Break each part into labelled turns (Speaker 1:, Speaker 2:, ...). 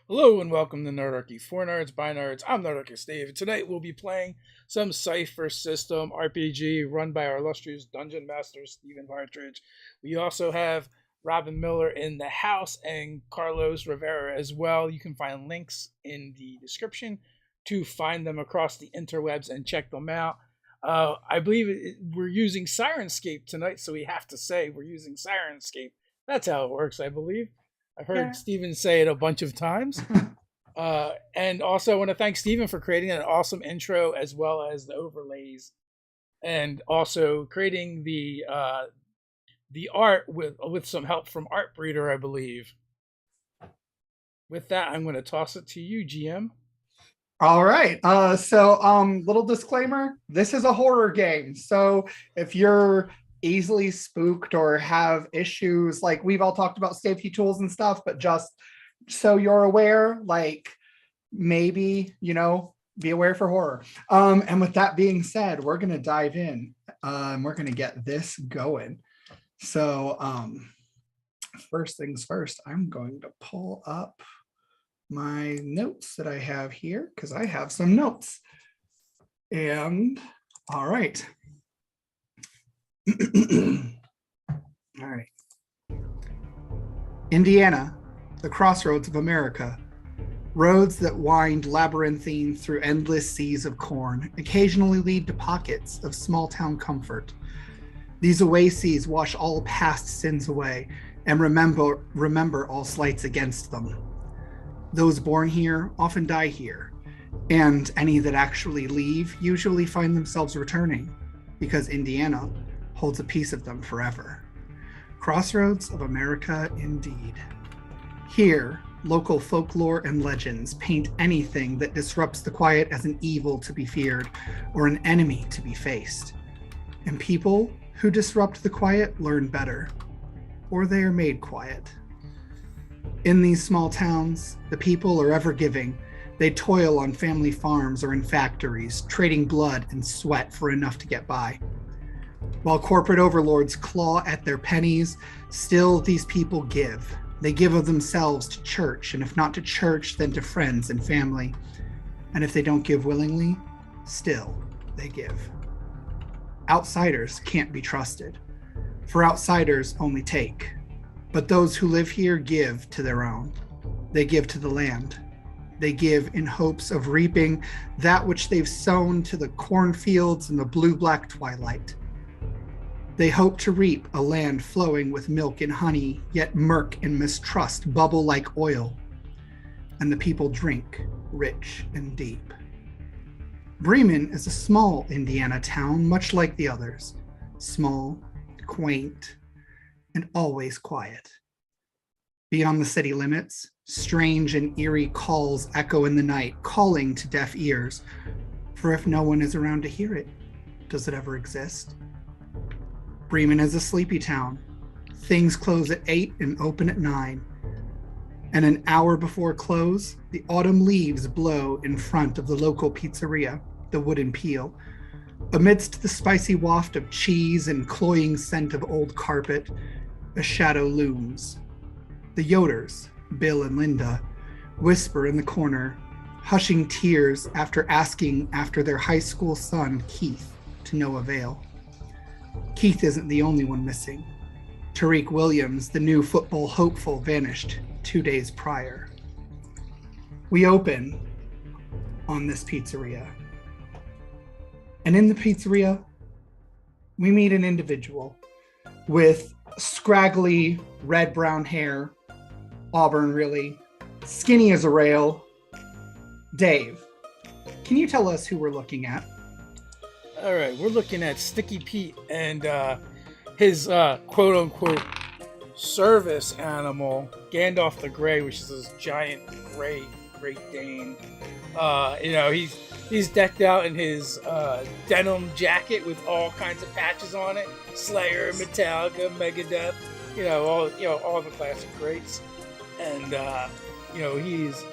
Speaker 1: Hello and welcome to Nerdarchy. For nerds, by nerds, I'm Nerdarchy Steve. Tonight we'll be playing some Cypher System RPG run by our illustrious Dungeon Master Steven Partridge. We also have Robin Miller in the house and Carlos Rivera as well. You can find links in the description to find them across the interwebs and check them out. I believe we're using Sirenscape tonight, so we have to say we're using Sirenscape. That's how it works, I believe. I've heard Steven say it a bunch of times. And also I want to thank Steven for creating an awesome intro as well as the overlays and also creating the art with some help from Art Breeder, I believe. With that, I'm going to toss it to you, GM.
Speaker 2: All right. Little disclaimer, this is a horror game. So if you're easily spooked or have issues, like we've all talked about safety tools and stuff, but just so you're aware, like maybe, be aware for horror. And with that being said, we're going to dive in. We're going to get this going. So first things first, I'm going to pull up my notes that I have here because I have some notes. And all right. All right. Indiana, the crossroads of America. Roads that wind labyrinthine through endless seas of corn occasionally lead to pockets of small town comfort. These oases wash all past sins away and remember all slights against them. Those born here often die here, and any that actually leave usually find themselves returning because Indiana holds a piece of them forever. Crossroads of America, indeed. Here, local folklore and legends paint anything that disrupts the quiet as an evil to be feared or an enemy to be faced. And people who disrupt the quiet learn better, or they are made quiet. In these small towns, the people are ever giving. They toil on family farms or in factories, trading blood and sweat for enough to get by. While corporate overlords claw at their pennies, still these people give. They give of themselves to church, and if not to church, then to friends and family. And if they don't give willingly, still they give. Outsiders can't be trusted, for outsiders only take. But those who live here give to their own. They give to the land. They give in hopes of reaping that which they've sown to the cornfields in the blue-black twilight. They hope to reap a land flowing with milk and honey, yet murk and mistrust bubble like oil, and the people drink rich and deep. Bremen is a small Indiana town, much like the others. Small, quaint, and always quiet. Beyond the city limits, strange and eerie calls echo in the night, calling to deaf ears. For if no one is around to hear it, does it ever exist? Bremen is a sleepy town. Things close at 8 and open at 9. And an hour before close, the autumn leaves blow in front of the local pizzeria, the Wooden Peel. Amidst the spicy waft of cheese and cloying scent of old carpet, a shadow looms. The Yoders, Bill and Linda, whisper in the corner, hushing tears after asking after their high school son, Keith, to no avail. Keith isn't the only one missing. Tariq Williams, the new football hopeful, vanished 2 days prior. We open on this pizzeria. And in the pizzeria, we meet an individual with scraggly red-brown hair, auburn really, skinny as a rail. Dave, can you tell us who we're looking at?
Speaker 1: All right, we're looking at Sticky Pete and his quote-unquote service animal, Gandalf the Grey, which is this giant gray Great Dane. He's decked out in his denim jacket with all kinds of patches on it: Slayer, Metallica, Megadeth, all the classic greats. And he's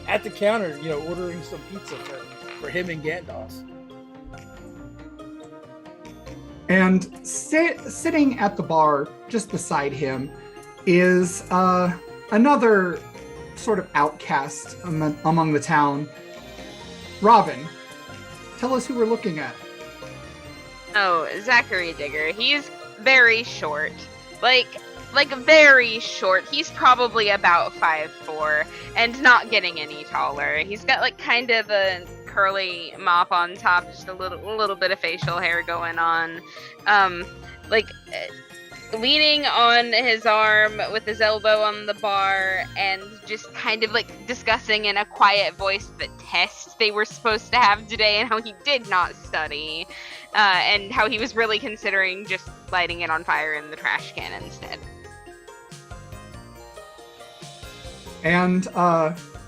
Speaker 1: at the counter, ordering some pizza for him and Gandalf.
Speaker 2: And sitting at the bar just beside him is another sort of outcast among the town. Robin, tell us who we're looking at.
Speaker 3: Oh, Zachary Digger. He's very short. Like very short. He's probably about 5'4" and not getting any taller. He's got like kind of a curly mop on top, just a little bit of facial hair going on. Leaning on his arm with his elbow on the bar and just kind of like discussing in a quiet voice the test they were supposed to have today and how he did not study, and how he was really considering just lighting it on fire in the trash can instead.
Speaker 2: And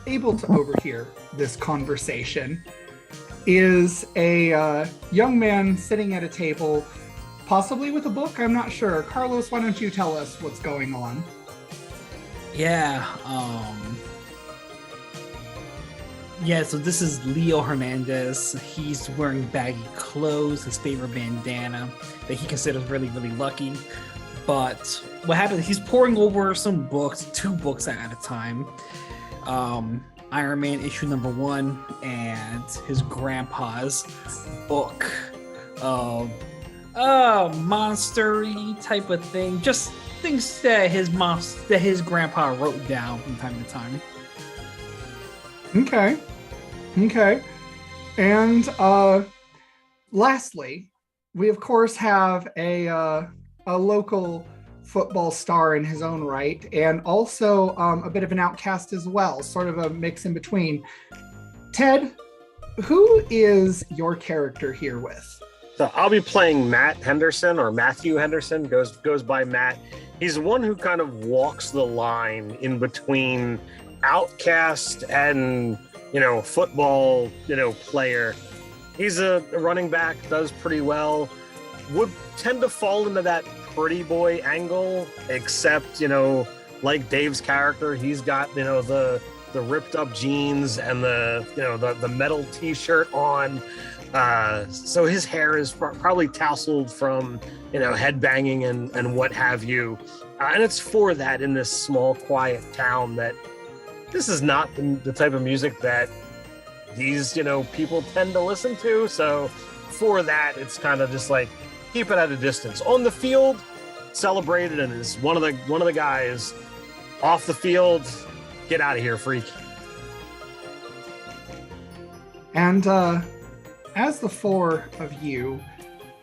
Speaker 2: able to overhear this conversation is a young man sitting at a table, possibly with a book, I'm not sure. Carlos, why don't you tell us what's going on?
Speaker 4: Yeah, so this is Leo Hernandez. He's wearing baggy clothes, his favorite bandana that he considers really, really lucky. But what happened, he's pouring over some books, 2 books at a time. Iron Man issue number 1 and his grandpa's book of monster-y type of thing. Just things that his grandpa wrote down from time to time.
Speaker 2: Okay. And lastly, we of course have a local football star in his own right, and also a bit of an outcast as well, sort of a mix in between. Ted, who is your character here with?
Speaker 5: So I'll be playing Matt Henderson, or Matthew Henderson, goes by Matt. He's the one who kind of walks the line in between outcast and, football, player. He's a running back, does pretty well, would tend to fall into that pretty boy angle, except, like Dave's character, he's got, the ripped up jeans and the metal t-shirt on. So his hair is probably tousled from, headbanging and what have you. And it's for that in this small, quiet town that this is not the type of music that these, people tend to listen to. So for that, it's kind of just like, keep it at a distance. On the field, celebrated, and is one of the guys. Off the field, get out of here, freak.
Speaker 2: And as the 4 of you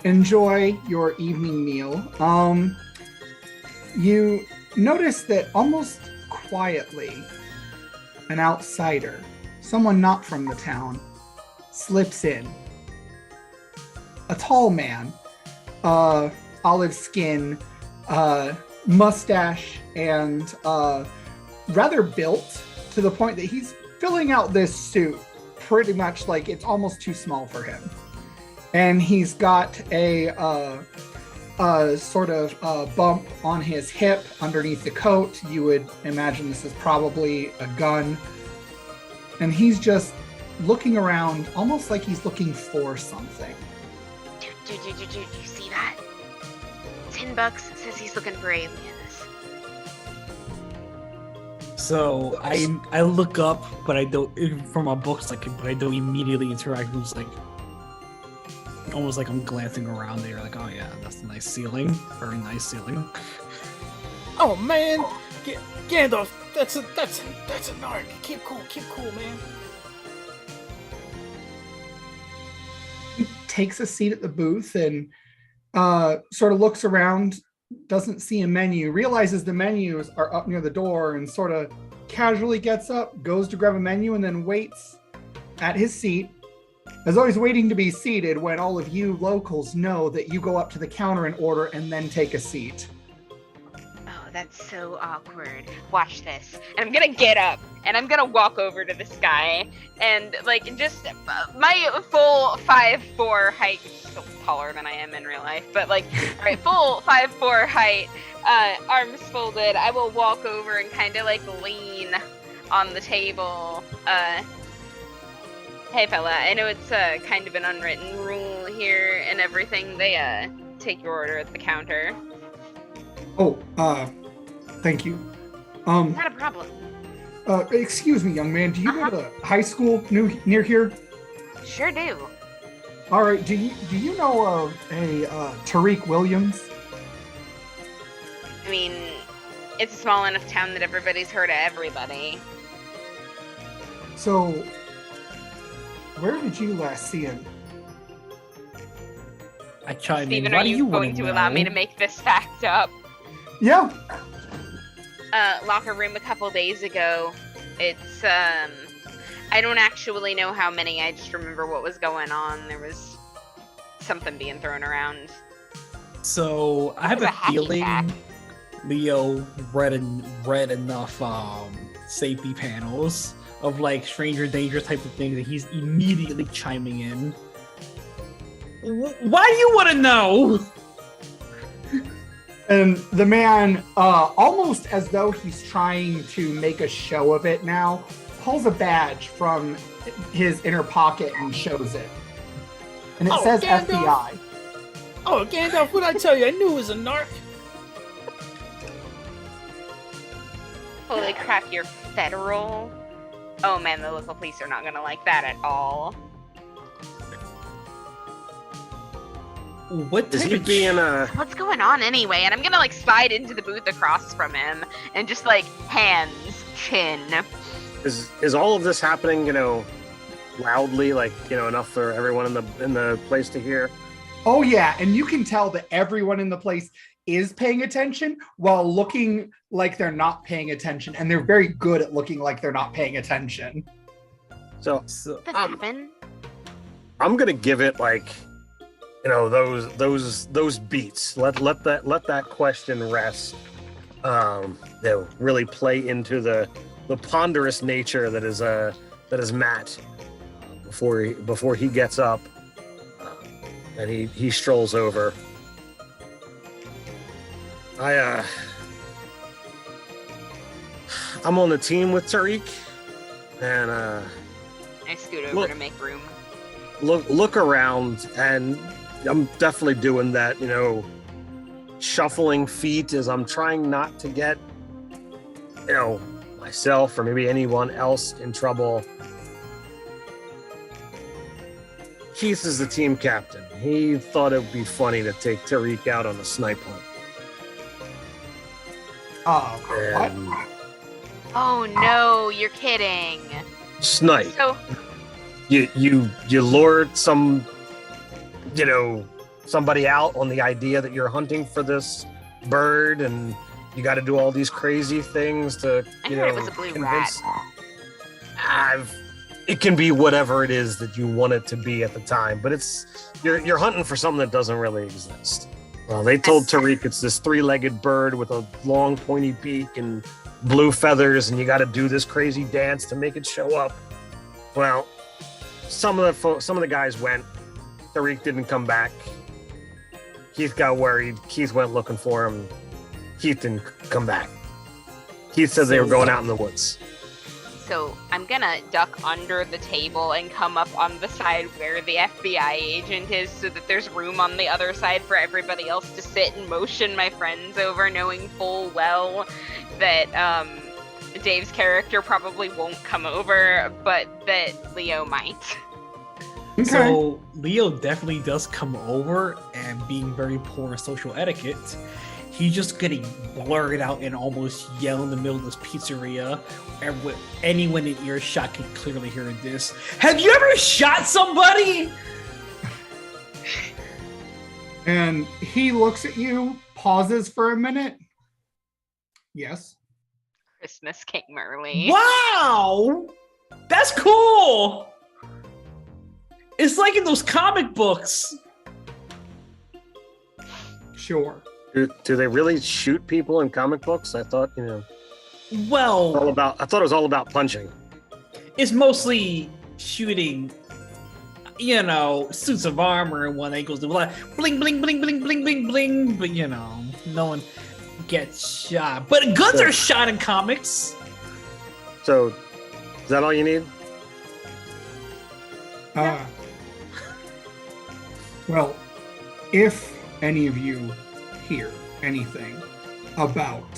Speaker 2: enjoy your evening meal, you notice that almost quietly, an outsider, someone not from the town, slips in. A tall man, olive skin, mustache, and rather built to the point that he's filling out this suit pretty much like it's almost too small for him. And he's got a sort of bump on his hip underneath the coat. You would imagine this is probably a gun. And he's just looking around, almost like he's looking for something.
Speaker 3: Dude, you see that? $10 says he's looking for aliens.
Speaker 4: So I look up, but I don't, from my books, but I don't immediately interact. It's like, almost like I'm glancing around there, like, oh yeah, that's a nice ceiling. Very nice ceiling.
Speaker 1: Oh man, Gandalf, that's a narc. Keep cool, man.
Speaker 2: He takes a seat at the booth and sort of looks around, doesn't see a menu, realizes the menus are up near the door, and sort of casually gets up, goes to grab a menu, and then waits at his seat, as though he's waiting to be seated, when all of you locals know that you go up to the counter and order and then take a seat.
Speaker 3: Oh, that's so awkward. Watch this. And I'm gonna get up and I'm gonna walk over to this guy and just my full 5'4" height, which is still taller than I am in real life, but alright, full 5'4" height, arms folded, I will walk over and kind of lean on the table. Hey fella, I know it's kind of an unwritten rule here and everything. They take your order at the counter.
Speaker 2: Oh, thank you.
Speaker 3: Not a problem.
Speaker 2: Excuse me, young man. Do you go to high school near here?
Speaker 3: Sure do.
Speaker 2: All right. Do you know of a Tariq Williams?
Speaker 3: I mean, it's a small enough town that everybody's heard of everybody.
Speaker 2: So, where did you last see him?
Speaker 4: I chime in.
Speaker 3: Steven,
Speaker 4: Why
Speaker 3: are
Speaker 4: do
Speaker 3: you
Speaker 4: wanna
Speaker 3: going to allow me to
Speaker 4: know?
Speaker 3: make this fact up?
Speaker 2: Yeah.
Speaker 3: Locker room a couple days ago. It's, I don't actually know how many, I just remember what was going on. There was something being thrown around.
Speaker 4: So I have
Speaker 3: It was
Speaker 4: a
Speaker 3: a hacky
Speaker 4: feeling
Speaker 3: sack.
Speaker 4: Leo read enough safety panels of like stranger danger type of things, and he's immediately chiming in. Why do you want to know?
Speaker 2: And the man, almost as though he's trying to make a show of it now, pulls a badge from his inner pocket and shows it. And it says
Speaker 1: Gandalf.
Speaker 2: FBI.
Speaker 1: Oh, Gandalf, what'd I tell you? I knew it was a narc.
Speaker 3: Holy crap, you're federal? Oh man, the local police are not gonna like that at all.
Speaker 4: What
Speaker 5: Is
Speaker 4: type
Speaker 5: he
Speaker 4: of
Speaker 5: being a?
Speaker 3: What's going on anyway? And I'm gonna like slide into the booth across from him and just like hands, chin.
Speaker 5: Is all of this happening? Loudly, like enough for everyone in the place to hear.
Speaker 2: Oh yeah, and you can tell that everyone in the place is paying attention while looking like they're not paying attention, and they're very good at looking like they're not paying attention.
Speaker 5: So
Speaker 3: That happen?
Speaker 5: I'm gonna give it like, those beats. Let that question rest. They'll really play into the ponderous nature that is Matt before he gets up, and he strolls over. I'm on the team with Tariq, and
Speaker 3: I scoot over to make room.
Speaker 5: look around, and I'm definitely doing that, shuffling feet as I'm trying not to get, myself or maybe anyone else in trouble. Keith is the team captain. He thought it would be funny to take Tariq out on a snipe hunt.
Speaker 2: What?
Speaker 5: And
Speaker 3: Oh no, you're kidding.
Speaker 5: snipe.
Speaker 3: So
Speaker 5: You lured somebody out on the idea that you're hunting for this bird, and you got to do all these crazy things to
Speaker 3: I heard it was a blue
Speaker 5: convince. It can be whatever it is that you want it to be at the time, but you're hunting for something that doesn't really exist. Well, they told Tariq it's this three-legged bird with a long pointy beak and blue feathers, and you got to do this crazy dance to make it show up. Well, some of the guys went. Tariq didn't come back. Keith got worried. Keith went looking for him. Keith didn't come back. Keith said they were going out in the woods.
Speaker 3: So I'm gonna duck under the table and come up on the side where the FBI agent is so that there's room on the other side for everybody else to sit and motion my friends over, knowing full well that Dave's character probably won't come over, but that Leo might.
Speaker 2: Okay.
Speaker 4: So Leo definitely does come over, and being very poor in social etiquette, he's just getting blurred out and almost yell in the middle of this pizzeria, and with anyone in earshot can clearly hear this. Have you ever shot somebody?
Speaker 2: And he looks at you, pauses for a minute. Yes.
Speaker 3: Christmas came early.
Speaker 4: Wow! That's cool! It's like in those comic books.
Speaker 2: Sure.
Speaker 5: Do they really shoot people in comic books? I thought,
Speaker 4: Well,
Speaker 5: I thought it was all about punching.
Speaker 4: it's mostly shooting, suits of armor, and one ankles do like bling, bling, bling, bling, bling, bling, bling, but no one gets shot. But guns are shot in comics.
Speaker 5: So, is that all you need?
Speaker 2: Well, if any of you hear anything about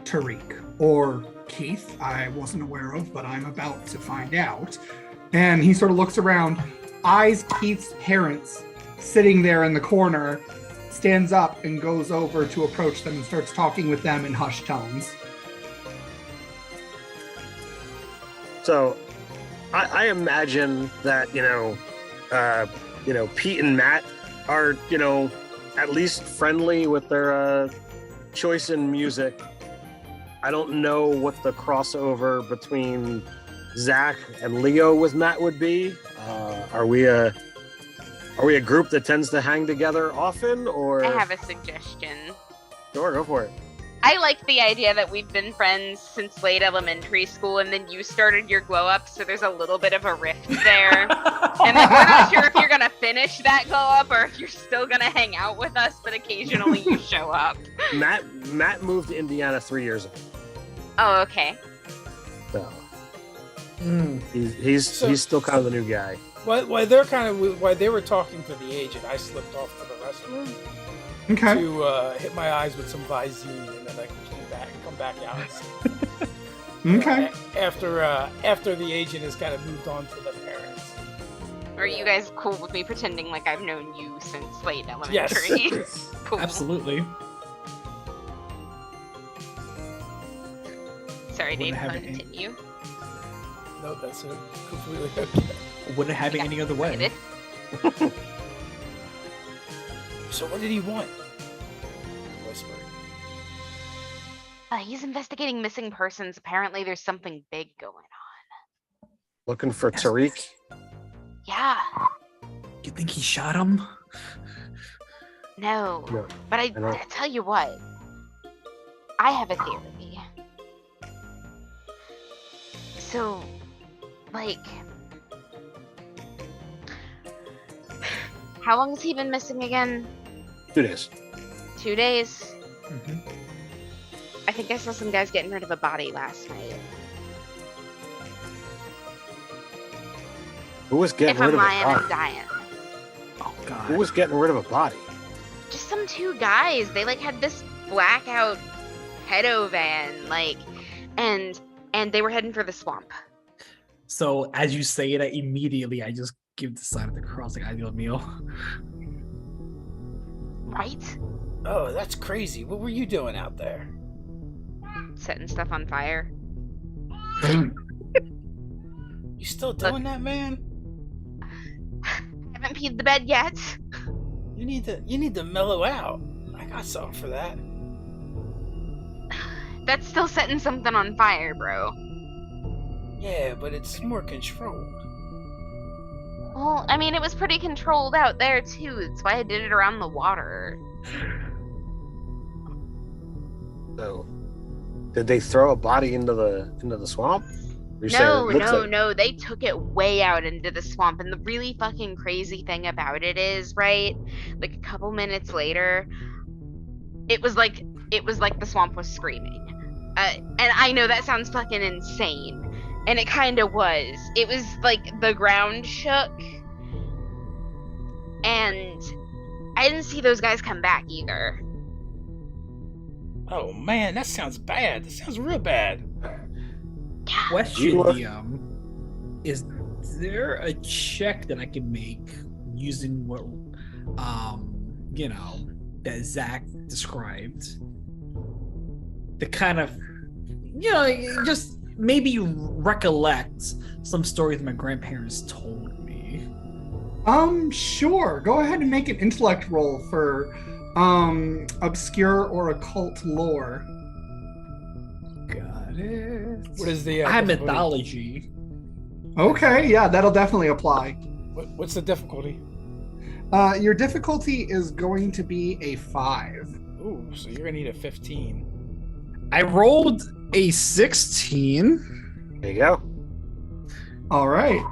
Speaker 2: Tariq or Keith, I wasn't aware of, but I'm about to find out. And he sort of looks around, eyes Keith's parents sitting there in the corner, stands up and goes over to approach them and starts talking with them in hushed tones.
Speaker 5: So, I imagine that Pete and Matt are at least friendly with their choice in music. I don't know what the crossover between Zach and Leo with Matt would be. Are we a group that tends to hang together often, or?
Speaker 3: I have a suggestion.
Speaker 5: Sure, go for it.
Speaker 3: I like the idea that we've been friends since late elementary school, and then you started your glow up, so there's a little bit of a rift there. And then we're not sure if you're gonna finish that glow up or if you're still gonna hang out with us, but occasionally you show up.
Speaker 5: Matt moved to Indiana 3 years ago.
Speaker 3: Oh, okay.
Speaker 5: So he's still kind of the new guy.
Speaker 1: While they were talking to the agent, I slipped off to the restroom
Speaker 2: Okay.
Speaker 1: to hit my eyes with some Visine, and then I come back out.
Speaker 2: Okay.
Speaker 1: After the agent has kind of moved on to the parents.
Speaker 3: Are you guys cool with me pretending like I've known you since late elementary?
Speaker 1: Yes.
Speaker 3: Cool.
Speaker 4: Absolutely.
Speaker 3: Sorry, Dave,
Speaker 4: Wouldn't have it-
Speaker 3: continue.
Speaker 1: No, that's it. Completely okay.
Speaker 4: Wouldn't have it any other way.
Speaker 3: Excited.
Speaker 1: So what did he want? Whisper.
Speaker 3: He's investigating missing persons. Apparently there's something big going on.
Speaker 5: Looking for Tariq.
Speaker 3: Yeah.
Speaker 4: You think he shot him?
Speaker 3: No.
Speaker 5: No,
Speaker 3: But
Speaker 5: I don't.
Speaker 3: I tell you what. I have a theory. So, like, how long has he been missing again?
Speaker 5: 2 days.
Speaker 3: 2 days?
Speaker 4: Mm-hmm.
Speaker 3: I think I saw some guys getting rid of a body last night.
Speaker 5: Who was getting
Speaker 3: If I'm
Speaker 5: rid of a
Speaker 3: lying, I'm
Speaker 5: body?
Speaker 3: dying.
Speaker 4: Oh God.
Speaker 5: Who was getting rid of a body?
Speaker 3: Just some 2 guys. They like had this blackout pedo van, like, and they were heading for the swamp.
Speaker 4: So as you say it, immediately I just give the sign of the cross like ideal meal.
Speaker 3: Right?
Speaker 1: Oh, that's crazy. What were you doing out there?
Speaker 3: Setting stuff on fire.
Speaker 1: You still doing that, man?
Speaker 3: Haven't peed the bed yet.
Speaker 1: You need to mellow out. I got something for that.
Speaker 3: That's still setting something on fire, bro.
Speaker 1: Yeah, but it's more controlled.
Speaker 3: Well, I mean, it was pretty controlled out there, too. That's why I did it around the water.
Speaker 5: So, did they throw a body into the swamp? You're saying
Speaker 3: No,
Speaker 5: it looks like-
Speaker 3: no. They took it way out into the swamp. And the really fucking crazy thing about it is, right? Like, a couple minutes later, it was like the swamp was screaming. And I know that sounds fucking insane. And it kind of was. It was like the ground shook. And I didn't see those guys come back either.
Speaker 1: Oh man, that sounds bad. That sounds real bad.
Speaker 3: Yeah.
Speaker 4: Question,
Speaker 5: You are-
Speaker 4: is there a check that I can make using what that Zach described? To kind of just maybe recollect some stories my grandparents told me.
Speaker 2: Sure. Go ahead and make an intellect roll for obscure or occult lore.
Speaker 4: Got it.
Speaker 1: What is the?
Speaker 4: I have
Speaker 1: difficulty?
Speaker 4: mythology.
Speaker 2: Okay, yeah, that'll definitely apply.
Speaker 1: What's the difficulty?
Speaker 2: Your difficulty is going to be a 5.
Speaker 1: Ooh, so you're gonna need a 15.
Speaker 4: I rolled a 16.
Speaker 5: There you go.
Speaker 2: All right.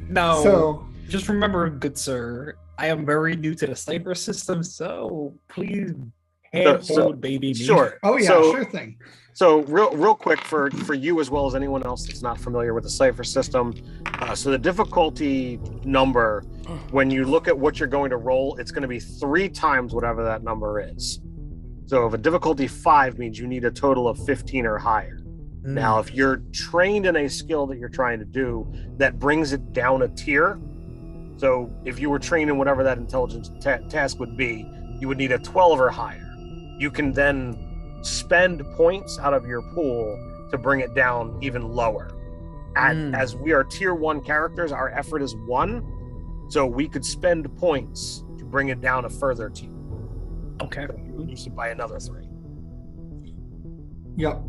Speaker 4: No.
Speaker 2: So,
Speaker 4: Just remember, good sir, I am very new to the Cypher System, so please handhold baby me.
Speaker 5: Sure.
Speaker 2: oh yeah,
Speaker 5: So-
Speaker 2: sure thing.
Speaker 5: So real quick for you as well as anyone else that's not familiar with the Cypher System. So the difficulty number, when you look at what you're going to roll, it's going to be 3 times whatever that number is. So if a difficulty 5 means you need a total of 15 or higher. Now, if you're trained in a skill that you're trying to do, that brings it down a tier. So if you were trained in whatever that intelligence task would be, you would need a 12 or higher. You can then spend points out of your pool to bring it down even lower. As we are tier 1 characters, our effort is 1, so we could spend points to bring it down a further tier.
Speaker 4: Okay.
Speaker 5: So reduce it by another 3.
Speaker 2: Yep.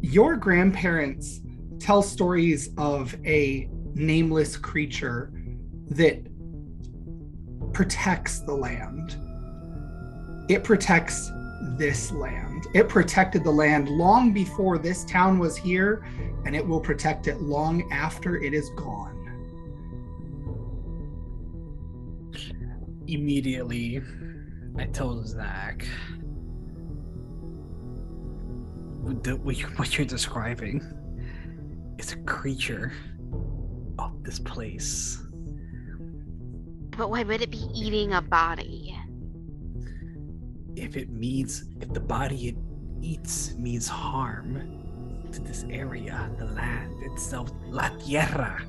Speaker 2: Your grandparents tell stories of a nameless creature that protects the land. It protects this land. It protected the land long before this town was here, and it will protect it long after it is gone.
Speaker 4: Immediately, I told Zach, what you're describing is a creature of this place.
Speaker 3: But why would it be eating a body?
Speaker 4: If the body it eats means harm to this area, the land itself, la tierra,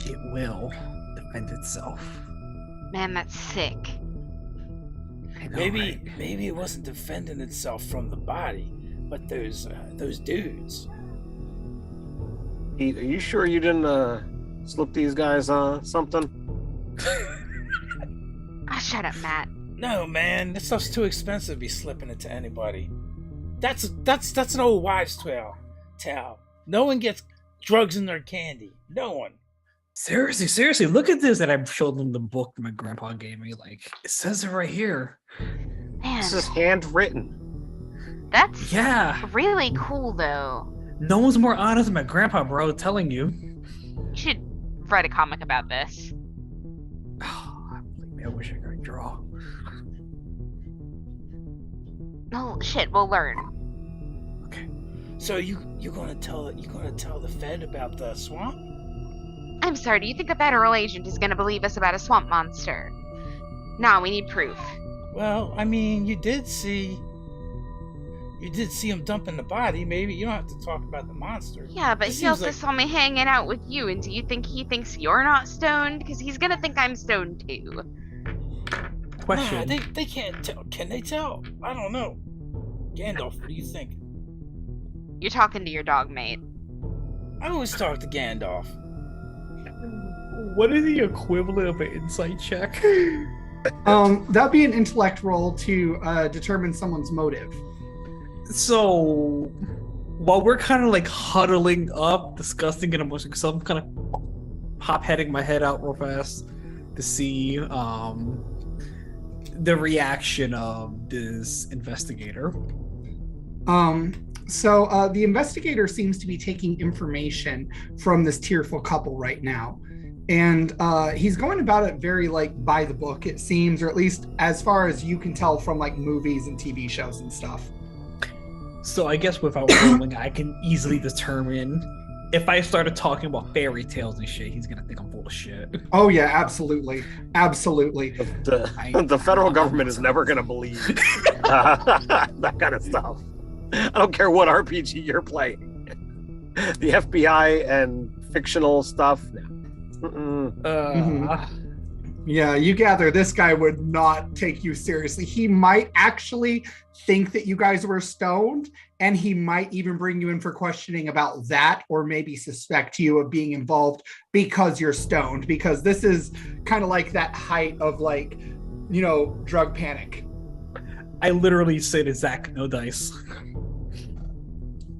Speaker 4: it will defend itself.
Speaker 3: Man, that's sick.
Speaker 4: I know,
Speaker 1: Maybe
Speaker 4: right?
Speaker 1: maybe it wasn't defending itself from the body, but those dudes.
Speaker 5: Pete, are you sure you didn't slip these guys something?
Speaker 3: Ah, shut up, Matt.
Speaker 1: No, man, this stuff's too expensive to be slipping it to anybody. That's an old wives' tale. No one gets drugs in their candy. No one.
Speaker 4: Seriously, look at this. And I showed them the book my grandpa gave me. Like, it says it right here.
Speaker 3: Man,
Speaker 5: This is handwritten.
Speaker 3: that's
Speaker 4: Yeah.
Speaker 3: really cool, though.
Speaker 4: No one's more honest than my grandpa, bro. I'm telling you.
Speaker 3: You should write a comic about this.
Speaker 4: I wish I could draw.
Speaker 3: Oh shit, we'll learn.
Speaker 4: Okay.
Speaker 1: So you gonna tell the Fed about the swamp?
Speaker 3: I'm sorry, do you think a federal agent is gonna believe us about a swamp monster? No, we need proof.
Speaker 1: Well, I mean, you did see him dumping the body. Maybe you don't have to talk about the monster.
Speaker 3: Yeah, but
Speaker 1: It
Speaker 3: he
Speaker 1: seems
Speaker 3: also
Speaker 1: like-
Speaker 3: saw me hanging out with you, and do you think he thinks you're not stoned? Because he's gonna think I'm stoned too.
Speaker 4: Question.
Speaker 1: Nah, they can't tell. Can they tell? I don't know. Gandalf, what do you think?
Speaker 3: You're talking to your dog, mate.
Speaker 1: I always talk to Gandalf.
Speaker 4: What is the equivalent of an insight check?
Speaker 2: That'd be an intellect roll to determine someone's motive.
Speaker 4: So, while we're kind of like huddling up, discussing and emotional, because I'm kind of hop-heading my head out real fast to see the reaction of this investigator.
Speaker 2: So the investigator seems to be taking information from this tearful couple right now. And he's going about it very like by the book, it seems, or at least as far as you can tell from like movies and TV shows and stuff.
Speaker 4: So I guess without rolling, I can easily determine if I started talking about fairy tales and shit, he's gonna think I'm full of shit.
Speaker 2: Oh yeah, absolutely. Absolutely.
Speaker 5: The federal government is never going to believe that kind of stuff. I don't care what RPG you're playing. The FBI and fictional stuff.
Speaker 2: Yeah, you gather this guy would not take you seriously. He might actually think that you guys were stoned, and he might even bring you in for questioning about that, or maybe suspect you of being involved because you're stoned, because this is kind of like that height of like, you know, drug panic.
Speaker 4: I literally said to Zach, no dice.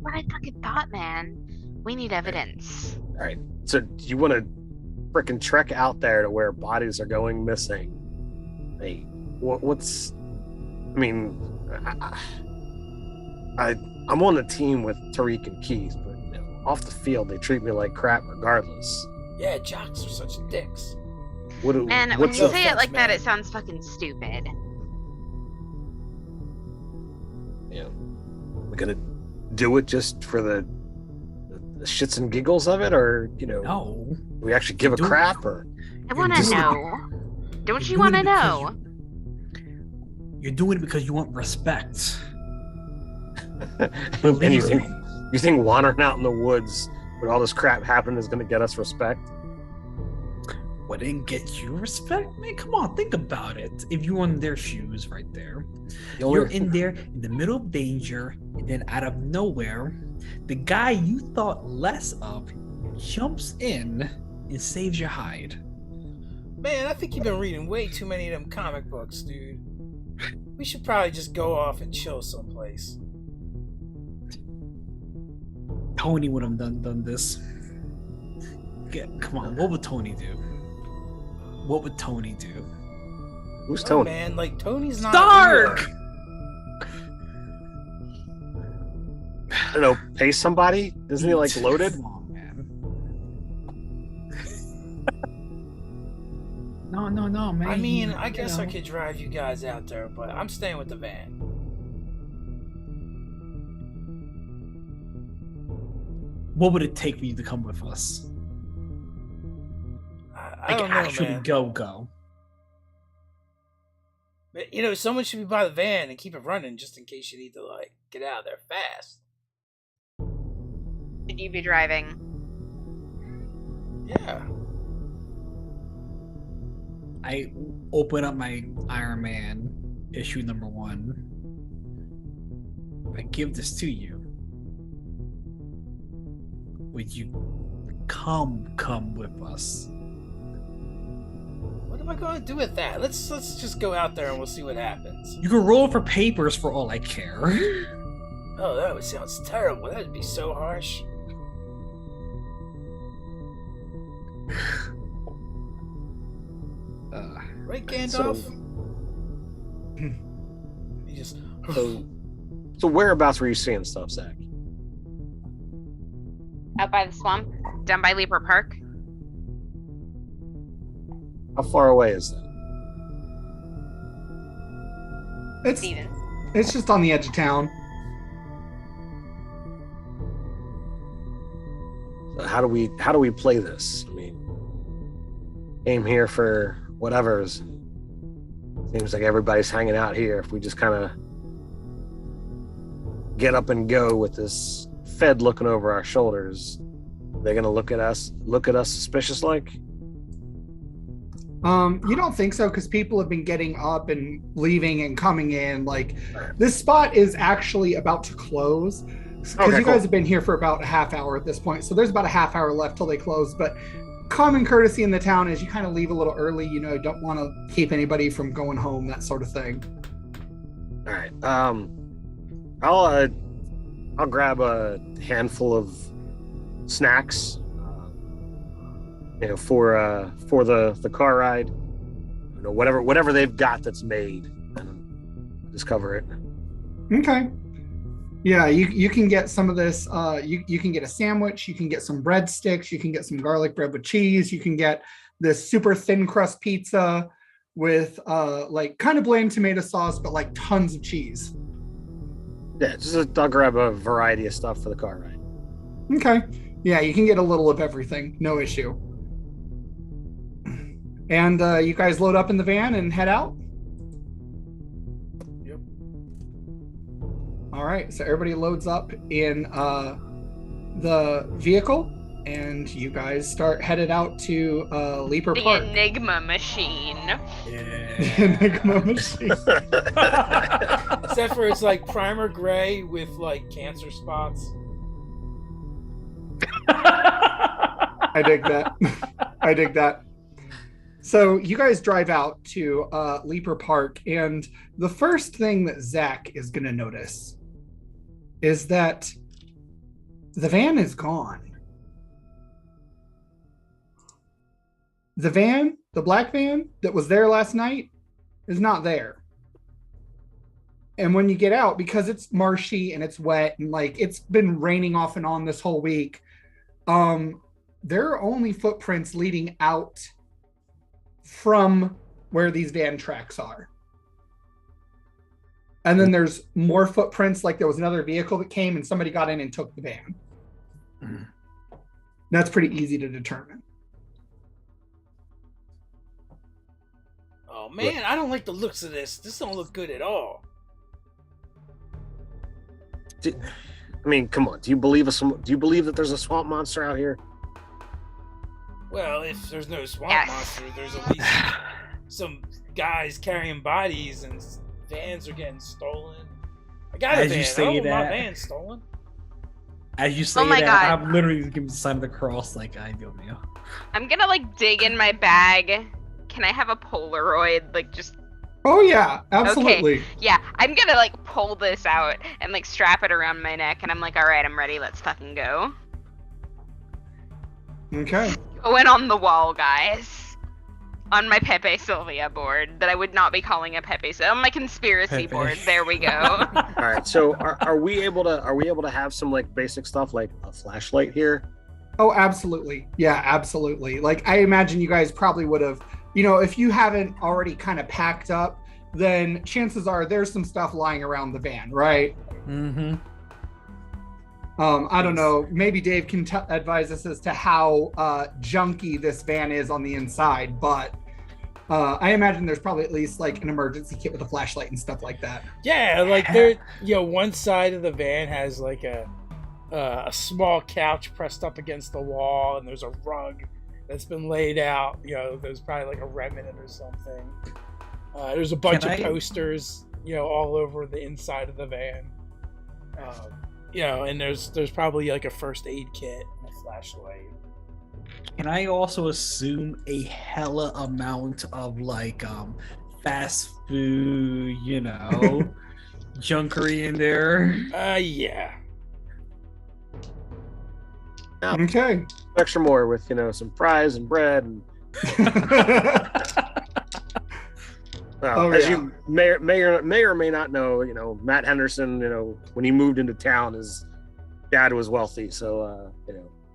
Speaker 3: What I fucking thought, man. We need evidence.
Speaker 5: All right. So do you want to frickin' trek out there to where bodies are going missing? Hey, what's? I mean, I'm on the team with Tariq and Keys, but you know, off the field they treat me like crap regardless.
Speaker 1: Yeah, jocks are such dicks.
Speaker 3: Man, when
Speaker 5: what's
Speaker 3: you
Speaker 5: the-
Speaker 3: say it like that,
Speaker 1: man?
Speaker 3: it sounds fucking stupid.
Speaker 5: You know, we're gonna do it just for the shits and giggles of it, or you know,
Speaker 4: No.
Speaker 5: do we actually give a
Speaker 4: Do it.
Speaker 5: crap, or
Speaker 3: I want to
Speaker 4: doing it-
Speaker 3: know. Don't you
Speaker 4: You're
Speaker 3: want to
Speaker 4: doing it because
Speaker 3: know?
Speaker 4: You're doing it because you want respect.
Speaker 5: And you think wandering out in the woods with all this crap happening is going to get us respect?
Speaker 4: What didn't get you respect? Man, come on, think about it. If you were in their shoes right there, you're in there in the middle of danger, and then out of nowhere, the guy you thought less of jumps in and saves your hide.
Speaker 1: Man, I think you've been reading way too many of them comic books, dude. We should probably just go off and chill someplace.
Speaker 4: Tony would have done this. Come on, what would Tony do? What would Tony do?
Speaker 5: Who's
Speaker 1: Oh,
Speaker 5: Tony?
Speaker 1: man, like Tony's not
Speaker 4: Stark!
Speaker 1: real.
Speaker 5: I don't know, pay somebody? Isn't he like loaded?
Speaker 4: Come on, man. No, man.
Speaker 1: I mean, I guess I could drive you guys out there, but I'm staying with the van.
Speaker 4: What would it take for you to come with us?
Speaker 1: I don't know,
Speaker 4: actually
Speaker 1: man.
Speaker 4: go.
Speaker 1: But, you know, someone should be by the van and keep it running just in case you need to, like, get out of there fast.
Speaker 3: Should you be driving?
Speaker 1: Yeah.
Speaker 4: I open up my Iron Man issue number 1. I give this to you. Would you come with us?
Speaker 1: What am I going to do with that? Let's just go out there and we'll see what happens.
Speaker 4: You can roll for papers for all I care.
Speaker 1: Oh, that would sound terrible. That would be so harsh. Right, Gandalf? He just...
Speaker 5: So whereabouts were you seeing stuff, Zach?
Speaker 3: Out by the swamp? Down by Leaper Park?
Speaker 5: How far away is that?
Speaker 3: Steven.
Speaker 2: It's just on the edge of town.
Speaker 5: So how do we play this? I mean, came here for whatever's. Seems like everybody's hanging out here. If we just kind of get up and go with this Fed looking over our shoulders, they're gonna look at us suspicious like.
Speaker 2: You don't think so, because people have been getting up and leaving and coming in. Like, this spot is actually about to close, because you guys have been here for about a half hour at this point. So there's about a half hour left till they close. But common courtesy in the town is you kind of leave a little early. You know, don't want to keep anybody from going home, that sort of thing.
Speaker 5: All right. I'll grab a handful of snacks, for the car ride. You know, whatever they've got that's made, and just cover it.
Speaker 2: Okay. Yeah, you can get some of this. You can get a sandwich. You can get some breadsticks. You can get some garlic bread with cheese. You can get this super thin crust pizza with like kind of bland tomato sauce, but like tons of cheese.
Speaker 5: Yeah, I'll grab a variety of stuff for the car ride.
Speaker 2: Okay. Yeah, you can get a little of everything. No issue. And you guys load up in the van and head out?
Speaker 1: Yep.
Speaker 2: All right, so everybody loads up in the vehicle, and you guys start headed out to Leaper
Speaker 3: The
Speaker 2: Park.
Speaker 3: Enigma machine.
Speaker 2: The Enigma machine.
Speaker 1: Except for it's like primer gray with like cancer spots.
Speaker 2: I dig that. I dig that. So you guys drive out to Leaper Park, and the first thing that Zach is going to notice is that the van is gone. The van, the black van that was there last night, is not there. And when you get out, because it's marshy and it's wet and like it's been raining off and on this whole week, there are only footprints leading out from where these van tracks are. And then there's more footprints, like there was another vehicle that came and somebody got in and took the van. Mm. That's pretty easy to determine.
Speaker 1: Oh man, I don't like the looks of this. This don't look good at all.
Speaker 5: I mean, come on. Do you believe that there's a swamp monster out here?
Speaker 1: Well, if there's no swamp
Speaker 3: Yes.
Speaker 1: monster, there's at least some guys carrying bodies and vans are getting stolen. I got a
Speaker 4: As you
Speaker 1: van.
Speaker 4: say
Speaker 1: I don't want my
Speaker 4: that-
Speaker 1: van stolen.
Speaker 4: As you say
Speaker 3: Oh my
Speaker 4: that,
Speaker 3: God.
Speaker 4: I'm literally giving the sign of the cross, like I don't know.
Speaker 3: I'm gonna like dig in my bag. Can I have a Polaroid? Like just
Speaker 2: Oh yeah, absolutely.
Speaker 3: yeah. I'm gonna like pull this out and like strap it around my neck, and I'm like, all right, I'm ready. Let's fucking go.
Speaker 2: Okay.
Speaker 3: Going on the wall, guys. On my Pepe Sylvia board that I would not be calling a Pepe. So on my conspiracy
Speaker 4: Pepe.
Speaker 3: board. There we go.
Speaker 5: All right. So are we able to have some like basic stuff like a flashlight here?
Speaker 2: Oh, absolutely. Yeah, absolutely. Like I imagine you guys probably would have, if you haven't already kind of packed up, then chances are there's some stuff lying around the van, right?
Speaker 4: Mm-hmm.
Speaker 2: I don't know. Maybe Dave can advise us as to how junky this van is on the inside, but I imagine there's probably at least like an emergency kit with a flashlight and stuff like that.
Speaker 1: Yeah, like there, one side of the van has like a small couch pressed up against the wall, and there's a rug that's been laid out. There's probably like a remnant or something. There's a bunch of posters, all over the inside of the van. And there's probably like a first aid kit and a flashlight.
Speaker 4: Can I also assume a hella amount of like fast food, junkery in there?
Speaker 1: Yeah.
Speaker 2: Okay.
Speaker 5: Extra more with some fries and bread and as you may or may not know, Matt Henderson, when he moved into town, his dad was wealthy, so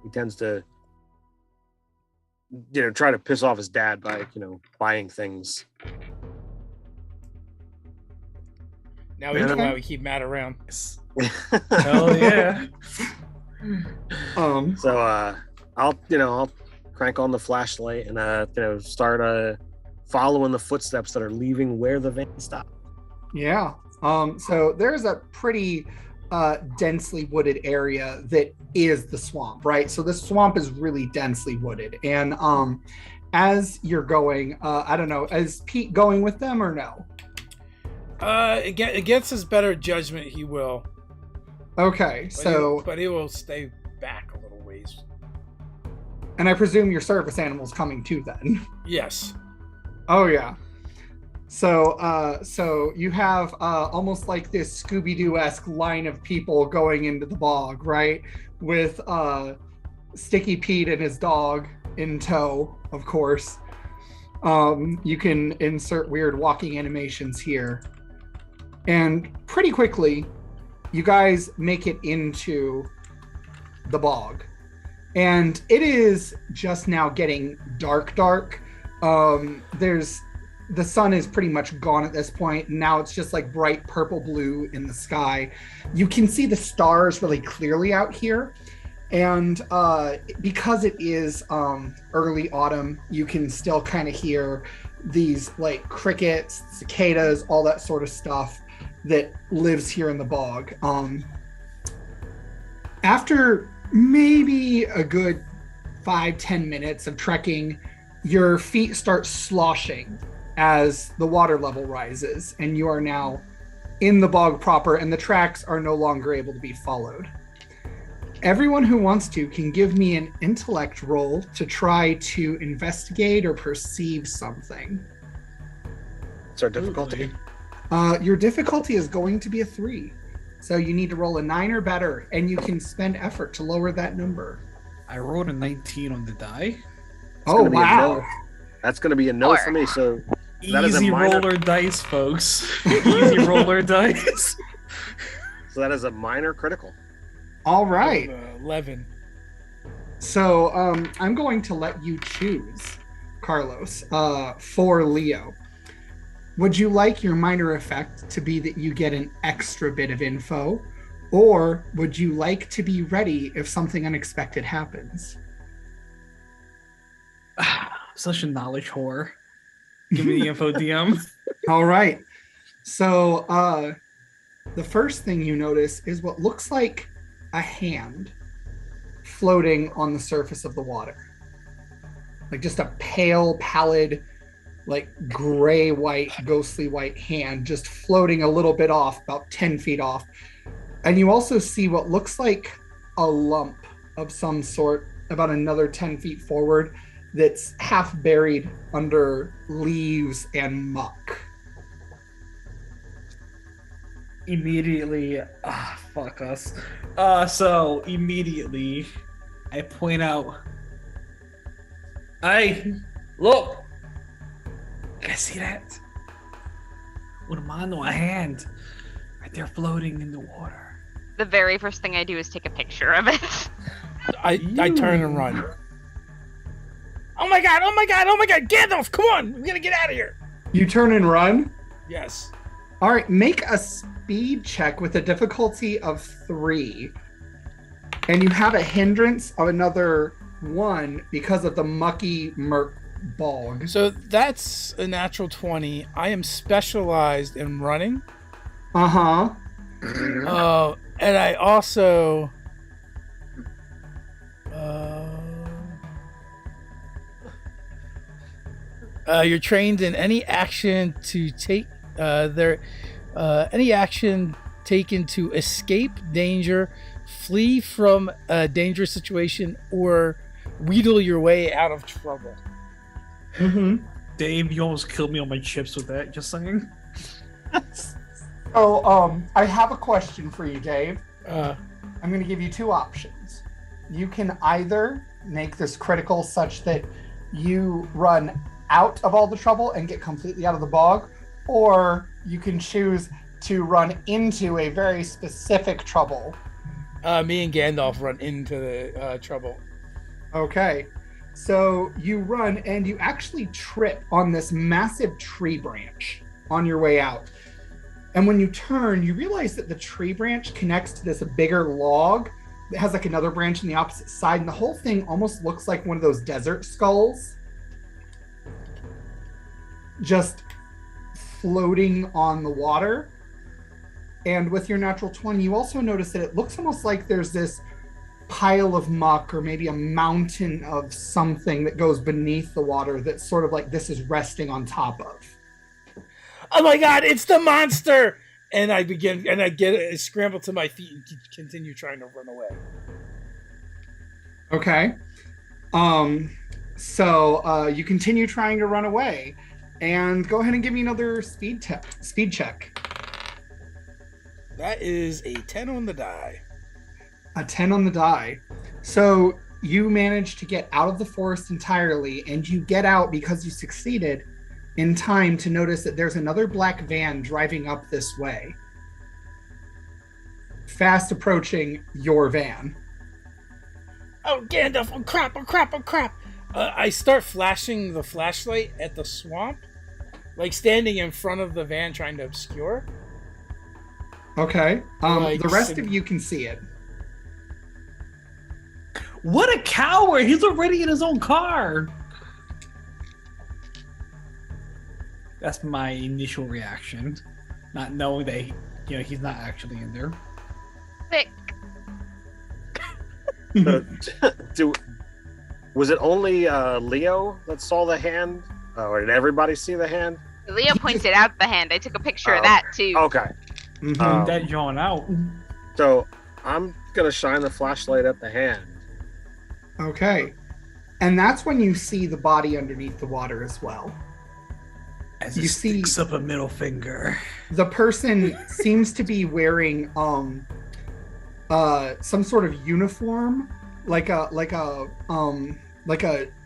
Speaker 5: he tends to try to piss off his dad by buying things.
Speaker 1: Now we know why we keep Matt around.
Speaker 4: Hell yeah.
Speaker 5: So I'll crank on the flashlight and start following the footsteps that are leaving where the van stopped.
Speaker 2: Yeah. So there's a pretty densely wooded area that is the swamp, right? So this swamp is really densely wooded. And as you're going, I don't know, is Pete going with them or no?
Speaker 1: Against his better judgment, he will.
Speaker 2: Okay,
Speaker 1: but he will stay back a little ways.
Speaker 2: And I presume your service animal's coming too then.
Speaker 1: Yes.
Speaker 2: Oh yeah. So you have almost like this Scooby-Doo-esque line of people going into the bog, right? With Sticky Pete and his dog in tow, of course. You can insert weird walking animations here. And pretty quickly, you guys make it into the bog. And it is just now getting dark. The sun is pretty much gone at this point. Now it's just like bright purple blue in the sky. You can see the stars really clearly out here. And because it is early autumn, you can still kind of hear these like crickets, cicadas, all that sort of stuff that lives here in the bog. After maybe a good 5-10 minutes of trekking, your feet start sloshing as the water level rises, and you are now in the bog proper, and the tracks are no longer able to be followed. Everyone who wants to can give me an intellect roll to try to investigate or perceive something.
Speaker 5: What's our difficulty?
Speaker 2: Your difficulty is going to be a 3. So you need to roll a 9 or better, and you can spend effort to lower that number.
Speaker 4: I rolled a 19 on the die.
Speaker 2: Oh, wow.
Speaker 5: That's going to be a no for me. So that is a
Speaker 4: Easy
Speaker 5: minor...
Speaker 4: roller dice, folks. Easy roller dice.
Speaker 5: So that is a minor critical.
Speaker 2: All right.
Speaker 1: 11.
Speaker 2: So I'm going to let you choose, Carlos, for Leo. Would you like your minor effect to be that you get an extra bit of info, or would you like to be ready if something unexpected happens?
Speaker 4: Such a knowledge whore. Give me the info, DM.
Speaker 2: All right. So The first thing you notice is what looks like a hand floating on the surface of the water. Like just a pale, pallid, like gray white, ghostly white hand just floating a little bit off, about 10 feet off. And you also see what looks like a lump of some sort about another 10 feet forward that's half buried under leaves and muck.
Speaker 4: Immediately, fuck us. So immediately, I point out, hey, look, you guys see that? Un mano, a hand, right there floating in the water.
Speaker 3: The very first thing I do is take a picture of it.
Speaker 1: I turn and run. Oh my god, Gandalf, come on, we gotta get out of here.
Speaker 2: You turn and run?
Speaker 1: Yes.
Speaker 2: All right, make a speed check with a difficulty of 3. And you have a hindrance of another 1 because of the mucky murk bog.
Speaker 1: So that's a natural 20. I am specialized in running.
Speaker 2: Uh-huh.
Speaker 1: And I also... you're trained in any action to take any action taken to escape danger, flee from a dangerous situation, or wheedle your way out of trouble.
Speaker 2: Mm-hmm.
Speaker 4: Dave, you almost killed me on my chips with that, just saying.
Speaker 2: So, I have a question for you, Dave.
Speaker 1: Uh,
Speaker 2: I'm going to give you 2 options. You can either make this critical such that you run out of all the trouble and get completely out of the bog, or you can choose to run into a very specific trouble.
Speaker 1: me and Gandalf run into the trouble.
Speaker 2: Okay. So you run and you actually trip on this massive tree branch on your way out. And when you turn, you realize that the tree branch connects to this bigger log that has like another branch on the opposite side. And the whole thing almost looks like one of those desert skulls, just floating on the water. And with your natural 20, you also notice that it looks almost like there's this pile of muck or maybe a mountain of something that goes beneath the water that's sort of like this is resting on top of.
Speaker 1: Oh my god, it's the monster! And I scramble to my feet and continue trying to run away.
Speaker 2: Okay. So you continue trying to run away, and go ahead and give me another speed check.
Speaker 1: That is a 10 on the die.
Speaker 2: A 10 on the die. So you manage to get out of the forest entirely, and you get out because you succeeded in time to notice that there's another black van driving up this way, fast approaching your van.
Speaker 1: Oh, Gandalf, oh crap. I start flashing the flashlight at the swamp, like standing in front of the van trying to obscure.
Speaker 2: Okay.
Speaker 1: Like,
Speaker 2: the rest of you can see it.
Speaker 4: What a coward! He's already in his own car! That's my initial reaction. Not knowing that he's not actually in there.
Speaker 3: Thick.
Speaker 5: Was it only Leo that saw the hand? Or did everybody see the hand?
Speaker 3: Leo pointed out the hand. I took a picture of that too.
Speaker 5: Okay.
Speaker 2: Mhm.
Speaker 4: That drawn out.
Speaker 5: So I'm going to shine the flashlight at the hand.
Speaker 2: Okay. And that's when you see the body underneath the water as well.
Speaker 4: As
Speaker 2: You
Speaker 4: he
Speaker 2: see-
Speaker 4: sticks up a middle finger.
Speaker 2: The person seems to be wearing some sort of uniform, like a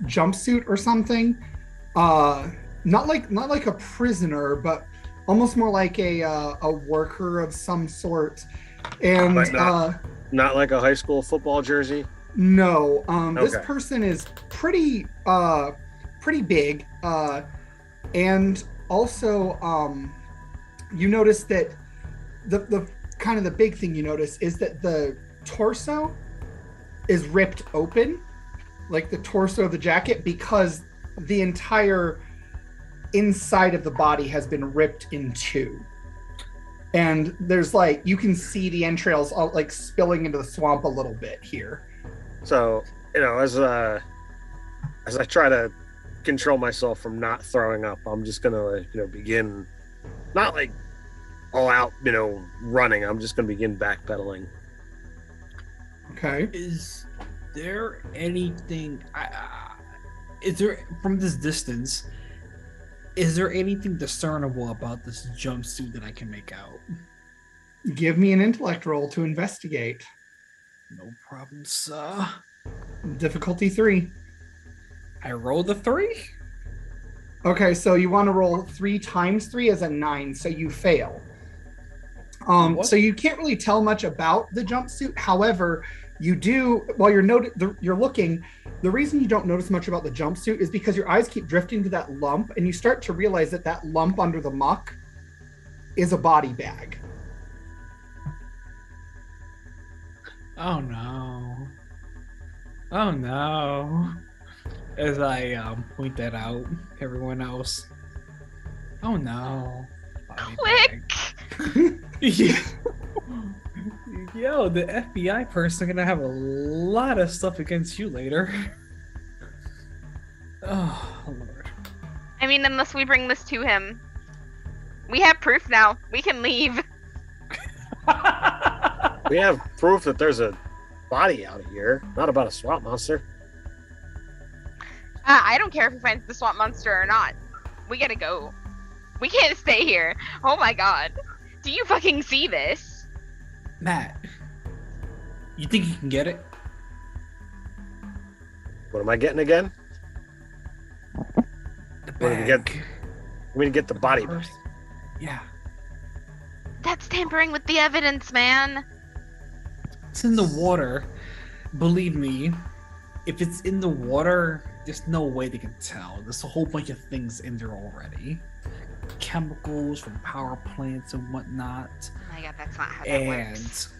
Speaker 2: jumpsuit or something. Not like a prisoner, but almost more like a worker of some sort. And
Speaker 5: But not like a high school football jersey?
Speaker 2: no, this
Speaker 5: Okay.
Speaker 2: person is pretty big. And also, you notice that the kind of the big thing you notice is that the torso is ripped open, like the torso of the jacket, because the entire inside of the body has been ripped in two. And there's like, you can see the entrails all, like spilling into the swamp a little bit here.
Speaker 5: So, as I try to control myself from not throwing up, I'm just gonna, begin, not like all out, running. I'm just gonna begin backpedaling.
Speaker 2: Okay.
Speaker 4: Is there anything? Is there, from this distance, is there anything discernible about this jumpsuit that I can make out?
Speaker 2: Give me an intellect roll to investigate.
Speaker 4: No problem, sir.
Speaker 2: Difficulty 3.
Speaker 4: I rolled a 3.
Speaker 2: Okay, so you want to roll 3 times 3 as a 9, so you fail. So you can't really tell much about the jumpsuit. However, you do, while you're looking, the reason you don't notice much about the jumpsuit is because your eyes keep drifting to that lump, and you start to realize that that lump under the muck is a body bag.
Speaker 4: Oh no. Oh no. As I point that out, everyone else. Oh no. Body
Speaker 3: Click!
Speaker 4: Yeah. Yo, the FBI person gonna have a lot of stuff against you later. Oh, Lord.
Speaker 3: I mean, unless we bring this to him. We have proof now. We can leave.
Speaker 5: We have proof that there's a body out here, not about a swamp monster.
Speaker 3: I don't care if he finds the swamp monster or not. We gotta go. We can't stay here. Oh my god. Do you fucking see this?
Speaker 4: Matt, you think you can get it?
Speaker 5: What am I getting again?
Speaker 4: The
Speaker 5: What did we
Speaker 4: bag.
Speaker 5: get? I'm gonna get the body back.
Speaker 4: Yeah.
Speaker 3: That's tampering with the evidence, man.
Speaker 4: It's in the water. Believe me, if it's in the water, there's no way they can tell. There's a whole bunch of things in there already. Chemicals from power plants and whatnot.
Speaker 3: Oh my god, that's not how that
Speaker 4: And
Speaker 3: works.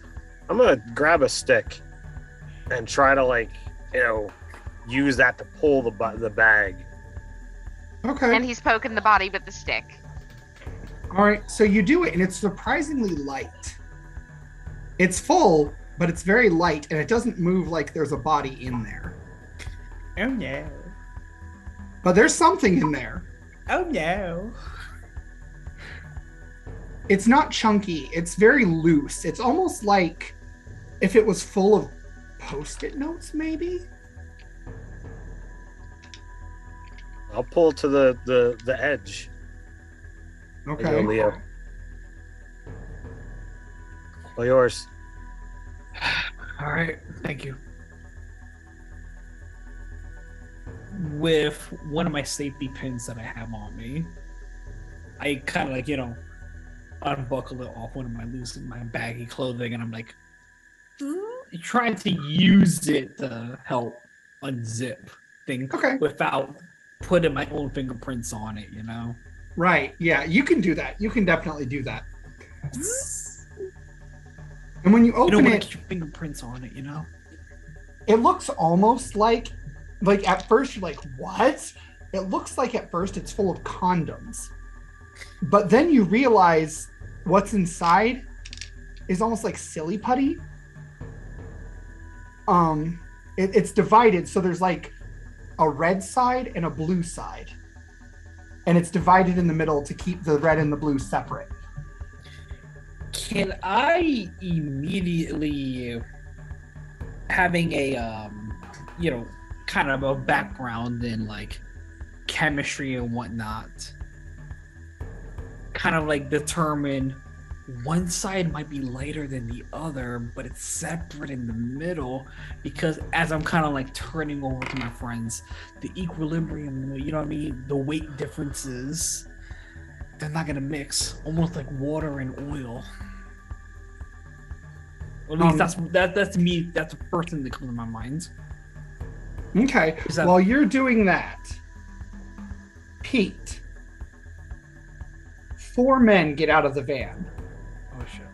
Speaker 5: I'm gonna grab a stick and try to use that to pull the bag.
Speaker 2: Okay.
Speaker 3: And he's poking the body with the stick.
Speaker 2: All right, so you do it, and it's surprisingly light. It's full, but it's very light, and it doesn't move like there's a body in there.
Speaker 4: oh no.
Speaker 2: But there's something in there.
Speaker 4: Oh no.
Speaker 2: It's not chunky. It's very loose. It's almost like if it was full of Post-it notes, maybe?
Speaker 5: I'll pull to the edge.
Speaker 2: Okay.
Speaker 5: There you go, Leo. All yours.
Speaker 4: All right, thank you. With one of my safety pins that I have on me, I kind of unbuckle it off one of my baggy clothing, and I'm like trying to use it to help unzip things
Speaker 2: Okay.
Speaker 4: without putting my own fingerprints on it,
Speaker 2: Right. Yeah, you can do that. You can definitely do that. And when you open
Speaker 4: when
Speaker 2: it,
Speaker 4: get your fingerprints on it,
Speaker 2: it looks almost like at first you're like, what? It looks like at first it's full of condoms. But then you realize what's inside is almost like silly putty. It's divided, so there's like a red side and a blue side. And it's divided in the middle to keep the red and the blue separate.
Speaker 4: Can I immediately, having a kind of a background in chemistry and whatnot, kind of determine one side might be lighter than the other, but it's separate in the middle, because as I'm kind of turning over to my friends, the equilibrium, the weight differences, they're not gonna mix, almost like water and oil. Or at least that's me. That's the first thing that comes to my mind.
Speaker 2: Okay. While you're doing that, Pete, 4 men get out of the van.
Speaker 4: Oh shit!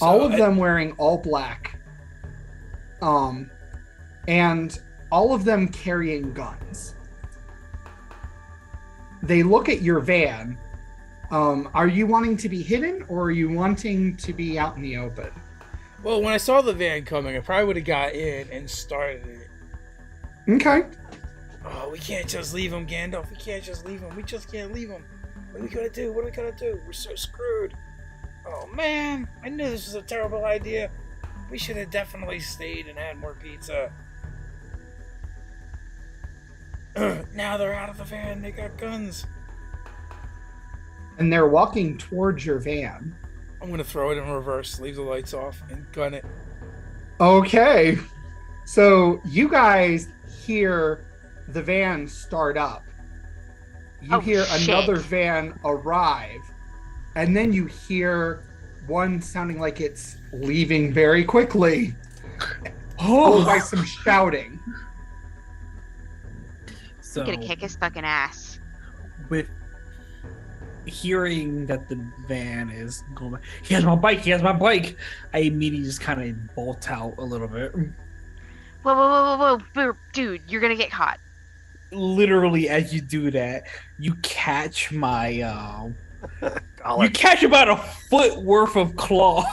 Speaker 2: All of them wearing all black, and all of them carrying guns. They look at your van, Are you wanting to be hidden, or are you wanting to be out in the open?
Speaker 1: Well, when I saw the van coming, I probably would have got in and started it.
Speaker 2: Okay.
Speaker 1: Oh, we can't just leave him, Gandalf. We can't just leave him. We just can't leave him. What are we gonna do? What are we gonna do? We're so screwed. Oh man, I knew this was a terrible idea. We should have definitely stayed and had more pizza. Now they're out of the van. They got guns.
Speaker 2: And they're walking towards your van.
Speaker 1: I'm gonna throw it in reverse, leave the lights off, and gun it.
Speaker 2: Okay. So you guys hear the van start up. You hear
Speaker 3: shit.
Speaker 2: another van arrive. And then you hear one sounding like it's leaving very quickly. Followed by some shouting.
Speaker 4: So
Speaker 3: I'm gonna kick his fucking ass.
Speaker 4: with hearing that the van is going, he has my bike, I immediately just kind of bolt out a little bit.
Speaker 3: Whoa, dude, you're gonna get caught.
Speaker 4: Literally, as you do that, you catch my
Speaker 5: Collar.
Speaker 4: you catch about a foot worth of cloth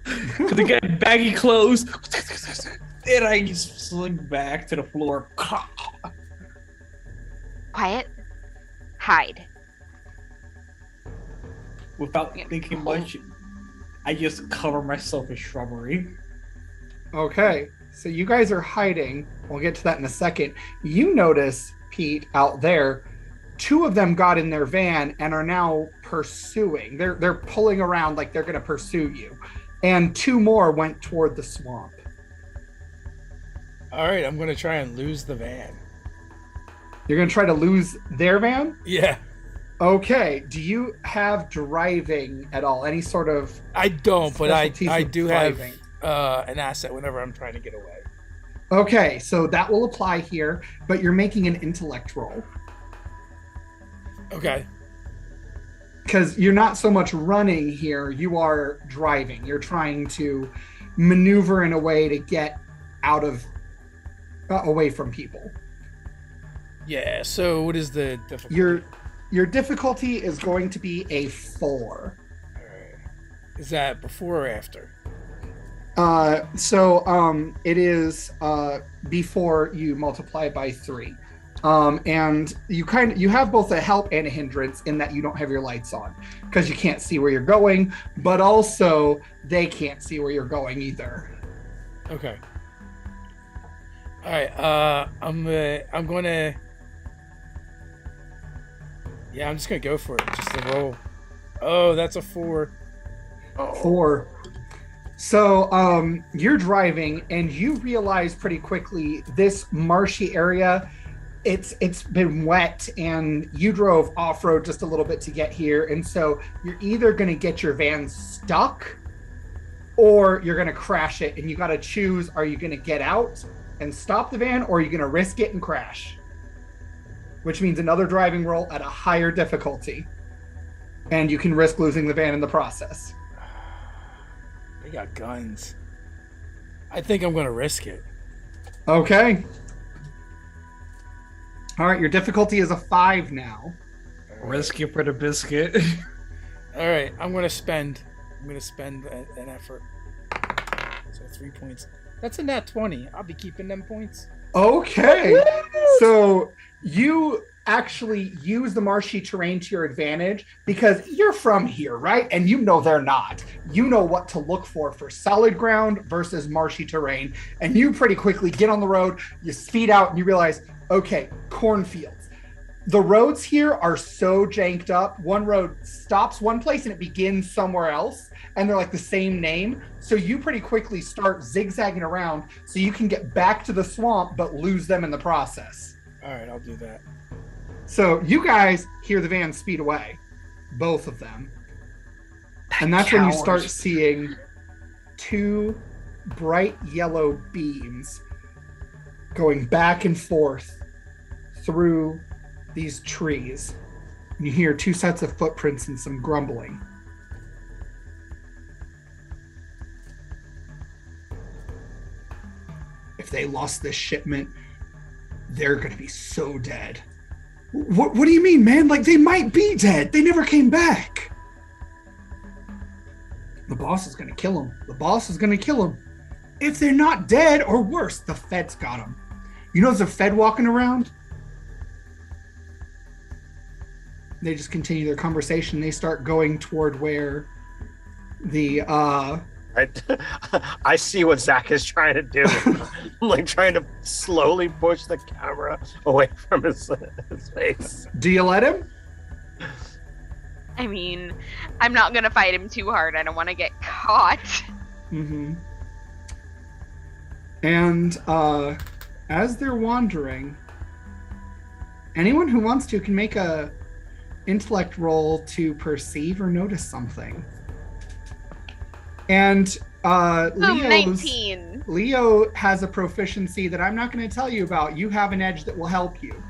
Speaker 4: because they got baggy clothes, and I just sling back to the floor.
Speaker 3: Quiet. Hide.
Speaker 4: Without thinking much, I just cover myself in shrubbery.
Speaker 2: Okay. So you guys are hiding. We'll get to that in a second. You notice, Pete, out there, two of them got in their van and are now pursuing. They're pulling around like they're going to pursue you. And two more went toward the swamp.
Speaker 1: All right, I'm gonna try and lose the van.
Speaker 2: You're going to try to lose their van?
Speaker 1: Yeah.
Speaker 2: Okay. Do you have driving at all? Any sort of...
Speaker 1: I don't, but I
Speaker 2: specialties of
Speaker 1: do
Speaker 2: driving?
Speaker 1: have an asset whenever I'm trying to get away.
Speaker 2: Okay, so that will apply here, but you're making an intellect roll.
Speaker 1: Okay.
Speaker 2: Because you're not so much running here, you are driving. You're trying to maneuver in a way to get out of... away from people.
Speaker 1: Yeah, so what is the difficulty?
Speaker 2: Your difficulty is going to be a 4.
Speaker 1: Alright. Is that before or after?
Speaker 2: It is before you multiply by 3. And you have both a help and a hindrance in that you don't have your lights on because you can't see where you're going, but also they can't see where you're going either.
Speaker 1: Okay. All right. I'm gonna. Yeah, I'm just gonna go for it. Just to roll. Oh, that's a 4.
Speaker 2: 4. So you're driving and you realize pretty quickly this marshy area, it's been wet and you drove off-road just a little bit to get here. And so you're either going to get your van stuck or you're going to crash it. And you got to choose, are you going to get out and stop the van or are you going to risk it and crash? Which means another driving roll at a higher difficulty. And you can risk losing the van in the process.
Speaker 1: They got guns. I think I'm gonna risk it.
Speaker 2: Okay. All right, your difficulty is a 5 now.
Speaker 4: Risk it for the biscuit.
Speaker 1: All right, I'm gonna spend an effort. So 3 points. That's a nat 20. I'll be keeping them points.
Speaker 2: Okay. So you actually use the marshy terrain to your advantage because you're from here, right? And you know they're not. You know what to look for solid ground versus marshy terrain. And you pretty quickly get on the road, you speed out and you realize, okay, cornfields. The roads here are so janked up. One road stops one place and it begins somewhere else. And they're like the same name. So you pretty quickly start zigzagging around so you can get back to the swamp, but lose them in the process.
Speaker 1: All right, I'll do that.
Speaker 2: So you guys hear the van speed away, both of them. And that's when you start seeing 2 bright yellow beams going back and forth through these trees. And you hear 2 sets of footprints and some grumbling. If they lost this shipment, they're going to be so dead. What do you mean, man? Like, they might be dead. They never came back. The boss is gonna kill them. The boss is gonna kill them. If they're not dead, or worse, the Fed's got them. You know there's a Fed walking around? They just continue their conversation. They start going toward where the
Speaker 5: I see what Zach is trying to do. Like trying to slowly push the camera away from his face.
Speaker 2: Do you let him?
Speaker 3: I mean, I'm not gonna fight him too hard. I don't want to get caught.
Speaker 2: Mm-hmm. And as they're wandering, anyone who wants to can make a intellect roll to perceive or notice something. And
Speaker 3: Boom, 19.
Speaker 2: Leo has a proficiency that I'm not going to tell you about. You have an edge that will help you.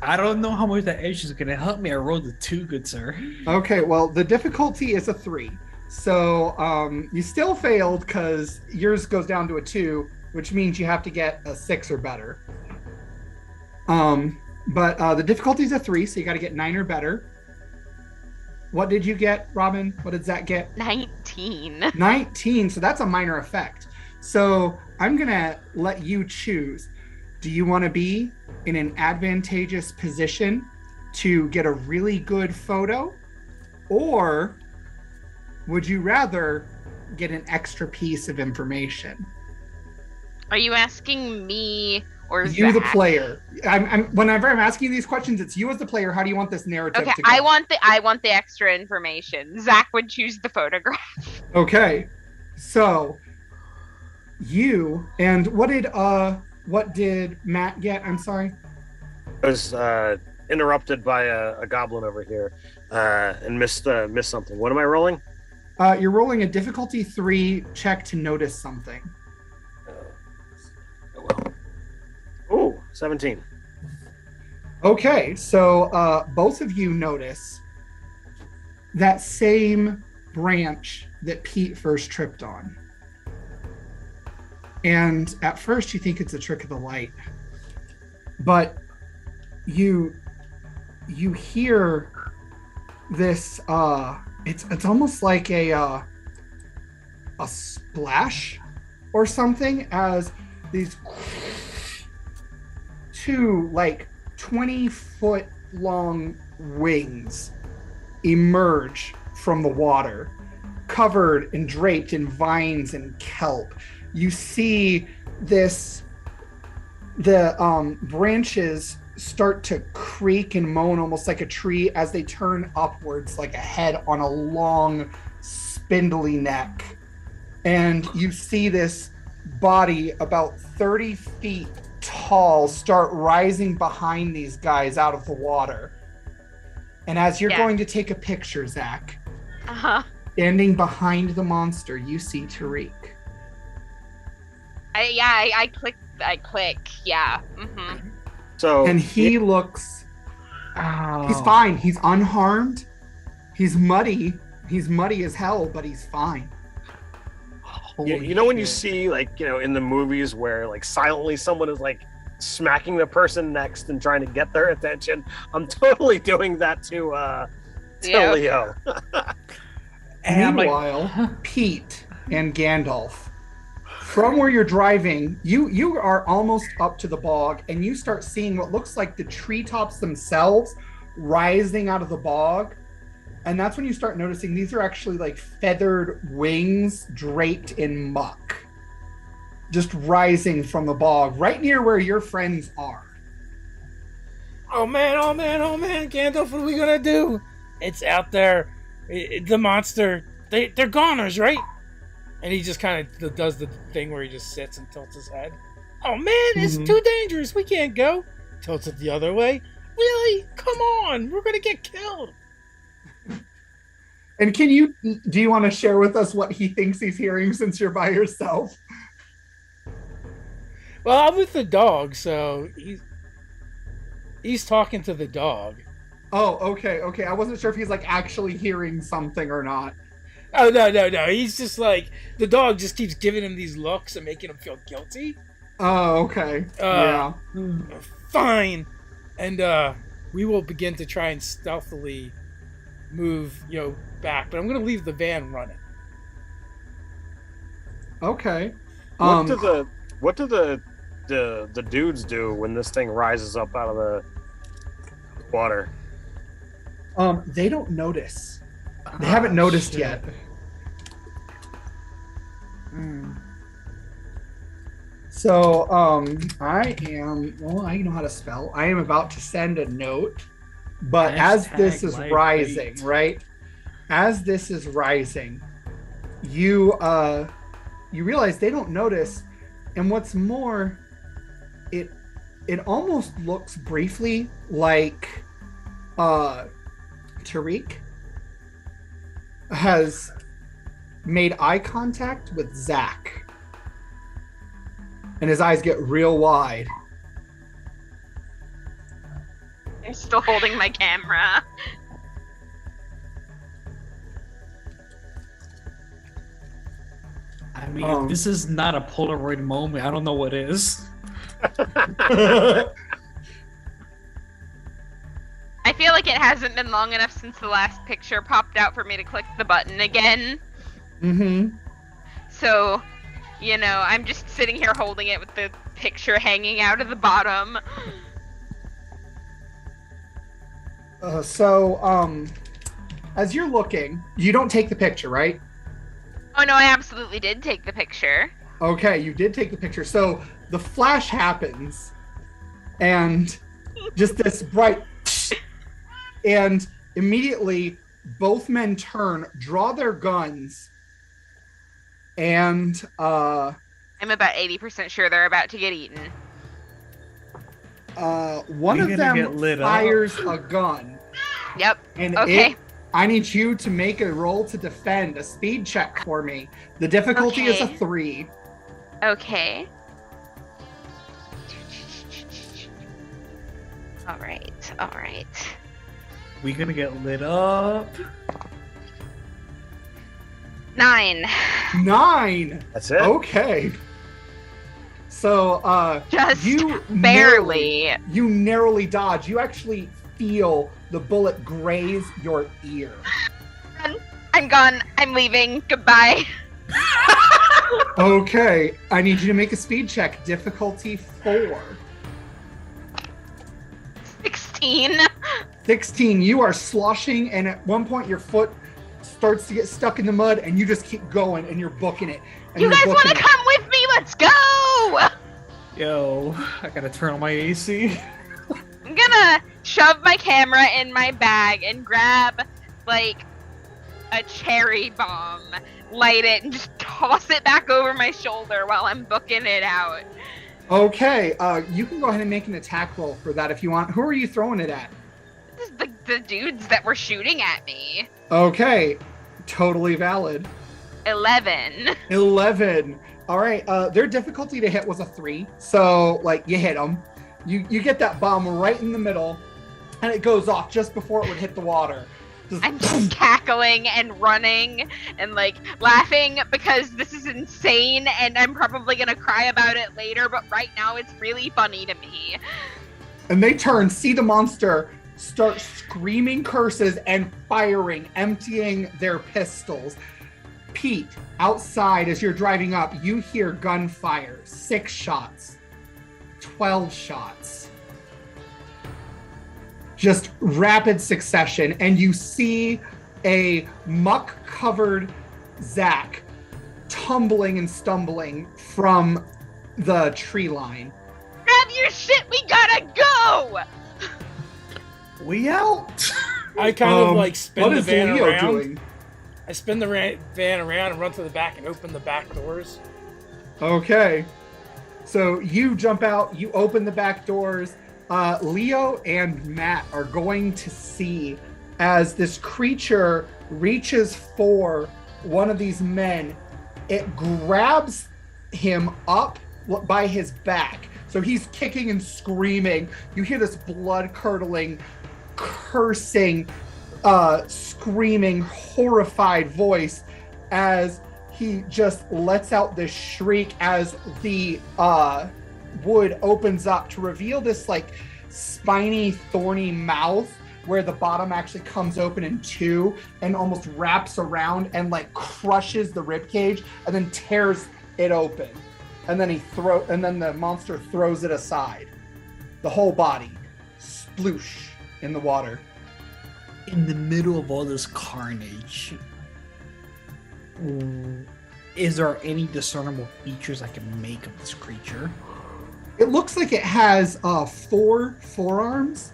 Speaker 4: I don't know how much that edge is going to help me. I rolled a 2, good sir.
Speaker 2: Okay, well, the difficulty is a 3. So you still failed because yours goes down to a 2, which means you have to get a 6 or better. But the difficulty is a 3, so you got to get 9 or better. What did you get, Robin? What did Zach get?
Speaker 3: 19.
Speaker 2: 19, so that's a minor effect. So I'm going to let you choose. Do you want to be in an advantageous position to get a really good photo? Or would you rather get an extra piece of information?
Speaker 3: Are you asking me or
Speaker 2: You,
Speaker 3: Zach?
Speaker 2: the player. Whenever I'm asking these questions, it's you as the player. How do you want this narrative
Speaker 3: Okay,
Speaker 2: to go?
Speaker 3: I want the extra information. Zach would choose the photograph.
Speaker 2: Okay, so you and what did Matt get? I'm sorry.
Speaker 5: I was interrupted by a goblin over here and missed something. What am I rolling?
Speaker 2: You're rolling a difficulty 3 check to notice something.
Speaker 5: Oh, 17.
Speaker 2: Okay, so both of you notice that same branch that Pete first tripped on. And at first you think it's a trick of the light. But you hear this it's almost like a splash or something as these 2 like 20-foot long wings emerge from the water, covered and draped in vines and kelp. You see the branches start to creak and moan almost like a tree as they turn upwards like a head on a long spindly neck. And you see this body about 30 feet tall start rising behind these guys out of the water. And as you're going to take a picture, Zach, standing behind the monster, you see Tariq.
Speaker 3: I click. Yeah. Mm-hmm.
Speaker 5: So
Speaker 2: And he looks, he's fine. He's unharmed. He's muddy. He's muddy as hell, but he's fine.
Speaker 5: You know when you see, like, you know, in the movies where like silently someone is like smacking the person next and trying to get their attention? I'm totally doing that to Leo.
Speaker 4: And
Speaker 2: meanwhile, Pete and Gandalf, from where you're driving, you are almost up to the bog, and you start seeing what looks like the treetops themselves rising out of the bog. And that's when you start noticing these are actually like feathered wings draped in muck, just rising from the bog right near where your friends are.
Speaker 1: Oh man, Gandalf, what are we gonna do? It's out there. The monster, they're goners, right? And he just kind of does the thing where he just sits and tilts his head. Oh man, it's too dangerous. We can't go. Tilts it the other way. Really? Come on, we're gonna get killed.
Speaker 2: And do you want to share with us what he thinks he's hearing since you're by yourself?
Speaker 1: Well, I'm with the dog, so he's talking to the dog.
Speaker 2: Oh, okay. I wasn't sure if he's like actually hearing something or not.
Speaker 1: Oh, no. He's just like, the dog just keeps giving him these looks and making him feel guilty.
Speaker 2: Oh, okay. Yeah.
Speaker 1: Fine. And we will begin to try and stealthily move, back. But I'm going to leave the van running.
Speaker 2: Okay.
Speaker 5: What do the dudes do when this thing rises up out of the water?
Speaker 2: They don't notice. They haven't noticed
Speaker 4: shit.
Speaker 2: yet. So, I know how to spell. I am about to send a note, but as this is rising, right? As this is rising, you realize they don't notice, and what's more, it almost looks briefly like Tariq has made eye contact with Zach. And his eyes get real wide.
Speaker 3: I'm still holding my camera.
Speaker 4: I mean, if this is not a Polaroid moment, I don't know what is.
Speaker 3: I feel like it hasn't been long enough since the last picture popped out for me to click the button again.
Speaker 2: Mm-hmm.
Speaker 3: So, I'm just sitting here holding it with the picture hanging out of the bottom.
Speaker 2: As you're looking, you don't take the picture, right?
Speaker 3: Oh no, I absolutely did take the picture.
Speaker 2: Okay, you did take the picture. So the flash happens, and just this bright, and immediately both men turn, draw their guns, and
Speaker 3: I'm about 80% sure they're about to get eaten.
Speaker 2: one of them fires a gun.
Speaker 3: Yep.
Speaker 2: And
Speaker 3: okay.
Speaker 2: I need you to make a roll to defend, a speed check for me. The difficulty is a 3.
Speaker 3: Okay. All right.
Speaker 4: We gonna get lit up.
Speaker 3: 9.
Speaker 2: 9.
Speaker 5: That's it.
Speaker 2: Okay. So,
Speaker 3: Just
Speaker 2: you
Speaker 3: barely.
Speaker 2: You narrowly dodge. You actually feel the bullet graze your ear.
Speaker 3: I'm gone. I'm leaving. Goodbye.
Speaker 2: Okay, I need you to make a speed check. Difficulty 4.
Speaker 3: 16.
Speaker 2: 16. You are sloshing, and at one point your foot starts to get stuck in the mud, and you just keep going, and you're booking it. And
Speaker 3: You guys want to come with me? Let's go!
Speaker 4: Yo, I gotta turn on my AC.
Speaker 3: I'm gonna shove my camera in my bag and grab, like, a cherry bomb, light it, and just toss it back over my shoulder while I'm booking it out.
Speaker 2: Okay, you can go ahead and make an attack roll for that if you want. Who are you throwing it at?
Speaker 3: This is the dudes that were shooting at me.
Speaker 2: Okay, totally valid.
Speaker 3: 11.
Speaker 2: 11. All right, their difficulty to hit was a 3, so, you hit them. You get that bomb right in the middle, and it goes off just before it would hit the water.
Speaker 3: I'm just cackling and running and laughing because this is insane and I'm probably gonna cry about it later, but right now it's really funny to me.
Speaker 2: And they turn, see the monster, start screaming curses and firing, emptying their pistols. Pete, outside as you're driving up, you hear gunfire. 6 shots, 12 shots. Just rapid succession, and you see a muck-covered Zach tumbling and stumbling from the tree line.
Speaker 3: Grab your shit, we gotta go!
Speaker 4: We out.
Speaker 1: I kind of spin the van
Speaker 2: Leo
Speaker 1: around.
Speaker 2: doing?
Speaker 1: I spin the van around and run to the back and open the back doors.
Speaker 2: Okay. So you jump out, you open the back doors. Leo and Matt are going to see as this creature reaches for one of these men. It grabs him up by his back. So he's kicking and screaming. You hear this blood-curdling, cursing, screaming, horrified voice as he just lets out this shriek as the wood opens up to reveal this like spiny, thorny mouth where the bottom actually comes open in two and almost wraps around and like crushes the rib cage and then tears it open. And then the monster throws it aside. The whole body, sploosh, in the water.
Speaker 4: In the middle of all this carnage, is there any discernible features I can make of this creature?
Speaker 2: It looks like it has 4 forearms,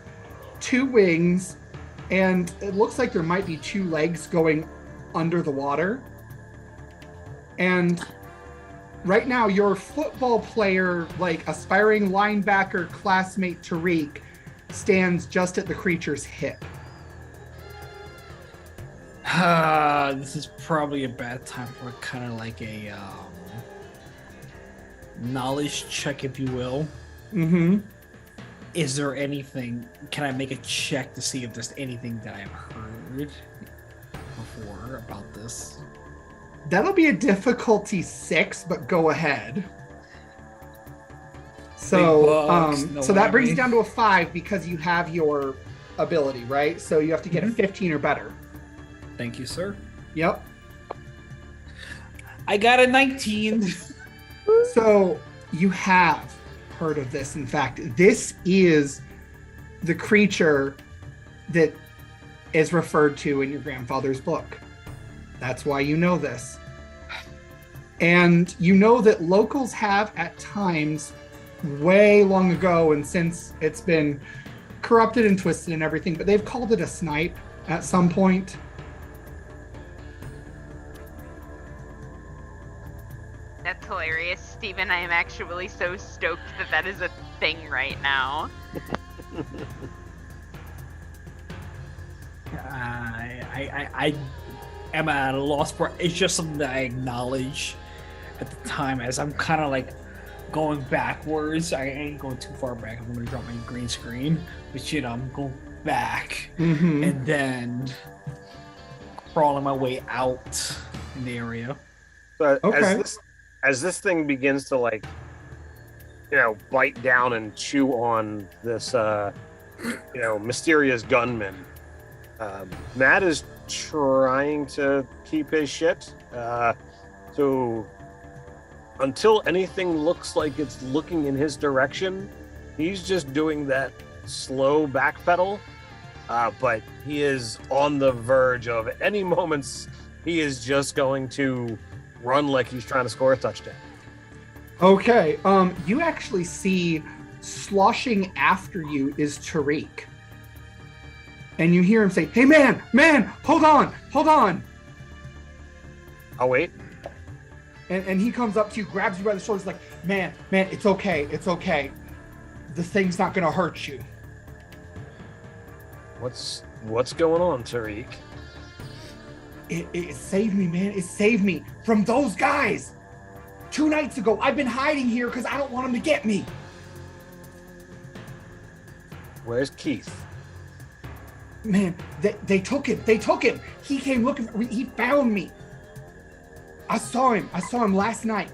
Speaker 2: 2 wings, and it looks like there might be 2 legs going under the water. And right now, your football player, like aspiring linebacker classmate Tariq, stands just at the creature's hip.
Speaker 4: This is probably a bad time for kind of like a knowledge check, if you will.
Speaker 2: Mm-hmm.
Speaker 4: Is there anything? Can I make a check to see if there's anything that I've heard before about this?
Speaker 2: That'll be a difficulty 6, but go ahead. So, so that brings you down to a 5 because you have your ability, right? So you have to get a 15 or better.
Speaker 4: Thank you, sir.
Speaker 2: Yep.
Speaker 4: I got a 19.
Speaker 2: So you have heard of this. In fact, this is the creature that is referred to in your grandfather's book. That's why you know this. And you know that locals have at times, way long ago, and since it's been corrupted and twisted and everything, but they've called it a snipe at some point.
Speaker 3: That's hilarious, Steven. I am actually so stoked that that is a thing right now.
Speaker 4: I am at a loss for it. It's just something that I acknowledge at the time as I'm kind of like going backwards. I ain't going too far back. I'm going to drop my green screen, but you know, I'm going back and then crawling my way out in the area.
Speaker 5: So
Speaker 2: Okay.
Speaker 5: as this thing begins to like, you know, bite down and chew on this, you know, mysterious gunman, Matt is trying to keep his shit. So until anything looks like it's looking in his direction, he's just doing that slow backpedal. But he is on the verge of at any moments he is just going to run like he's trying to score a touchdown.
Speaker 2: Okay. You actually see sloshing after you is Tariq. And you hear him say, "Hey man, hold on.
Speaker 5: I'll wait.
Speaker 2: And he comes up to you, grabs you by the shoulders, like, man, it's okay. The thing's not gonna hurt you.
Speaker 5: What's going on, Tariq?
Speaker 2: It saved me, man. It saved me from those guys. 2 nights ago, I've been hiding here because I don't want them to get me.
Speaker 5: Where's Keith?
Speaker 2: Man, they took him. He came looking for me. He found me. I saw him last night.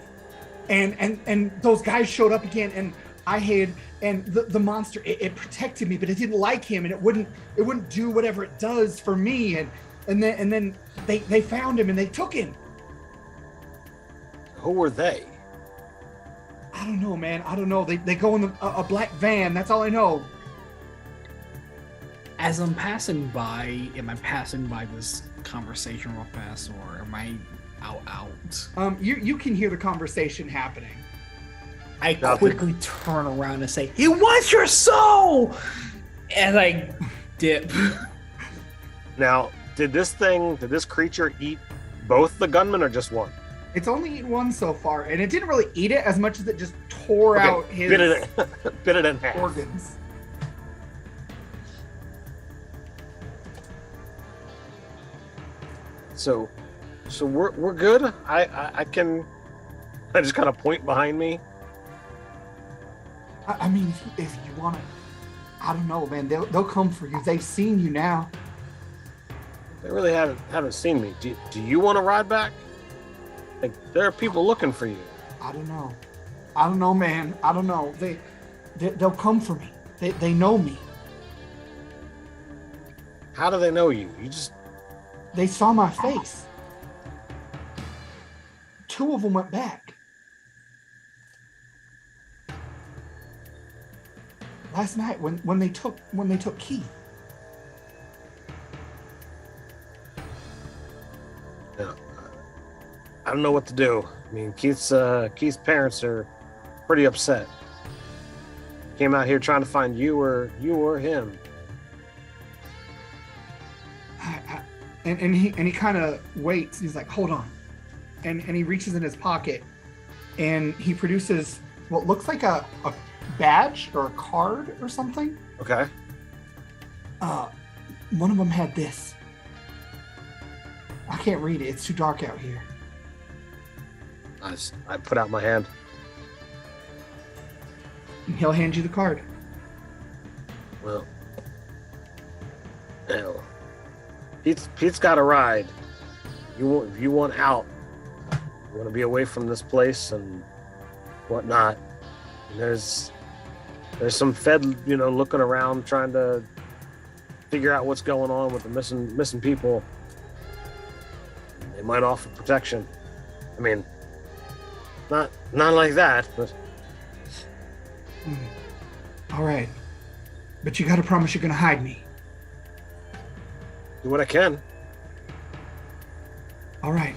Speaker 2: And those guys showed up again, and I hid, and the monster, it protected me, but it didn't like him, and it wouldn't do whatever it does for me, and then they found him and they took him.
Speaker 5: Who were they?
Speaker 2: I don't know, man. I don't know. They go in a black van. That's all I know.
Speaker 4: As I'm passing by, am I passing by this conversation real fast, or am I out?
Speaker 2: You can hear the conversation happening.
Speaker 4: I quickly turn around and say, "He wants your soul!" As I dip.
Speaker 5: Now, did this creature eat both the gunmen or just one?
Speaker 2: It's only eaten one so far, and it didn't really eat it as much as it just tore out his
Speaker 5: bit it in half.
Speaker 2: organs.
Speaker 5: So we're good. I just kind of point behind me.
Speaker 2: I mean, if you want to, I don't know, man. They'll come for you. They've seen you now.
Speaker 5: They really haven't seen me. Do you want to ride back? Like, there are people looking for you.
Speaker 2: I don't know. I don't know, man. I don't know. They'll come for me. They know me.
Speaker 5: How do they know you?
Speaker 2: They saw my face. 2 of them went back. Last night when they took Keith.
Speaker 5: Yeah. I don't know what to do. I mean, Keith's parents are pretty upset. Came out here trying to find you or him.
Speaker 2: And he kind of waits. He's like, hold on, and he reaches in his pocket, and he produces what looks like a badge or a card or something.
Speaker 5: Okay.
Speaker 2: One of them had this. I can't read it. It's too dark out here.
Speaker 5: I put out my hand.
Speaker 2: And he'll hand you the card.
Speaker 5: Well, hell. Pete's got a ride. If you want out, you want to be away from this place and whatnot. And there's some Fed, looking around trying to figure out what's going on with the missing people. They might offer protection. I mean, not like that, but.
Speaker 2: All right, but you got to promise you're gonna hide me.
Speaker 5: Do what I can.
Speaker 2: All right.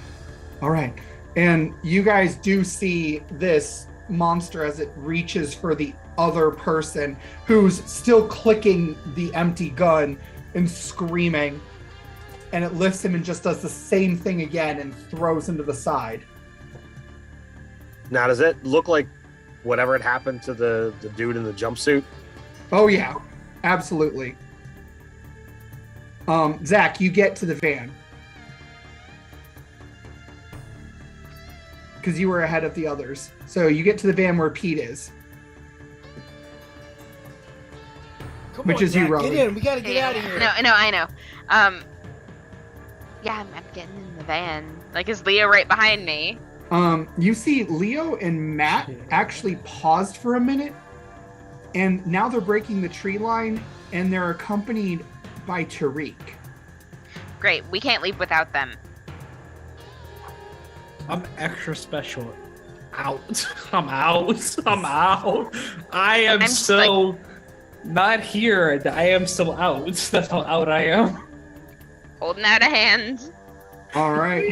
Speaker 2: And you guys do see this monster as it reaches for the other person who's still clicking the empty gun and screaming. And it lifts him and just does the same thing again and throws him to the side.
Speaker 5: Now, does it look like whatever had happened to the dude in the jumpsuit?
Speaker 2: Oh, yeah. Absolutely. Zach, you get to the van. Because you were ahead of the others. So you get to the van where Pete is.
Speaker 1: Come
Speaker 2: Which
Speaker 1: on,
Speaker 2: is you,
Speaker 1: Zach,
Speaker 2: Rowan.
Speaker 1: get in. We gotta get out of here.
Speaker 3: No, I know. Yeah, I'm getting in the van. Like, is Leo right behind me?
Speaker 2: You see Leo and Matt actually paused for a minute, and now they're breaking the tree line, and they're accompanied by Tariq.
Speaker 3: Great, we can't leave without them.
Speaker 4: I'm extra special. Out. I'm out. I am so not here. I am so out. That's how out I am.
Speaker 3: Holding out a hand.
Speaker 2: All right.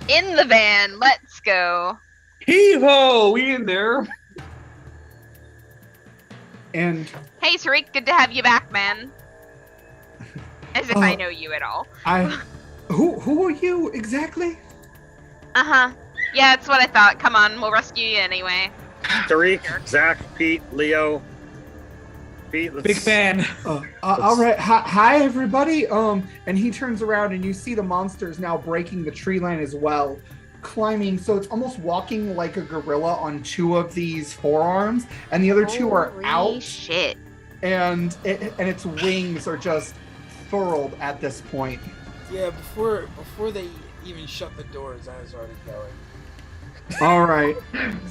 Speaker 3: In the van, let's go.
Speaker 4: Hee-ho, we in there.
Speaker 2: And
Speaker 3: Hey, Tariq, good to have you back, man. As if I know you at all.
Speaker 2: who are you exactly?
Speaker 3: Uh-huh. Yeah, that's what I thought. Come on, we'll rescue you anyway.
Speaker 5: Tariq, Zach, Pete, Leo. Pete,
Speaker 4: Big fan.
Speaker 2: All right. Hi, everybody. And he turns around, and you see the monsters now breaking the tree line as well, climbing. So it's almost walking like a gorilla on 2 of these forearms, and the other 2 are
Speaker 3: Holy
Speaker 2: out.
Speaker 3: shit.
Speaker 2: And its wings are just furled at this point.
Speaker 1: Yeah, before they even shut the doors, I was already going.
Speaker 2: All right.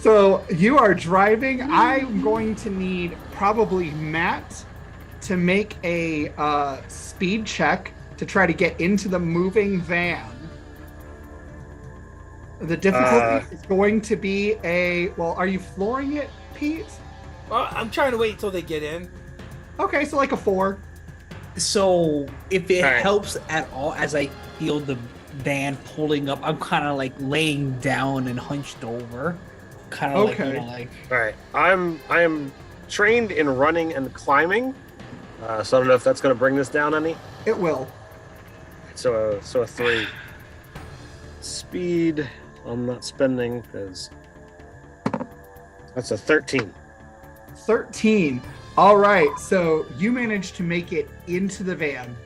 Speaker 2: So you are driving. I'm going to need probably Matt to make a speed check to try to get into the moving van. The difficulty is going to be well, are you flooring it, Pete?
Speaker 1: Well, I'm trying to wait until they get in.
Speaker 2: Okay, so like a 4.
Speaker 4: So if it
Speaker 5: Alright.
Speaker 4: helps at all, as I feel the van pulling up, I'm kind of like laying down and hunched over, kind of
Speaker 2: Okay.
Speaker 4: like
Speaker 5: All right, I am trained in running and climbing, so I don't know if that's going to bring this down any.
Speaker 2: It will.
Speaker 5: So a 3. Speed, I'm not spending because that's a 13.
Speaker 2: 13. All right, so you managed to make it into the van,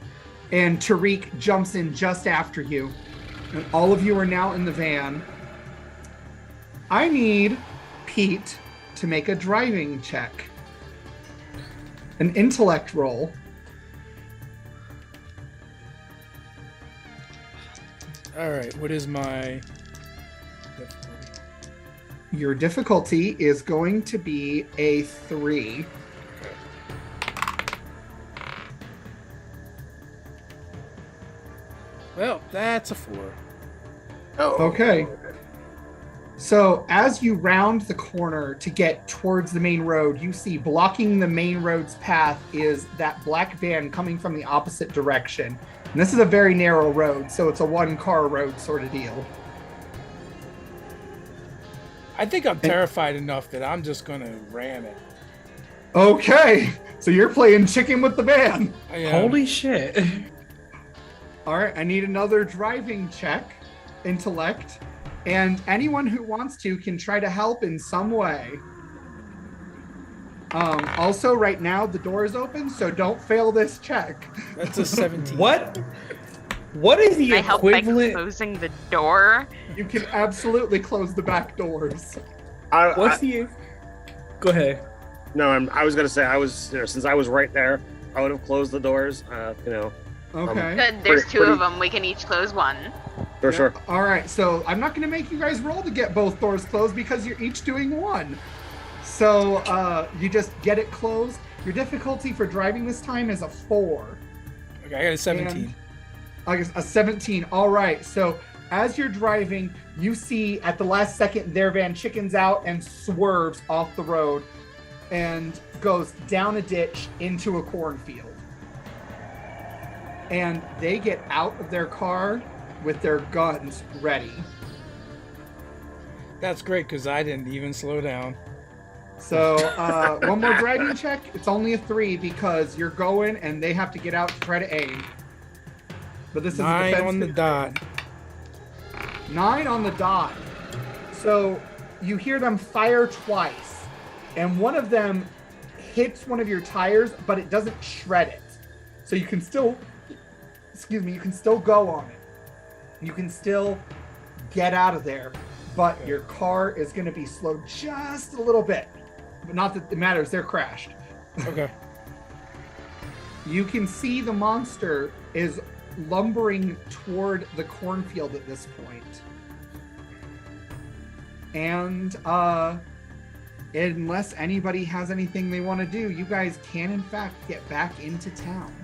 Speaker 2: and Tariq jumps in just after you, and all of you are now in the van. I need Pete to make a driving check. An intellect roll.
Speaker 1: All right, what is my difficulty?
Speaker 2: Your difficulty is going to be a 3.
Speaker 1: Well, that's a 4.
Speaker 5: Oh,
Speaker 2: Okay. So as you round the corner to get towards the main road, you see blocking the main road's path is that black van coming from the opposite direction. And this is a very narrow road, so it's a one-car road sort of deal.
Speaker 1: I think I'm terrified enough that I'm just gonna ram it.
Speaker 2: Okay, so you're playing chicken with the van.
Speaker 1: I am.
Speaker 4: Holy shit.
Speaker 2: All right, I need another driving check, intellect, and anyone who wants to can try to help in some way. Also, right now the door is open, so don't fail this check.
Speaker 1: That's a 17.
Speaker 4: What? What is the
Speaker 3: Can I help by
Speaker 4: equivalent?
Speaker 3: closing the door?
Speaker 2: You can absolutely close the back doors.
Speaker 4: What's the? Go ahead.
Speaker 5: No, I was gonna say since I was right there, I would have closed the doors.
Speaker 2: Okay.
Speaker 3: Good, there's
Speaker 5: Pretty-
Speaker 3: two of them. We can each close one.
Speaker 5: For sure.
Speaker 2: All right, so I'm not going to make you guys roll to get both doors closed because you're each doing one. So you just get it closed. Your difficulty for driving this time is a 4.
Speaker 1: Okay, I got a 17.
Speaker 2: I guess a 17. All right. So as you're driving, you see at the last second their van chickens out and swerves off the road and goes down a ditch into a cornfield. And they get out of their car with their guns ready.
Speaker 1: That's great because I didn't even slow down.
Speaker 2: So one more driving check. It's only a 3 because you're going and they have to get out to try to aim. But this is
Speaker 1: 9
Speaker 2: a
Speaker 1: on the dot.
Speaker 2: 9 on the dot. So you hear them fire twice, and one of them hits one of your tires, but it doesn't shred it. So you can still, you can still go on it. You can still get out of there, but your car is going to be slowed just a little bit. But not that it matters, they're crashed.
Speaker 1: Okay.
Speaker 2: You can see the monster is lumbering toward the cornfield at this point. And unless anybody has anything they want to do, you guys can in fact get back into town.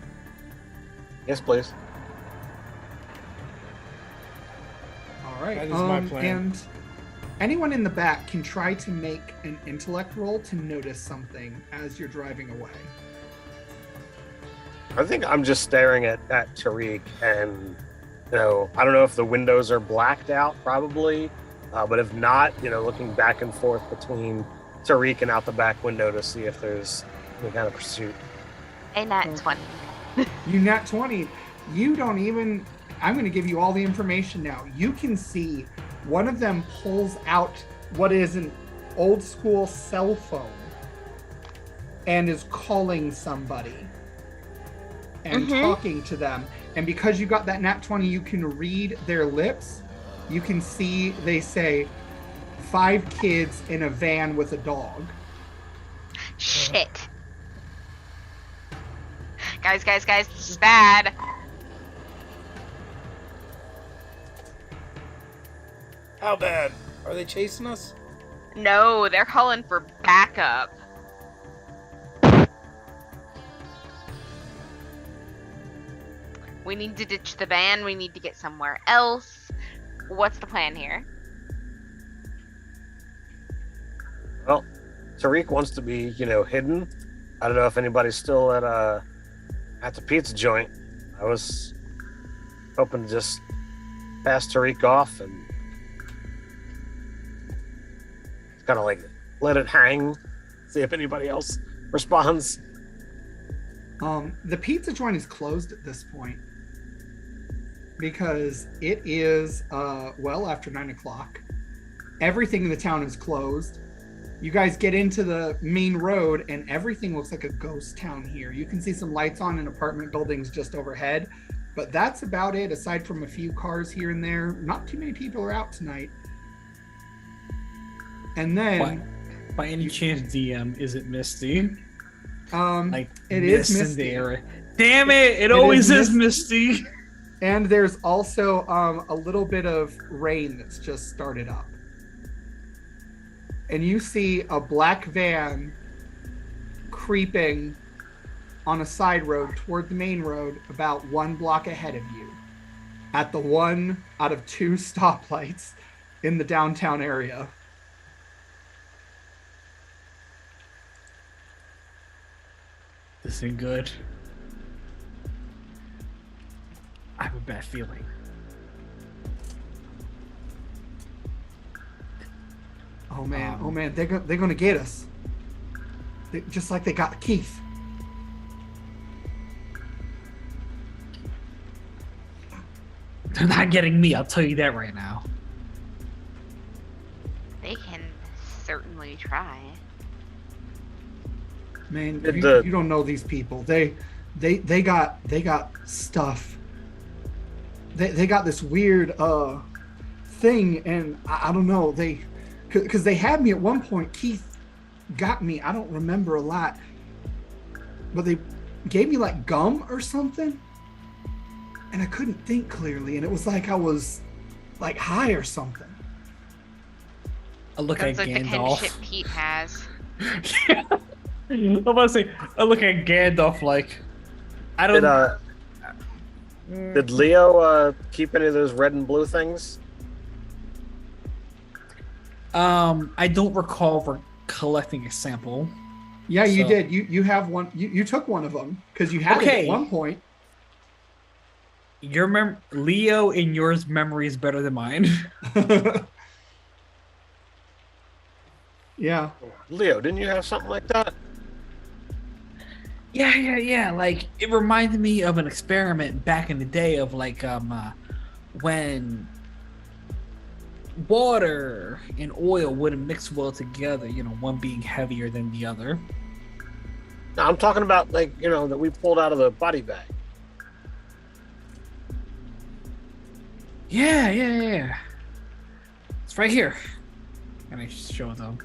Speaker 5: Yes, please.
Speaker 2: All right.
Speaker 1: That is my plan.
Speaker 2: And anyone in the back can try to make an intellect roll to notice something as you're driving away.
Speaker 5: I think I'm just staring at Tariq, and I don't know if the windows are blacked out, probably, but if not, looking back and forth between Tariq and out the back window to see if there's any kind of pursuit.
Speaker 3: A nat 20.
Speaker 2: You nat 20. You don't even. I'm going to give you all the information now. You can see one of them pulls out what is an old school cell phone and is calling somebody and talking to them. And because you got that nat 20, you can read their lips. You can see they say 5 kids in a van with a dog.
Speaker 3: Shit. Guys, this is bad.
Speaker 1: How bad? Are they chasing us?
Speaker 3: No, they're calling for backup. We need to ditch the van. We need to get somewhere else. What's the plan here?
Speaker 5: Well, Tariq wants to be, hidden. I don't know if anybody's still at the pizza joint. I was hoping to just pass Tariq off and kind of let it hang, see if anybody else responds.
Speaker 2: The pizza joint is closed at this point because it is well after 9 o'clock. Everything in the town is closed. You guys get into the main road and everything looks like a ghost town here. You can see some lights on in apartment buildings just overhead, but that's about it. Aside from a few cars here and there, not too many people are out tonight. And then
Speaker 4: by any chance, DM, is it Misty?
Speaker 2: It is
Speaker 4: mist in
Speaker 2: Misty.
Speaker 4: the area. Damn it! It always is Misty.
Speaker 2: And there's also a little bit of rain that's just started up. and you see a black van creeping on a side road toward the main road about 1 block ahead of you at the 1 out of 2 stoplights in the downtown area.
Speaker 4: This ain't good. I have a bad feeling.
Speaker 2: Oh man, they're gonna get us. Just like they got Keith.
Speaker 4: They're not getting me, I'll tell you that right now.
Speaker 3: They can certainly try.
Speaker 2: Man, you don't know these people. They got stuff. They got this weird thing, and I don't know, because they had me at one point. Keith got me. I don't remember a lot, but they gave me like gum or something, and I couldn't think clearly, and it was like I was like high or something.
Speaker 4: I look
Speaker 3: Sounds
Speaker 4: at
Speaker 3: like the kind of
Speaker 4: Gandalf.
Speaker 3: shit Pete has.
Speaker 4: Yeah. I'm about to say, I look at Gandalf like, I don't.
Speaker 5: Did Leo keep any of those red and blue things?
Speaker 4: I don't recall collecting a sample.
Speaker 2: Yeah, you
Speaker 4: So-
Speaker 2: did. You have one. You took one of them because you had it
Speaker 4: Okay.
Speaker 2: at one point.
Speaker 4: Your Leo and yours memory is better than mine.
Speaker 2: Yeah.
Speaker 5: Leo, didn't you have something like that?
Speaker 4: Yeah. Like, it reminded me of an experiment back in the day of like when water and oil wouldn't mix well together, you know, one being heavier than the other.
Speaker 5: No, I'm talking about like, you know, that we pulled out of the body bag.
Speaker 4: Yeah. It's right here. And I show them.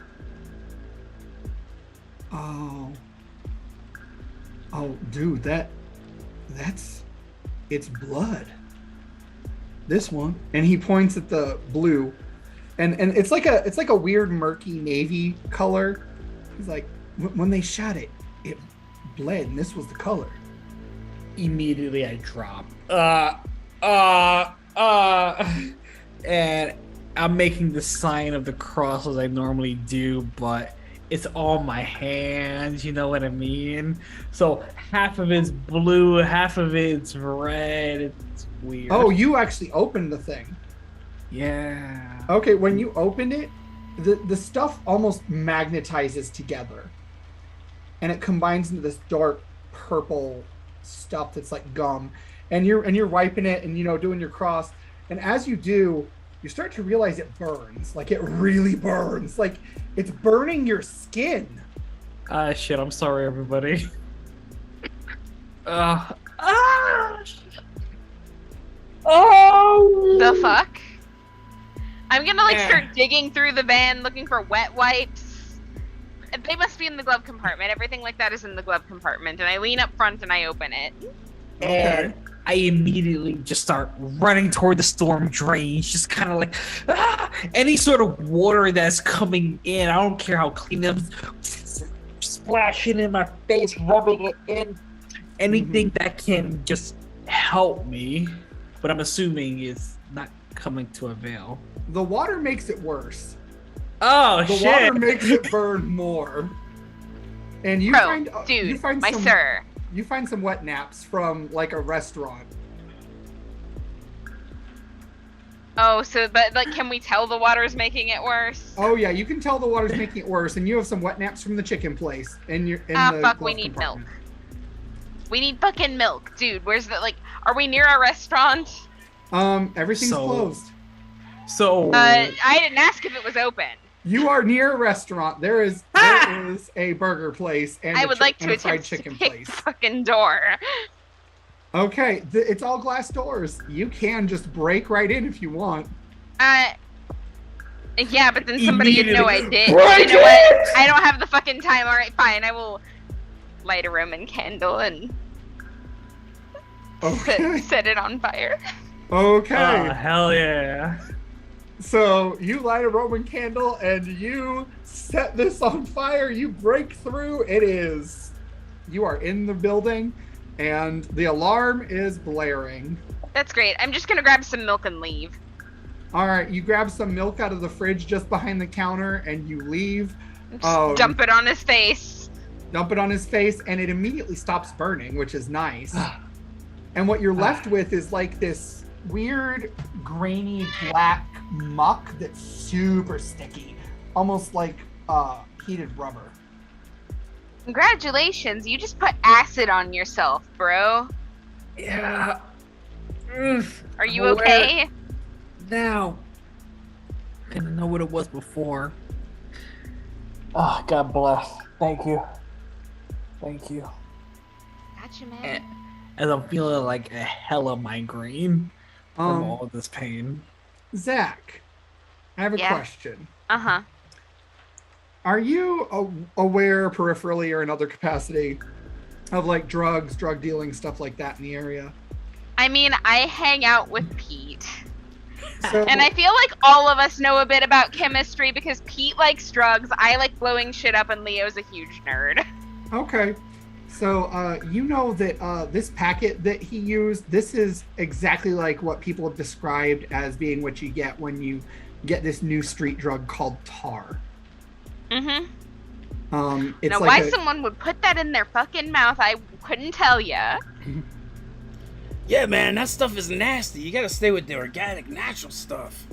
Speaker 2: Oh, dude, it's blood. This one, and he points at the blue, and it's like a weird murky navy color. He's like, when they shot it, it bled, and this was the color.
Speaker 4: Immediately I drop. And I'm making the sign of the cross as I normally do, but it's all my hands, you know what I mean? So half of it's blue, half of it's red. It's weird.
Speaker 2: Oh, you actually opened the thing.
Speaker 4: Yeah.
Speaker 2: Okay, when you opened it, the stuff almost magnetizes together, and it combines into this dark purple stuff that's like gum. And you're wiping it and, you know, doing your cross, and as you do, you start to realize it burns. Like, it really burns. Like, it's burning your skin.
Speaker 4: Shit, I'm sorry, everybody. Oh!
Speaker 3: The fuck? I'm gonna like start digging through the van looking for wet wipes. They must be in the glove compartment. Everything like that is in the glove compartment. And I lean up front and I open it.
Speaker 4: And I immediately just start running toward the storm drains, just kind of like, any sort of water that's coming in, I don't care how clean it is, splashing in my face, rubbing it in, anything that can just help me, but I'm assuming it's not coming to avail.
Speaker 2: The water makes it worse.
Speaker 4: Oh,
Speaker 2: The
Speaker 4: shit!
Speaker 2: water makes it burn more. And you find
Speaker 3: my sir.
Speaker 2: You find some wet naps from like a restaurant.
Speaker 3: Oh, so but like, can we tell the water is making it worse?
Speaker 2: Oh yeah, you can tell the water's making it worse, and you have some wet naps from the chicken place. And you're in the
Speaker 3: Fuck,
Speaker 2: glove
Speaker 3: we need milk.
Speaker 2: compartment.
Speaker 3: We need fucking milk, dude. Where's the like? Are we near a restaurant?
Speaker 2: Everything's closed.
Speaker 4: So
Speaker 3: I didn't ask if it was open.
Speaker 2: You are near a restaurant. There is a burger place and
Speaker 3: I would like to
Speaker 2: a fried
Speaker 3: attempt
Speaker 2: chicken
Speaker 3: to pick
Speaker 2: place.
Speaker 3: the fucking door.
Speaker 2: Okay, it's all glass doors. You can just break right in if you want.
Speaker 3: Yeah, but then somebody would know I did.
Speaker 5: Break
Speaker 3: You know what? I don't have the fucking time. All right, fine. I will light a Roman candle and
Speaker 2: Okay.
Speaker 3: set it on fire.
Speaker 2: Okay.
Speaker 4: hell yeah.
Speaker 2: So you light a Roman candle and you set this on fire. You break through. You are in the building and the alarm is blaring.
Speaker 3: That's great. I'm just gonna grab some milk and leave.
Speaker 2: All right, you grab some milk out of the fridge just behind the counter and you leave.
Speaker 3: Just dump it on his face.
Speaker 2: Dump it on his face and it immediately stops burning, which is nice. And what you're left with is like this weird grainy black muck that's super sticky, almost like heated rubber.
Speaker 3: Congratulations, you just put acid on yourself, bro.
Speaker 4: Yeah.
Speaker 3: Are you okay?
Speaker 4: Now. I didn't know what it was before. Oh, God bless. Thank you. Thank you.
Speaker 3: Gotcha, man.
Speaker 4: As I'm feeling like a hella migraine from all of this pain.
Speaker 2: Zach, I have a question.
Speaker 3: Uh-huh.
Speaker 2: Are you aware peripherally or in other capacity of like drugs, drug dealing, stuff like that in the area?
Speaker 3: I mean, I hang out with Pete.
Speaker 2: So,
Speaker 3: And I feel like all of us know a bit about chemistry because Pete likes drugs, I like blowing shit up, and Leo's a huge nerd.
Speaker 2: okay. So you know that this packet that he used, this is exactly like what people have described as being what you get when you get this new street drug called tar.
Speaker 3: Mm-hmm.
Speaker 2: It's
Speaker 3: now,
Speaker 2: like
Speaker 3: why someone would put that in their fucking mouth, I couldn't tell ya.
Speaker 1: Yeah, man, that stuff is nasty. You gotta stay with the organic, natural stuff.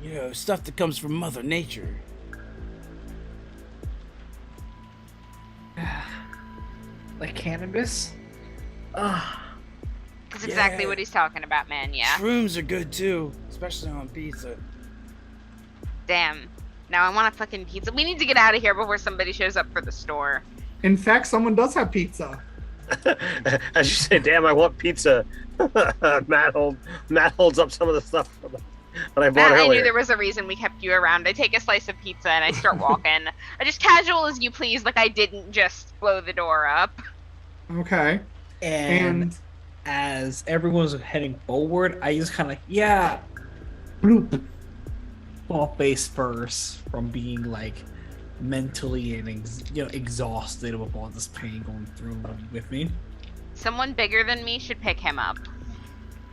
Speaker 1: You know, stuff that comes from Mother Nature.
Speaker 4: Like cannabis?
Speaker 3: That's exactly what he's talking about, man, yeah.
Speaker 1: Shrooms are good too, especially on pizza.
Speaker 3: Damn. Now I want a fucking pizza. We need to get out of here before somebody shows up for the store.
Speaker 2: In fact, someone does have pizza.
Speaker 5: As you say, damn, I want pizza. Matt holds up some of the stuff that I bought
Speaker 3: Matt,
Speaker 5: earlier.
Speaker 3: I knew there was a reason we kept you around. I take a slice of pizza and I start walking. I just casual as you please, like I didn't just blow the door up.
Speaker 2: Okay.
Speaker 4: And as everyone's heading forward, I just kind of bloop, fall face first from being like mentally and exhausted with all this pain going through with me.
Speaker 3: Someone bigger than me should pick him up.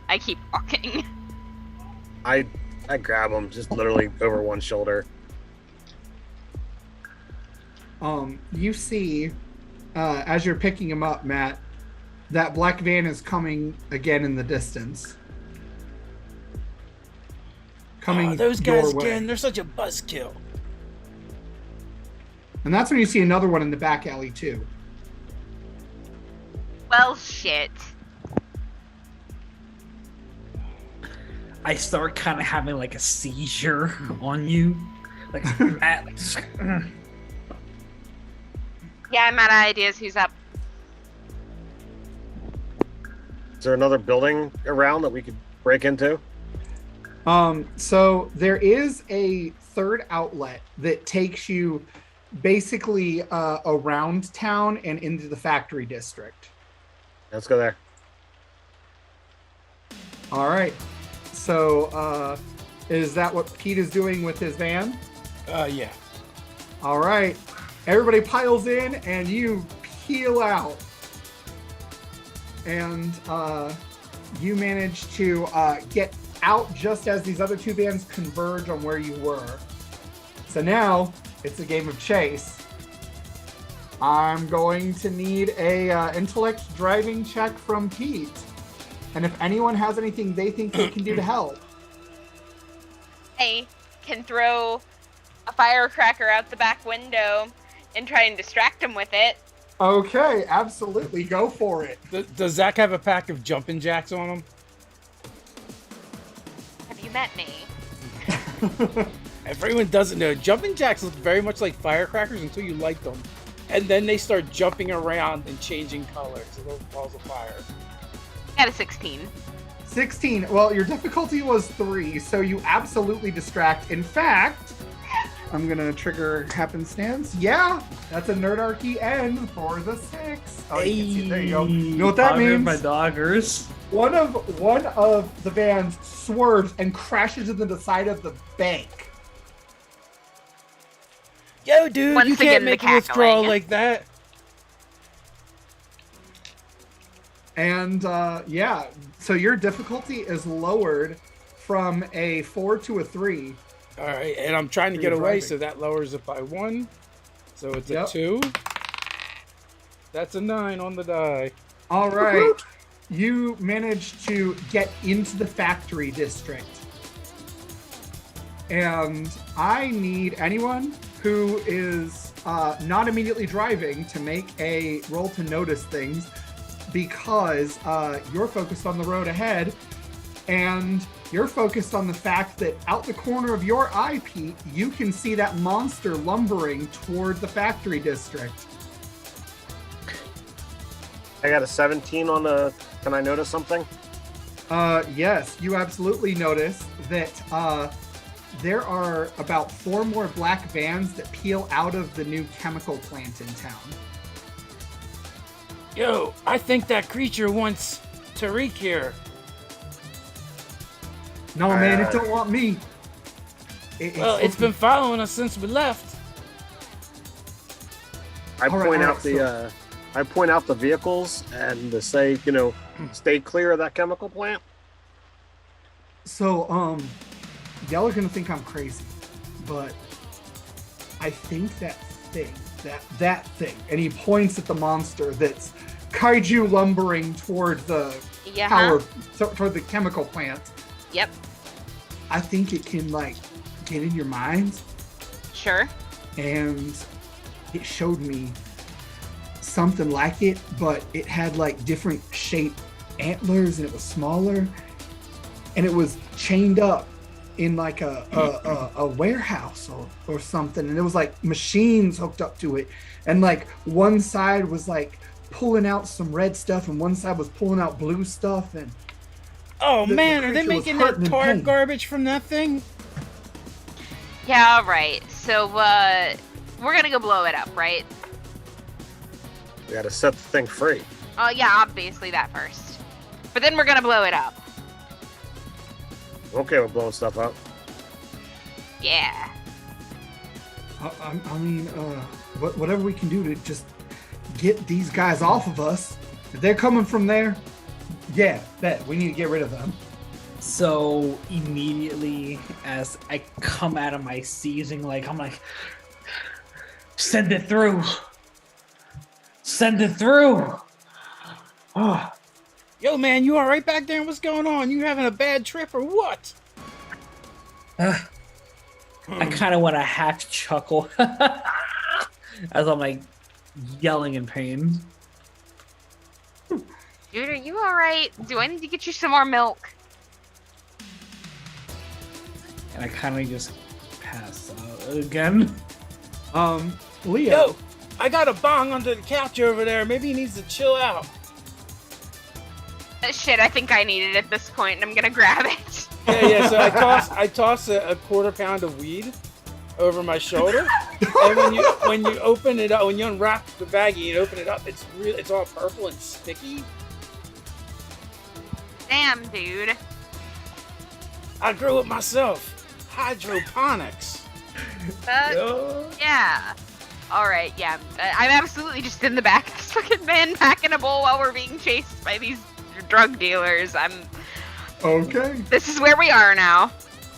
Speaker 3: I keep walking.
Speaker 5: I grab him just literally over one shoulder.
Speaker 2: You see, as you're picking him up, Matt, that black van is coming again in the distance. Coming
Speaker 1: those guys
Speaker 2: your way.
Speaker 1: again, they're such a buzzkill.
Speaker 2: And that's when you see another one in the back alley too.
Speaker 3: Well, shit.
Speaker 4: I start kind of having like a seizure on you. Like, Matt,
Speaker 3: Yeah, I'm out of ideas. Who's up?
Speaker 5: Is there another building around that we could break into?
Speaker 2: So there is a third outlet that takes you basically around town and into the factory district.
Speaker 5: Let's go there.
Speaker 2: All right. So is that what Pete is doing with his van?
Speaker 1: Yeah.
Speaker 2: All right. Everybody piles in and you peel out. And you manage to get out just as these other two vans converge on where you were. So now it's a game of chase. I'm going to need a intellect driving check from Pete. And if anyone has anything they think they can do to help.
Speaker 3: I can throw a firecracker out the back window and try and distract him with it.
Speaker 2: Okay, absolutely. Go for it.
Speaker 1: Does Zach have a pack of jumping jacks on him?
Speaker 3: Have you met me?
Speaker 1: If anyone doesn't know, jumping jacks look very much like firecrackers until you light them. And then they start jumping around and changing colors. Little balls of fire.
Speaker 3: Got a 16.
Speaker 2: 16. Well, your difficulty was 3, so you absolutely distract. In fact, I'm going to trigger happenstance. Yeah, that's a Nerdarchy N for the 6. Oh, you can see. There you go. You know what that
Speaker 4: Honor
Speaker 2: means?
Speaker 4: my doggers.
Speaker 2: One of the vans swerves and crashes into the side of the bank.
Speaker 1: Yo, dude,
Speaker 3: Once
Speaker 1: you
Speaker 3: again,
Speaker 1: can't
Speaker 3: the
Speaker 1: make a withdrawal
Speaker 3: cackling.
Speaker 1: like that.
Speaker 2: And so your difficulty is lowered from a 4 to a 3.
Speaker 1: All right, and I'm trying to
Speaker 2: For
Speaker 1: get
Speaker 2: your
Speaker 1: away,
Speaker 2: driving.
Speaker 1: so that lowers it by 1. So it's a
Speaker 2: Yep.
Speaker 1: 2. That's a 9 on the die.
Speaker 2: All right. You managed to get into the factory district. And I need anyone who is not immediately driving to make a roll to notice things, because you're focused on the road ahead, and you're focused on the fact that out the corner of your eye, Pete, you can see that monster lumbering toward the factory district.
Speaker 5: I got a 17 on the. Can I notice something?
Speaker 2: Yes, you absolutely notice that there are about 4 more black vans that peel out of the new chemical plant in town.
Speaker 1: Yo, I think that creature wants Tariq here.
Speaker 2: No, man, it don't want me.
Speaker 1: Well, it's been following us since we left.
Speaker 5: I
Speaker 2: All right,
Speaker 5: point
Speaker 2: all
Speaker 5: out
Speaker 2: right,
Speaker 5: the. I point out the vehicles and to say, stay clear of that chemical plant.
Speaker 2: So, y'all are gonna think I'm crazy, but I think that thing, and he points at the monster that's kaiju lumbering toward the toward the chemical plant.
Speaker 3: Yep.
Speaker 2: I think it can get in your mind,
Speaker 3: Sure.
Speaker 2: and it showed me something like it, but it had different shaped antlers, and it was smaller, and it was chained up in a warehouse or something, and there was machines hooked up to it, and one side was pulling out some red stuff and one side was pulling out blue stuff, and
Speaker 1: Oh
Speaker 2: The
Speaker 1: man, are they
Speaker 2: creature was
Speaker 1: making
Speaker 2: hurting
Speaker 1: that
Speaker 2: in
Speaker 1: tar
Speaker 2: pain.
Speaker 1: garbage from that thing?
Speaker 3: Yeah, all right. So, we're gonna go blow it up, right?
Speaker 5: We got to set the thing free.
Speaker 3: Oh, yeah, obviously that first. But then we're gonna blow it up.
Speaker 5: Okay, we're blowing stuff up.
Speaker 3: Yeah.
Speaker 2: I mean, whatever we can do to just get these guys off of us. If they're coming from there, yeah, we need to get rid of them.
Speaker 4: So immediately as I come out of my seizing, I'm like, send it through. Send it through. Oh.
Speaker 1: Yo man, you alright back there? What's going on? You having a bad trip or what?
Speaker 4: I kind of want to half chuckle as I'm yelling in pain.
Speaker 3: Dude, are you alright? Do I need to get you some more milk?
Speaker 4: And I kind of just pass out again.
Speaker 2: Leo.
Speaker 1: Yo, I got a bong under the couch over there. Maybe he needs to chill out.
Speaker 3: Shit, I think I need it at this point, and I'm gonna grab it.
Speaker 1: Yeah. So I toss a quarter pound of weed over my shoulder, and when you open it up, when you unwrap the baggie and open it up, it's all purple and sticky.
Speaker 3: Damn, dude.
Speaker 1: I grew it myself. Hydroponics.
Speaker 3: Yeah. Alright, yeah. I'm absolutely just in the back of this fucking van packing a bowl while we're being chased by these drug dealers.
Speaker 2: Okay.
Speaker 3: This is where we are now.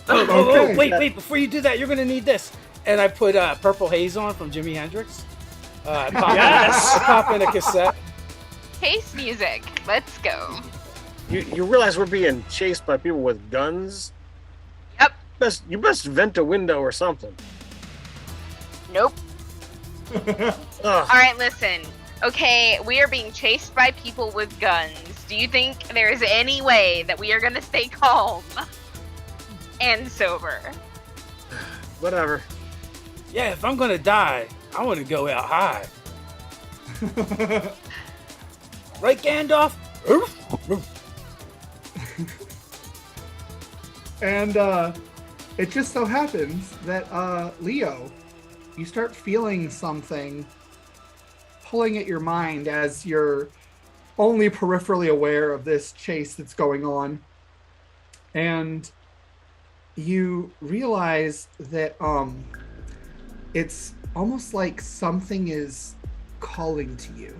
Speaker 2: Okay.
Speaker 1: Wait, before you do that, you're gonna need this. And I put Purple Haze on from Jimi Hendrix. I pop in a cassette.
Speaker 3: Case music. Let's go.
Speaker 5: You realize we're being chased by people with guns?
Speaker 3: Yep.
Speaker 5: You best vent a window or something.
Speaker 3: Nope.
Speaker 5: Ugh.
Speaker 3: Alright, listen. Okay, we are being chased by people with guns. Do you think there is any way that we are gonna stay calm and sober?
Speaker 5: Whatever.
Speaker 1: Yeah, if I'm gonna die, I want to go out high. Right, Gandalf?
Speaker 2: And it just so happens that Leo, you start feeling something pulling at your mind as you're only peripherally aware of this chase that's going on. And you realize that it's almost like something is calling to you.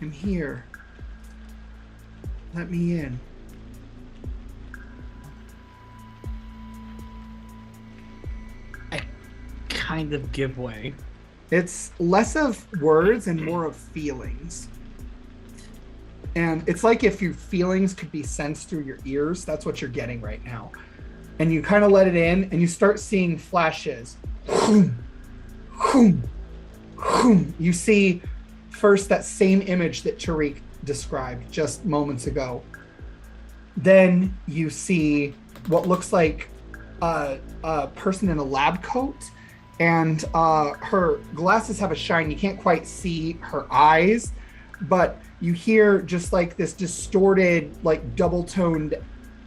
Speaker 2: I'm here. Let me in.
Speaker 4: I kind of give way.
Speaker 2: It's less of words and more of feelings. And it's like if your feelings could be sensed through your ears, that's what you're getting right now. And you kind of let it in and you start seeing flashes. You see first that same image that Tariq described just moments ago. Then you see what looks like a person in a lab coat, and her glasses have a shine. You can't quite see her eyes, but you hear just like this distorted, like double-toned,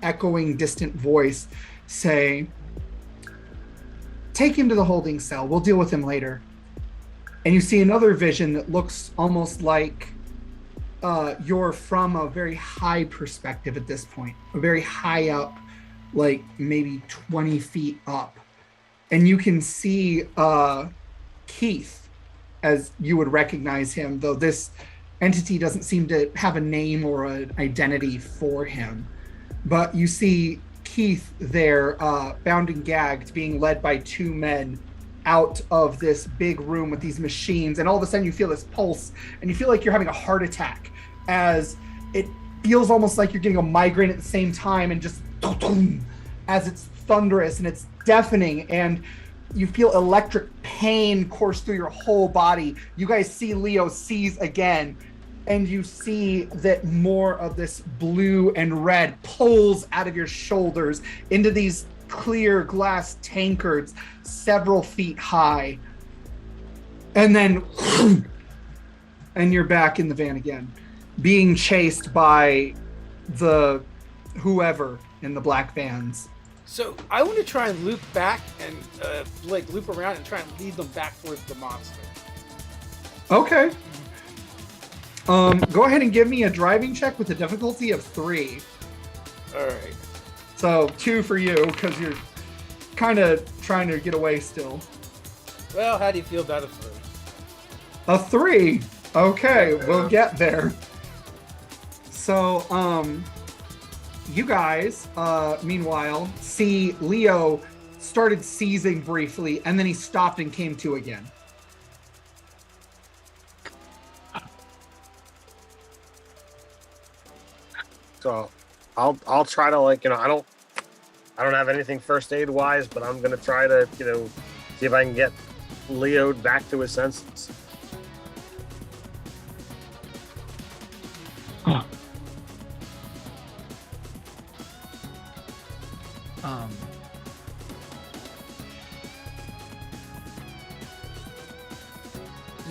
Speaker 2: echoing, distant voice say, "Take him to the holding cell. We'll deal with him later." And you see another vision that looks almost like you're from a very high perspective at this point, a very high up, like maybe 20 feet up. And you can see Keith as you would recognize him, though this entity doesn't seem to have a name or an identity for him. But you see Keith there, bound and gagged, being led by two men out of this big room with these machines. And all of a sudden you feel this pulse and you feel like you're having a heart attack, as it feels almost like you're getting a migraine at the same time, and just as it's thunderous and it's deafening, and you feel electric pain course through your whole body. You guys see Leo seize again, and you see that more of this blue and red pulls out of your shoulders into these clear glass tankards several feet high. And then and you're back in the van again, being chased by the whoever in the black vans.
Speaker 1: So I want to try and loop back and like loop around and try and lead them back towards the monster.
Speaker 2: Okay. Go ahead and give me a driving check with a difficulty of 3.
Speaker 1: All right.
Speaker 2: So 2 for you, because you're kind of trying to get away still.
Speaker 1: Well, how do you feel about a 3?
Speaker 2: A 3. Okay, we'll get there. So, you guys, meanwhile, see Leo started seizing briefly, and then he stopped and came to again.
Speaker 5: So I'll try to, like, I don't have anything first aid wise, but I'm gonna try to, see if I can get Leo back to his senses.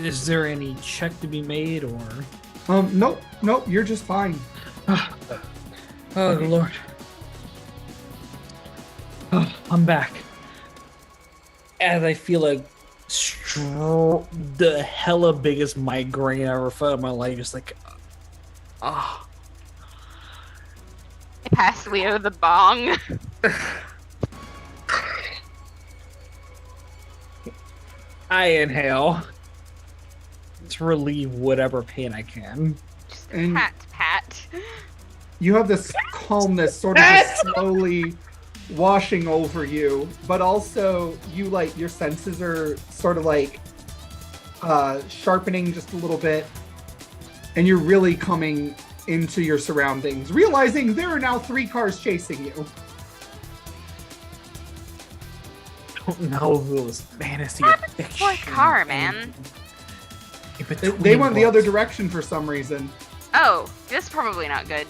Speaker 4: Is there any check to be made, or?
Speaker 2: Nope, you're just fine.
Speaker 4: Oh, Lord. Oh, I'm back. As I feel like the hella biggest migraine I ever felt in my life, just like,
Speaker 3: I pass Leo the bong.
Speaker 4: I inhale to relieve whatever pain I can.
Speaker 3: Just a
Speaker 2: And-
Speaker 3: pat.
Speaker 2: You have this calmness sort of just slowly washing over you, but also you, like, your senses are sort of like sharpening just a little bit, and you're really coming into your surroundings, realizing there are now 3 cars chasing you.
Speaker 4: I don't know if it was fantasy or fiction.
Speaker 3: What car, man?
Speaker 2: They went the other direction for some reason.
Speaker 3: Oh, this is probably not good.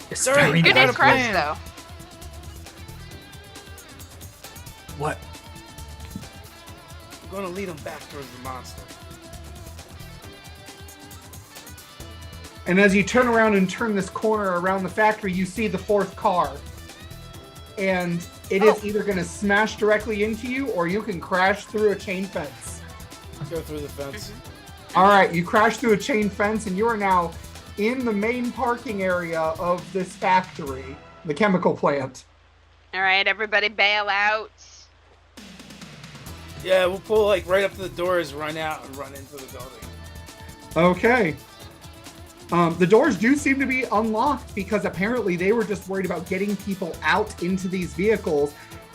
Speaker 4: It's
Speaker 1: Sorry,
Speaker 4: very
Speaker 1: Good
Speaker 3: Good
Speaker 1: night,
Speaker 3: nice
Speaker 1: a plan.
Speaker 3: crush, though.
Speaker 4: What?
Speaker 1: I'm going to lead them back towards the monster.
Speaker 2: And as you turn around and turn this corner around the factory, you see the 4th car. And it is either going to smash directly into you, or you can crash through a chain fence.
Speaker 1: Go through the fence.
Speaker 2: All right, you crash through a chain fence, and you are now in the main parking area of this factory, the chemical plant.
Speaker 3: All right, everybody bail out.
Speaker 1: Yeah, we'll pull like right up to the doors, run out, and run into the building.
Speaker 2: Okay. The doors do seem to be unlocked because apparently they were just worried about getting people out into these vehicles,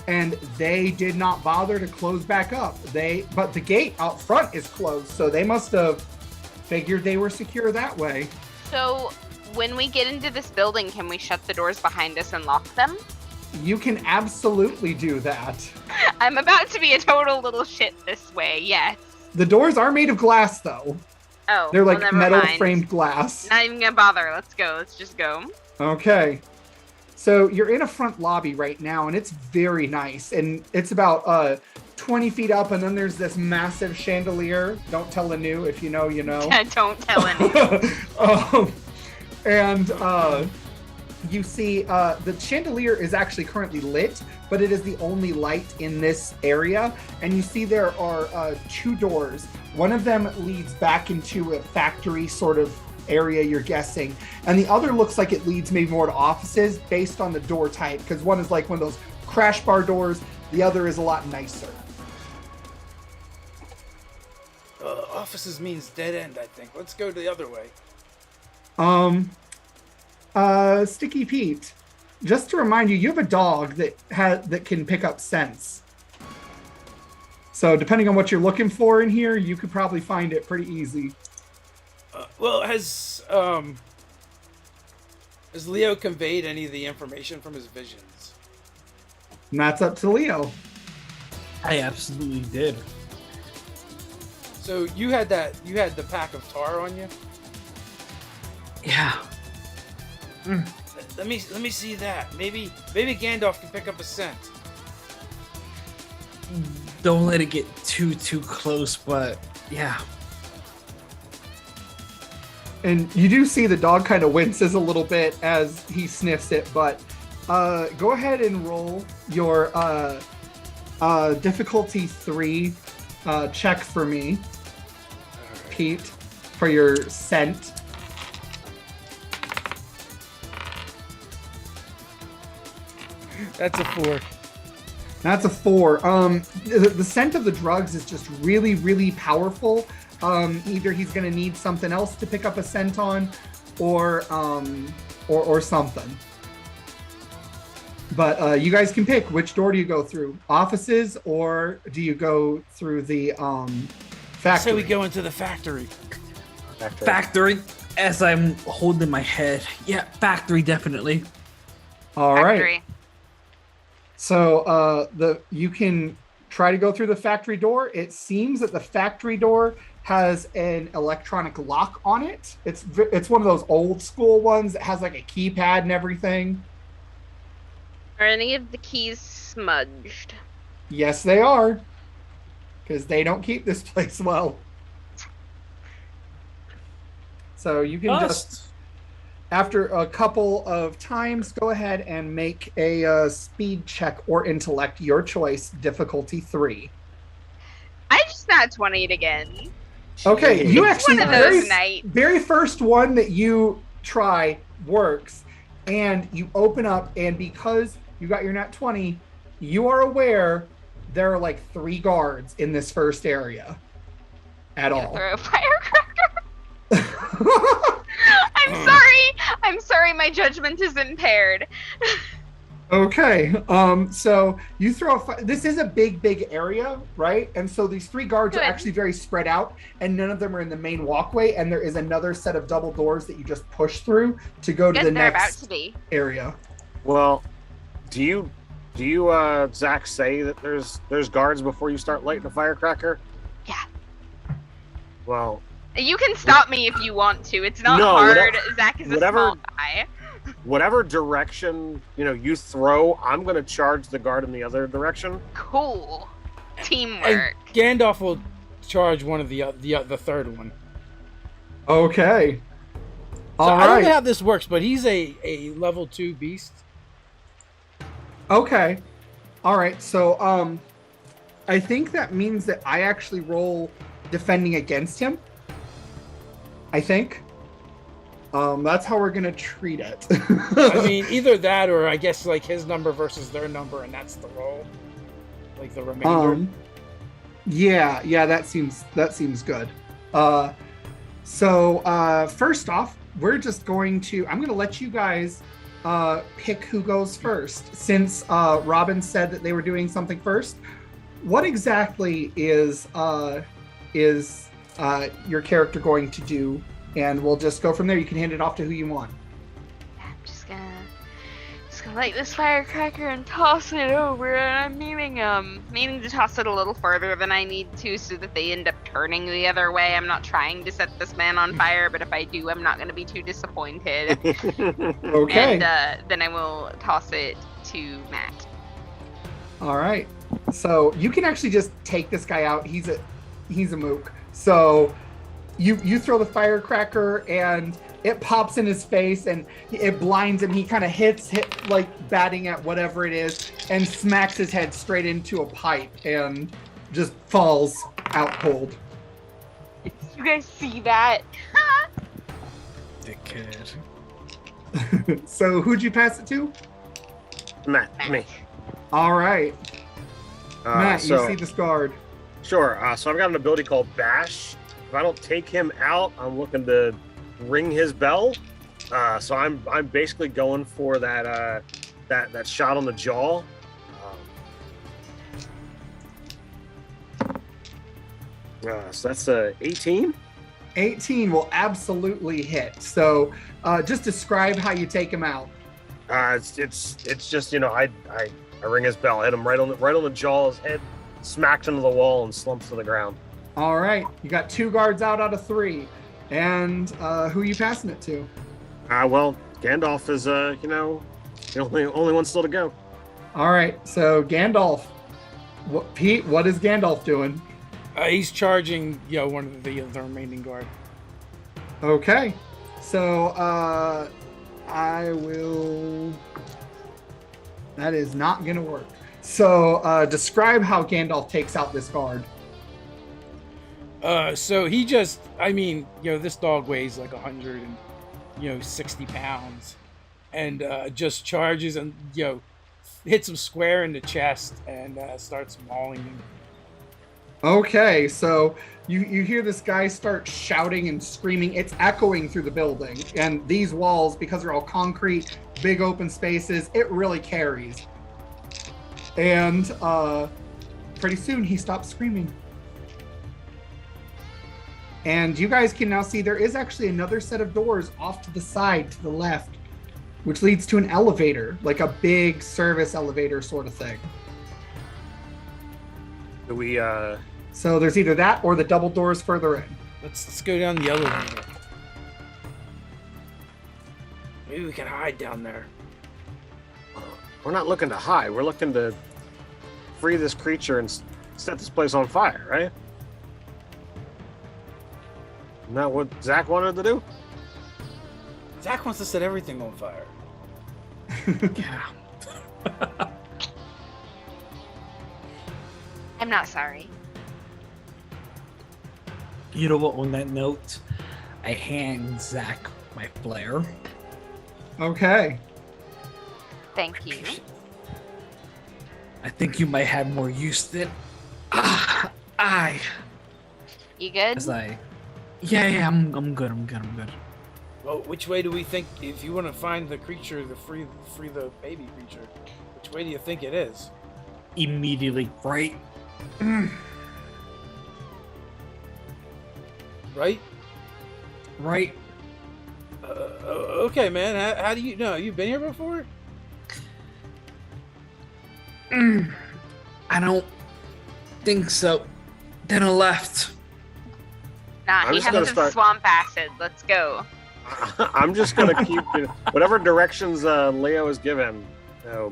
Speaker 2: and they did not bother to close back up. But the gate out front is closed, so they must have figured they were secure that way.
Speaker 3: So, when we get into this building, can we shut the doors behind us and lock them?
Speaker 2: You can absolutely do that.
Speaker 3: I'm about to be a total little shit this way, yes.
Speaker 2: The doors are made of glass, though.
Speaker 3: Oh,
Speaker 2: They're like
Speaker 3: well, never
Speaker 2: metal
Speaker 3: mind.
Speaker 2: framed glass.
Speaker 3: Not even gonna bother. Let's go. Let's just go.
Speaker 2: Okay. So you're in a front lobby right now, and it's very nice. And it's about 20 feet up, and then there's this massive chandelier. Don't tell Anu. If you know, you know.
Speaker 3: Don't tell anyone.
Speaker 2: And you see the chandelier is actually currently lit, but it is the only light in this area. And you see there are 2 doors. One of them leads back into a factory sort of area, you're guessing, and the other looks like it leads maybe more to offices based on the door type, because one is like one of those crash bar doors, the other is a lot nicer.
Speaker 1: Offices means dead end, I think. Let's go the other way.
Speaker 2: Sticky Pete, just to remind you, you have a dog that can pick up scents. So depending on what you're looking for in here, you could probably find it pretty easy.
Speaker 1: Well, has Leo conveyed any of the information from his visions?
Speaker 2: And that's up to Leo.
Speaker 4: I absolutely did.
Speaker 1: So you had the pack of tar on you?
Speaker 4: Yeah.
Speaker 1: Let me see that. Maybe Gandalf can pick up a scent.
Speaker 4: Don't let it get too close, but yeah.
Speaker 2: And you do see the dog kind of winces a little bit as he sniffs it, but go ahead and roll your difficulty 3 check for me, Pete, for your scent.
Speaker 1: That's a 4.
Speaker 2: That's a 4. The scent of the drugs is just really, really powerful. Either he's going to need something else to pick up a scent on, or something. But you guys can pick. Which door do you go through? Offices, or do you go through the factory?
Speaker 1: Say we go into the factory.
Speaker 4: Factory, as I'm holding my head. Yeah, factory, definitely.
Speaker 2: All right.
Speaker 3: Factory.
Speaker 2: So you can try to go through the factory door. It seems that the factory door has an electronic lock on it. It's one of those old school ones that has like a keypad and everything.
Speaker 3: Are any of the keys smudged?
Speaker 2: Yes, they are, because they don't keep this place well. So you can just, after a couple of times, go ahead and make a speed check or intellect, your choice, difficulty 3.
Speaker 3: I just not 20'd again.
Speaker 2: Okay, you actually,
Speaker 3: one of those nights.
Speaker 2: very first one that you try works, and you open up, and because you got your nat 20, you are aware there are like 3 guards in this first area at all.
Speaker 3: Throw a firecracker. I'm sorry, my judgment is impaired.
Speaker 2: Okay, so you throw this is a big area, right? And so these 3 guards are actually very spread out, and none of them are in the main walkway, and there is another set of double doors that you just push through to go to the next area.
Speaker 5: Well, do you Zach, say that there's guards before you start lighting a firecracker?
Speaker 3: Yeah.
Speaker 5: Well,
Speaker 3: you can stop me if you want to. It's not hard. Zach is a small guy.
Speaker 5: Whatever direction you throw, I'm gonna charge the guard in the other direction.
Speaker 3: Cool. Teamwork.
Speaker 1: And Gandalf will charge one of the third one.
Speaker 2: Okay.
Speaker 1: So I don't know how this works, but he's a level 2 beast.
Speaker 2: Okay. All right. So I think that means that I actually roll defending against him. I think. That's how we're gonna treat it.
Speaker 1: I mean, either that or I guess like his number versus their number, and that's the roll. Like the remainder.
Speaker 2: Yeah, that seems good. So first off, we're just going to. I'm gonna let you guys pick who goes first. Since Robin said that they were doing something first, what exactly is your character going to do? And we'll just go from there. You can hand it off to who you want.
Speaker 3: I'm just gonna light this firecracker and toss it over. And I'm meaning to toss it a little further than I need to, so that they end up turning the other way. I'm not trying to set this man on fire, but if I do, I'm not gonna be too disappointed.
Speaker 2: Okay.
Speaker 3: And then I will toss it to Matt.
Speaker 2: All right. So you can actually just take this guy out. He's a mook. So you throw the firecracker and it pops in his face and it blinds him. He kind of hits like batting at whatever it is and smacks his head straight into a pipe and just falls out cold.
Speaker 3: You guys see that?
Speaker 4: Dickhead.
Speaker 2: So who'd you pass it to?
Speaker 5: Matt, me.
Speaker 2: All right. Matt,
Speaker 5: so,
Speaker 2: you see this guard.
Speaker 5: Sure. So I've got an ability called Bash. If I don't take him out, I'm looking to ring his bell. So I'm basically going for that shot on the jaw. So that's 18.
Speaker 2: 18 will absolutely hit. So just describe how you take him out.
Speaker 5: It's just I ring his bell, hit him right on the jaw. His head smacked into the wall and slumps to the ground.
Speaker 2: All right, you got 2 guards out of 3, and who are you passing it to?
Speaker 5: Well, Gandalf is the only one still to go.
Speaker 2: All right, so Gandalf. Pete, what is Gandalf doing?
Speaker 1: He's charging, one of the remaining guard.
Speaker 2: Okay, so I will. That is not gonna work. So describe how Gandalf takes out this guard.
Speaker 1: So he just, this dog weighs like 160 pounds, and just charges and hits him square in the chest and starts mauling him.
Speaker 2: Okay, so you hear this guy start shouting and screaming. It's echoing through the building, and these walls, because they're all concrete, big open spaces, it really carries. And pretty soon he stops screaming. And you guys can now see there is actually another set of doors off to the side, to the left, which leads to an elevator, like a big service elevator sort of thing.
Speaker 5: Do we
Speaker 2: So there's either that or the double doors further in.
Speaker 1: Let's go down the elevator. Maybe we can hide down there.
Speaker 5: We're not looking to hide. We're looking to free this creature and set this place on fire, right? Isn't that what Zach wanted to do?
Speaker 1: Zach wants to set everything on fire.
Speaker 4: Yeah.
Speaker 3: I'm not sorry.
Speaker 4: You know what? On that note, I hand Zach my flare.
Speaker 2: Okay.
Speaker 3: Thank you.
Speaker 4: I think you might have more use than
Speaker 3: You good?
Speaker 4: As yeah, I'm good.
Speaker 1: Well, which way do we think, if you want to find the creature, free the baby creature, which way do you think it is?
Speaker 4: Immediately, right?
Speaker 1: Right?
Speaker 4: Right.
Speaker 1: Okay, man. How do you know? You've been here before?
Speaker 4: I don't think so. Then I left.
Speaker 3: Nah,
Speaker 5: I'm
Speaker 3: he
Speaker 5: just
Speaker 3: has
Speaker 5: gonna
Speaker 3: some
Speaker 5: start-
Speaker 3: swamp acid. Let's go.
Speaker 5: I'm just gonna keep whatever directions Leo is given.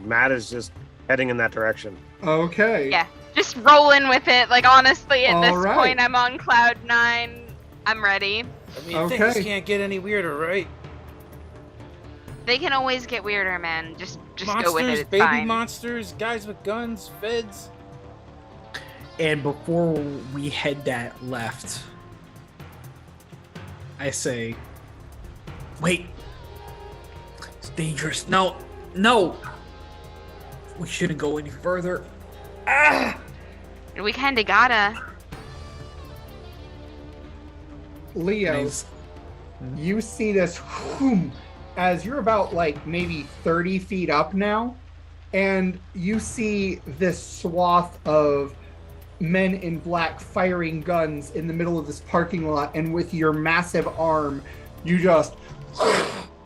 Speaker 5: Matt is just heading in that direction.
Speaker 2: Okay.
Speaker 3: Yeah. Just rolling with it. Like, honestly, at this
Speaker 2: All right.
Speaker 3: point, I'm on cloud 9. I'm ready.
Speaker 1: I mean,
Speaker 2: Okay.
Speaker 1: things can't get any weirder, right?
Speaker 3: They can always get weirder, man. Just
Speaker 1: Monsters,
Speaker 3: go with it. It's
Speaker 1: baby
Speaker 3: fine.
Speaker 1: monsters, guys with guns, feds.
Speaker 4: And before we head that left, I say, wait. It's dangerous. No. We shouldn't go any further.
Speaker 3: We kinda gotta.
Speaker 2: Leo,
Speaker 4: Nice.
Speaker 2: you see this whoom, as you're about like maybe 30 feet up now, and you see this swath of men in black firing guns in the middle of this parking lot, and with your massive arm, you just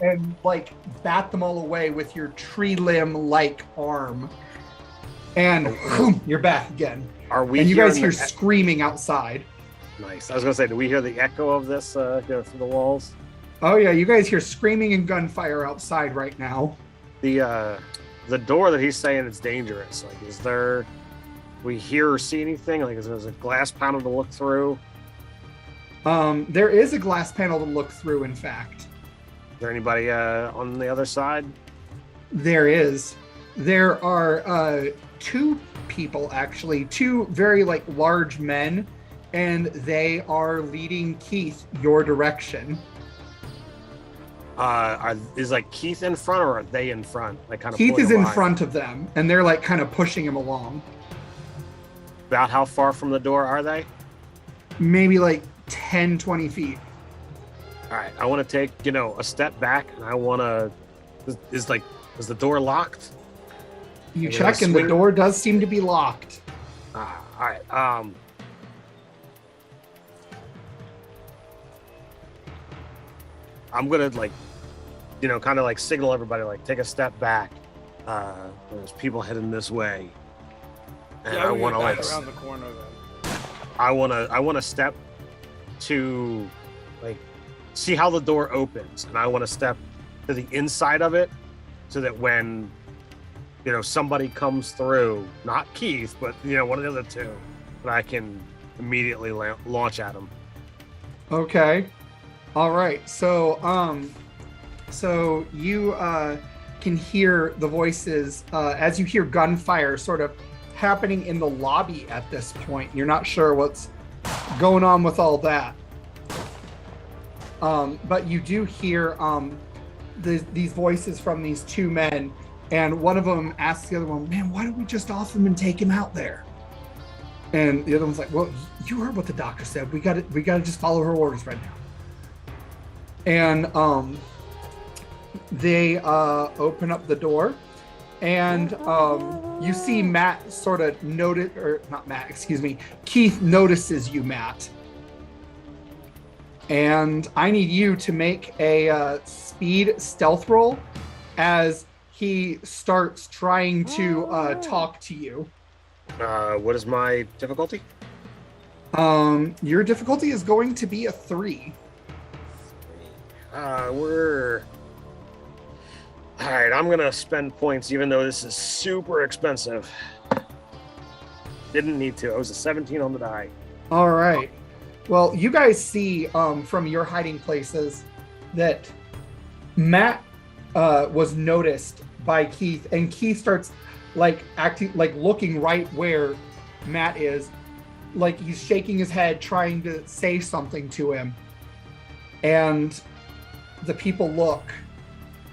Speaker 2: and like bat them all away with your tree limb like arm. And whoom, you're back again.
Speaker 5: Are we?
Speaker 2: And you guys
Speaker 5: hearing
Speaker 2: hear screaming outside.
Speaker 5: Nice. I was gonna say, do we hear the echo of this go through the walls?
Speaker 2: Oh yeah, you guys hear screaming and gunfire outside right now.
Speaker 5: The door that he's saying it's dangerous. Like, is there? We hear or see anything? Like, is there a glass panel to look through?
Speaker 2: There is a glass panel to look through. In fact,
Speaker 5: Is there anybody on the other side?
Speaker 2: there is. There are two people actually, two very like large men, and they are leading Keith your direction.
Speaker 5: Is like Keith in front, or are they in front? Like, kind of.
Speaker 2: Keith
Speaker 5: pulling
Speaker 2: is
Speaker 5: a
Speaker 2: in
Speaker 5: line?
Speaker 2: front of them, and they're like kind of pushing him along.
Speaker 5: About how far from the door are they?
Speaker 2: Maybe like 10, 20 feet.
Speaker 5: All right, I want to take a step back, and I want to. Is the door locked?
Speaker 2: You
Speaker 5: Yeah,
Speaker 2: check, and the
Speaker 5: swing-
Speaker 2: door does seem to be locked.
Speaker 5: All right. I'm gonna kind of like signal everybody, like, take a step back. There's people heading this way, and
Speaker 1: Yeah,
Speaker 5: I
Speaker 1: we
Speaker 5: want to
Speaker 1: get
Speaker 5: like,
Speaker 1: back around the corner then.
Speaker 5: I want to step to like see how the door opens, and I want to step to the inside of it, so that when somebody comes through, not Keith, but one of the other two, that I can immediately launch at them.
Speaker 2: Okay. All right. So, so you can hear the voices as you hear gunfire sort of happening in the lobby at this point. You're not sure what's going on with all that. But you do hear these voices from these two men, and one of them asks the other one, "Man, why don't we just off him and take him out there?" And the other one's like, "Well, you heard what the doctor said. We got to just follow her orders right now." And they open up the door, and you see Matt sort of Keith notices you, Matt. And I need you to make a speed stealth roll as he starts trying to talk to you.
Speaker 5: What is my difficulty?
Speaker 2: Your difficulty is going to be a 3.
Speaker 5: We're all right. I'm gonna spend points, even though this is super expensive. Didn't need to. I was a 17 on the die.
Speaker 2: All right. Well, you guys see from your hiding places that Matt was noticed by Keith, and Keith starts looking right where Matt is, like he's shaking his head, trying to say something to him. And the people look,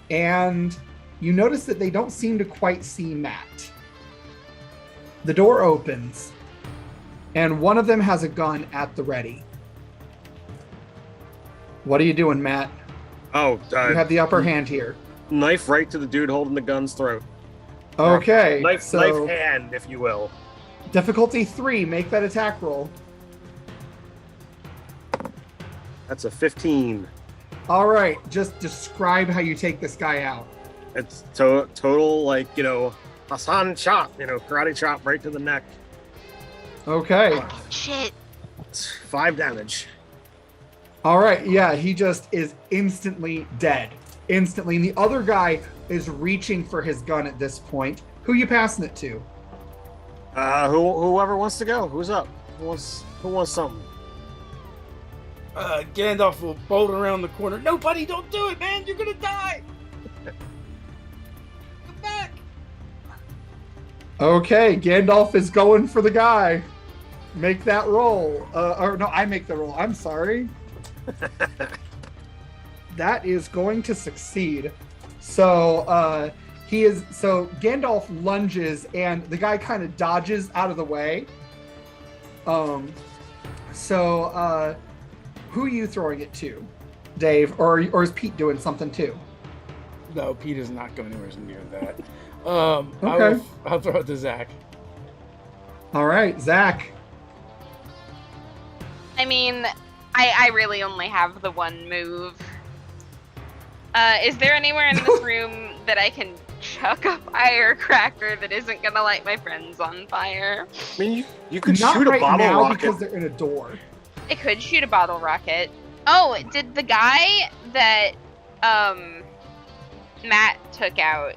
Speaker 2: and you notice that they don't seem to quite see Matt. The door opens, and one of them has a gun at the ready. What are you doing, Matt?
Speaker 5: Oh,
Speaker 2: You have the upper hand here.
Speaker 5: knife right to the dude holding the gun's throat.
Speaker 2: Okay,
Speaker 5: Knife
Speaker 2: so
Speaker 5: hand, if you will.
Speaker 2: difficulty 3, make that attack roll.
Speaker 5: That's a 15.
Speaker 2: All right, just describe how you take this guy out.
Speaker 5: It's total, Hassan chop, karate chop right to the neck.
Speaker 2: Okay.
Speaker 3: Shit.
Speaker 5: It's 5 damage.
Speaker 2: All right, yeah, he just is instantly dead. Instantly. And the other guy is reaching for his gun at this point. Who you passing it to?
Speaker 5: Whoever wants to go. Who's up? Who wants something?
Speaker 1: Gandalf will bolt around the corner. No, buddy, don't do it, man. You're gonna die. Come back.
Speaker 2: Okay, Gandalf is going for the guy. Make that roll. Or no, I make the roll. I'm sorry. That is going to succeed. So Gandalf lunges and the guy kind of dodges out of the way. Who are you throwing it to, Dave? Or is Pete doing something too?
Speaker 1: No, Pete is not going anywhere near that.
Speaker 2: Okay.
Speaker 1: I'll throw it to Zach.
Speaker 2: All right, Zach.
Speaker 3: I mean, I really only have the one move. Is there anywhere in this room that I can chuck a firecracker that isn't gonna light my friends on fire?
Speaker 5: I mean, you could
Speaker 2: Not
Speaker 5: shoot
Speaker 2: right
Speaker 5: a bottle
Speaker 2: now
Speaker 5: rocket.
Speaker 2: because they're in a door.
Speaker 3: I could shoot a bottle rocket. Oh, did the guy that Matt took out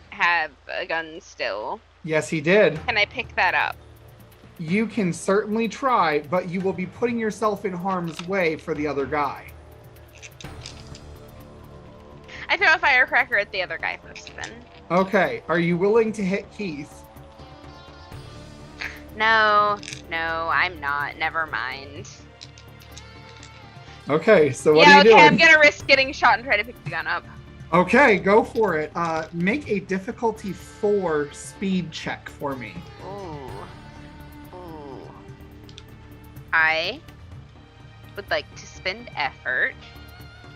Speaker 3: have a gun still?
Speaker 2: Yes, he did.
Speaker 3: Can I pick that up?
Speaker 2: You can certainly try, but you will be putting yourself in harm's way for the other guy.
Speaker 3: I throw a firecracker at the other guy first, then.
Speaker 2: Okay, are you willing to hit Keith?
Speaker 3: No, I'm not. Never mind.
Speaker 2: Okay, so what
Speaker 3: Yeah,
Speaker 2: are you
Speaker 3: okay,
Speaker 2: doing?
Speaker 3: I'm gonna risk getting shot and try to pick the gun up.
Speaker 2: Okay, go for it. Make a difficulty 4 speed check for me.
Speaker 3: Ooh. I would like to spend effort,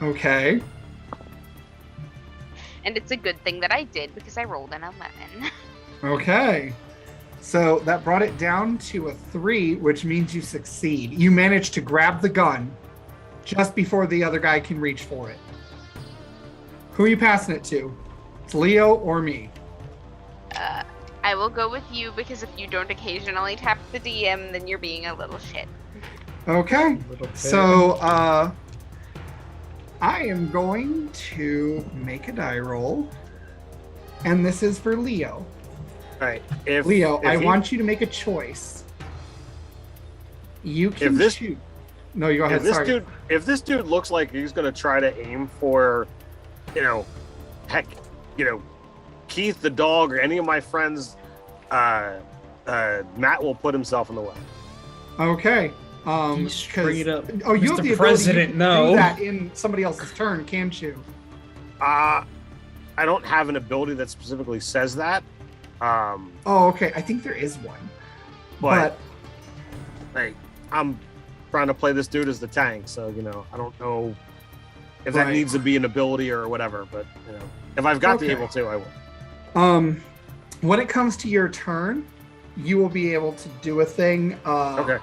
Speaker 2: Okay.
Speaker 3: and it's a good thing that I did because I rolled an 11.
Speaker 2: Okay. So that brought it down to a 3, which means you succeed. You manage to grab the gun just before the other guy can reach for it. Who are you passing it to? It's Leo or me?
Speaker 3: I will go with you because if you don't occasionally tap the DM, then you're being a little shit.
Speaker 2: Okay.
Speaker 1: Little pig.
Speaker 2: So, I am going to make a die roll. And this is for Leo.
Speaker 5: All right. If
Speaker 2: Leo,
Speaker 5: if
Speaker 2: I
Speaker 5: he-
Speaker 2: want you to make a choice. You can
Speaker 5: this-
Speaker 2: shoot. No, you go ahead.
Speaker 5: If this dude looks like he's gonna try to aim for, Keith the dog or any of my friends, Matt will put himself in the way.
Speaker 2: Okay.
Speaker 4: He's straight up.
Speaker 2: Oh, you have
Speaker 4: Mr.
Speaker 2: the ability
Speaker 4: President,
Speaker 2: to
Speaker 4: no.
Speaker 2: do that in somebody else's turn, can't you?
Speaker 5: I don't have an ability that specifically says that.
Speaker 2: Oh, okay. I think there is one.
Speaker 5: But like, I'm trying to play this dude as the tank, so I don't know if that
Speaker 2: Right.
Speaker 5: needs to be an ability or whatever. But if I've got the
Speaker 2: Okay.
Speaker 5: able to, I will.
Speaker 2: When it comes to your turn, you will be able to do a thing.
Speaker 5: Okay.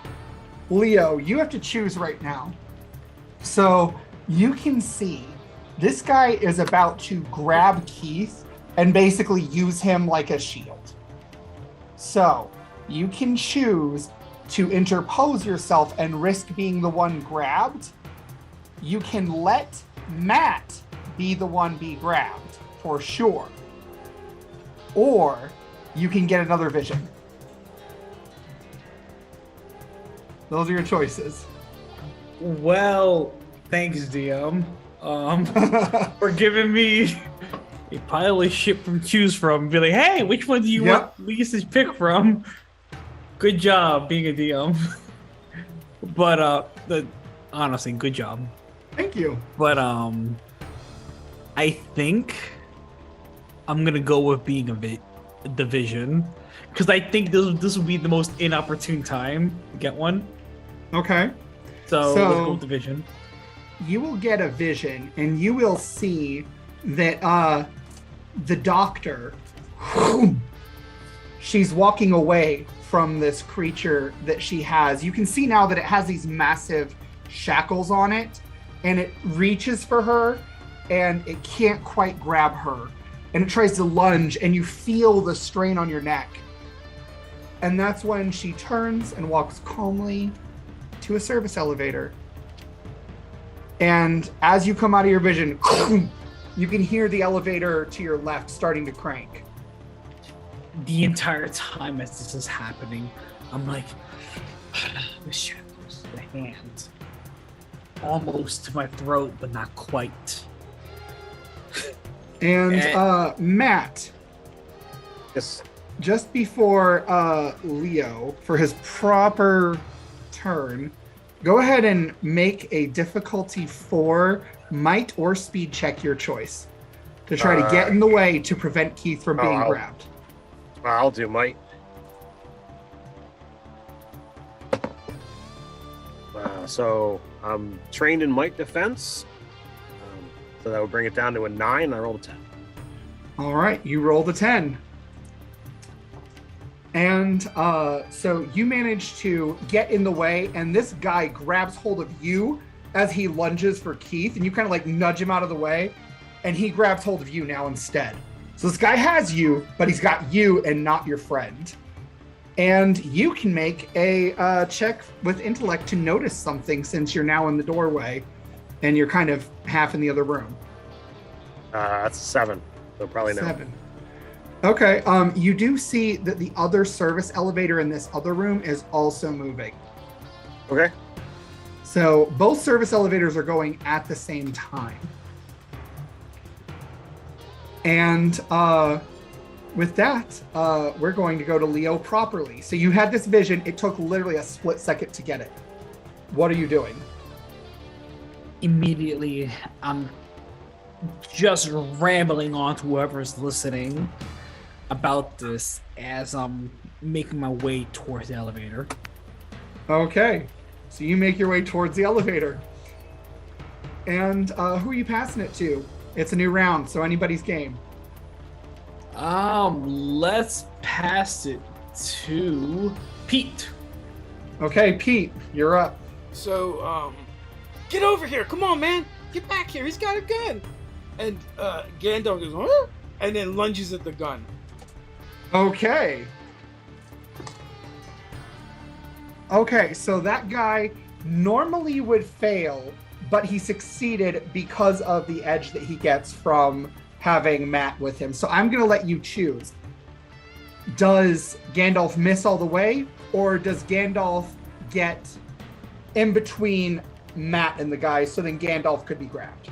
Speaker 2: Leo, you have to choose right now. So you can see this guy is about to grab Keith and basically use him like a shield. So you can choose to interpose yourself and risk being the one grabbed. You can let Matt be the one be grabbed for sure. Or you can get another vision. Those are your choices.
Speaker 4: Well, thanks, DM. For giving me a pile of shit from choose from. Be like, hey, which one do you want Lisa's pick from? Good job being a DM. But honestly, good job.
Speaker 2: Thank you.
Speaker 4: But I think I'm gonna go with being a division because I think this will be the most inopportune time to get one.
Speaker 2: Okay.
Speaker 4: So let's go with division.
Speaker 2: You will get a vision and you will see that the doctor, she's walking away from this creature that she has. You can see now that it has these massive shackles on it and it reaches for her and it can't quite grab her. And it tries to lunge and you feel the strain on your neck. And that's when she turns and walks calmly to a service elevator. And as you come out of your vision, you can hear the elevator to your left starting to crank.
Speaker 4: The entire time as this is happening, I'm like, the shackles, the hands, almost to my throat, but not quite.
Speaker 2: And Matt,
Speaker 5: Yes.
Speaker 2: just before Leo, for his proper turn, go ahead and make a difficulty 4 might or speed check, your choice, to try to get in the way to prevent Keith from being grabbed.
Speaker 5: I'll do might. So I'm trained in might defense. So that would bring it down to a 9. I rolled a 10.
Speaker 2: All right, you rolled a 10. And so you manage to get in the way, and this guy grabs hold of you as he lunges for Keith, and you kind of like nudge him out of the way, and he grabs hold of you now instead. So this guy has you, but he's got you and not your friend. And you can make a check with intellect to notice something, since you're now in the doorway and you're kind of half in the other room.
Speaker 5: That's a 7. So probably no.
Speaker 2: 7. Okay. You do see that the other service elevator in this other room is also moving.
Speaker 5: Okay.
Speaker 2: So both service elevators are going at the same time. And with that, we're going to go to Leo properly. So you had this vision. It took literally a split second to get it. What are you doing?
Speaker 4: Immediately, I'm just rambling on to whoever's listening about this as I'm making my way towards the elevator.
Speaker 2: Okay. So you make your way towards the elevator. And who are you passing it to? It's a new round, so anybody's game.
Speaker 4: Let's pass it to Pete.
Speaker 2: Okay, Pete, you're up.
Speaker 1: So, get over here. Come on, man. Get back here. He's got a gun. And Gandalf goes, huh? And then lunges at the gun.
Speaker 2: Okay. Okay, so that guy normally would fail, but he succeeded because of the edge that he gets from having Matt with him. So I'm going to let you choose. Does Gandalf miss all the way, or does Gandalf get in between Matt and the guy so then Gandalf could be grabbed?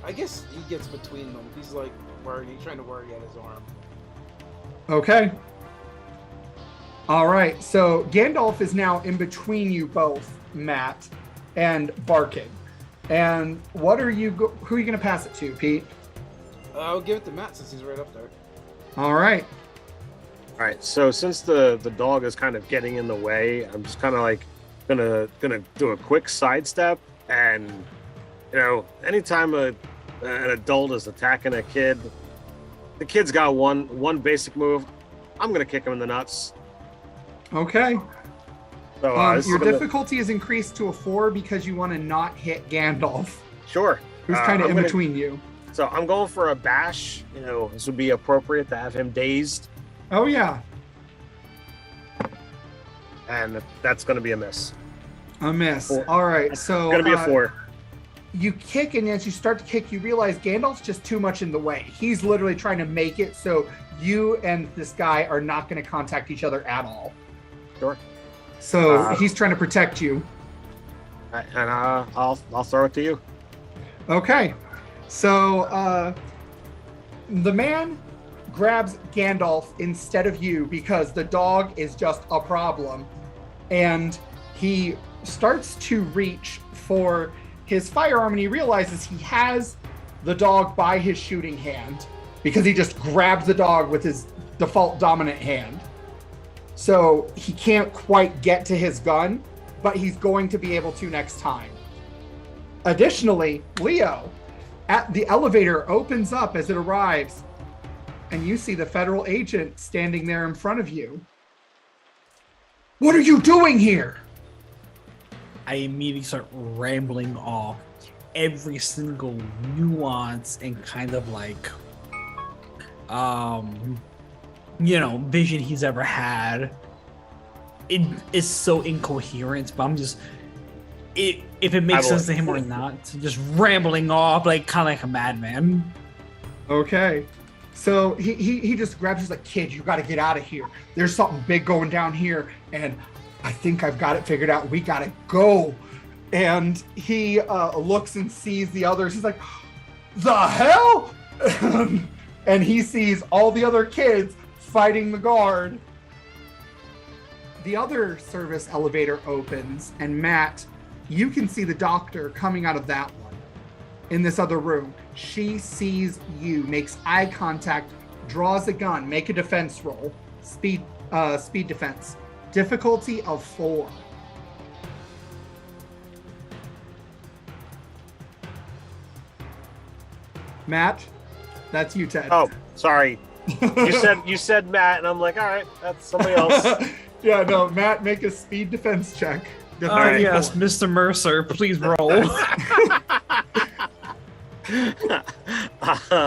Speaker 1: I guess he gets between them. He's like worried. He's trying to worry at his arm.
Speaker 2: Okay. All right. So Gandalf is now in between you both, Matt, and barking. And what are you? Who are you going to pass it to, Pete?
Speaker 1: I'll give it to Matt since he's right up there.
Speaker 2: All right.
Speaker 5: All right. So since the dog is kind of getting in the way, I'm just kind of like gonna do a quick sidestep, and anytime an adult is attacking a kid, the kid's got one basic move. I'm gonna kick him in the nuts.
Speaker 2: Okay.
Speaker 5: So
Speaker 2: your difficulty is increased to a 4 because you want to not hit Gandalf.
Speaker 5: Sure.
Speaker 2: Who's kind of in between you.
Speaker 5: So I'm going for a bash. This would be appropriate to have him dazed.
Speaker 2: Oh yeah.
Speaker 5: And that's going to be a miss.
Speaker 2: A miss.
Speaker 5: 4.
Speaker 2: All right. So
Speaker 5: it's going to be a 4.
Speaker 2: You kick, and as you start to kick, you realize Gandalf's just too much in the way. He's literally trying to make it so you and this guy are not going to contact each other at all.
Speaker 5: Sure.
Speaker 2: So he's trying to protect you.
Speaker 5: And I'll throw it to you.
Speaker 2: Okay. So the man grabs Gandalf instead of you because the dog is just a problem. And he starts to reach for his firearm, and he realizes he has the dog by his shooting hand because he just grabbed the dog with his default dominant hand. So he can't quite get to his gun, but he's going to be able to next time. Additionally, Leo, the elevator opens up as it arrives, and you see the federal agent standing there in front of you. What are you doing here?
Speaker 4: I immediately start rambling off every single nuance and kind of like, vision he's ever had. It is so incoherent, but I'm just, if it makes sense to him or not, just rambling off like kind of like a madman.
Speaker 2: Okay. So he just grabs, he's like, kid, you got to get out of here. There's something big going down here, and I think I've got it figured out. We got to go. And he looks and sees the others. He's like, the hell? And he sees all the other kids fighting the guard. The other service elevator opens, and Matt, you can see the doctor coming out of that one. in this other room. She sees you, makes eye contact, draws a gun. Make a defense roll. Speed defense. Difficulty of 4. Matt, that's you, Ted.
Speaker 5: Oh, sorry. You said Matt, and I'm like, all right, that's somebody else.
Speaker 2: Yeah, no, Matt, make a speed defense check.
Speaker 5: right.
Speaker 4: Yes, Mr. Mercer, please roll.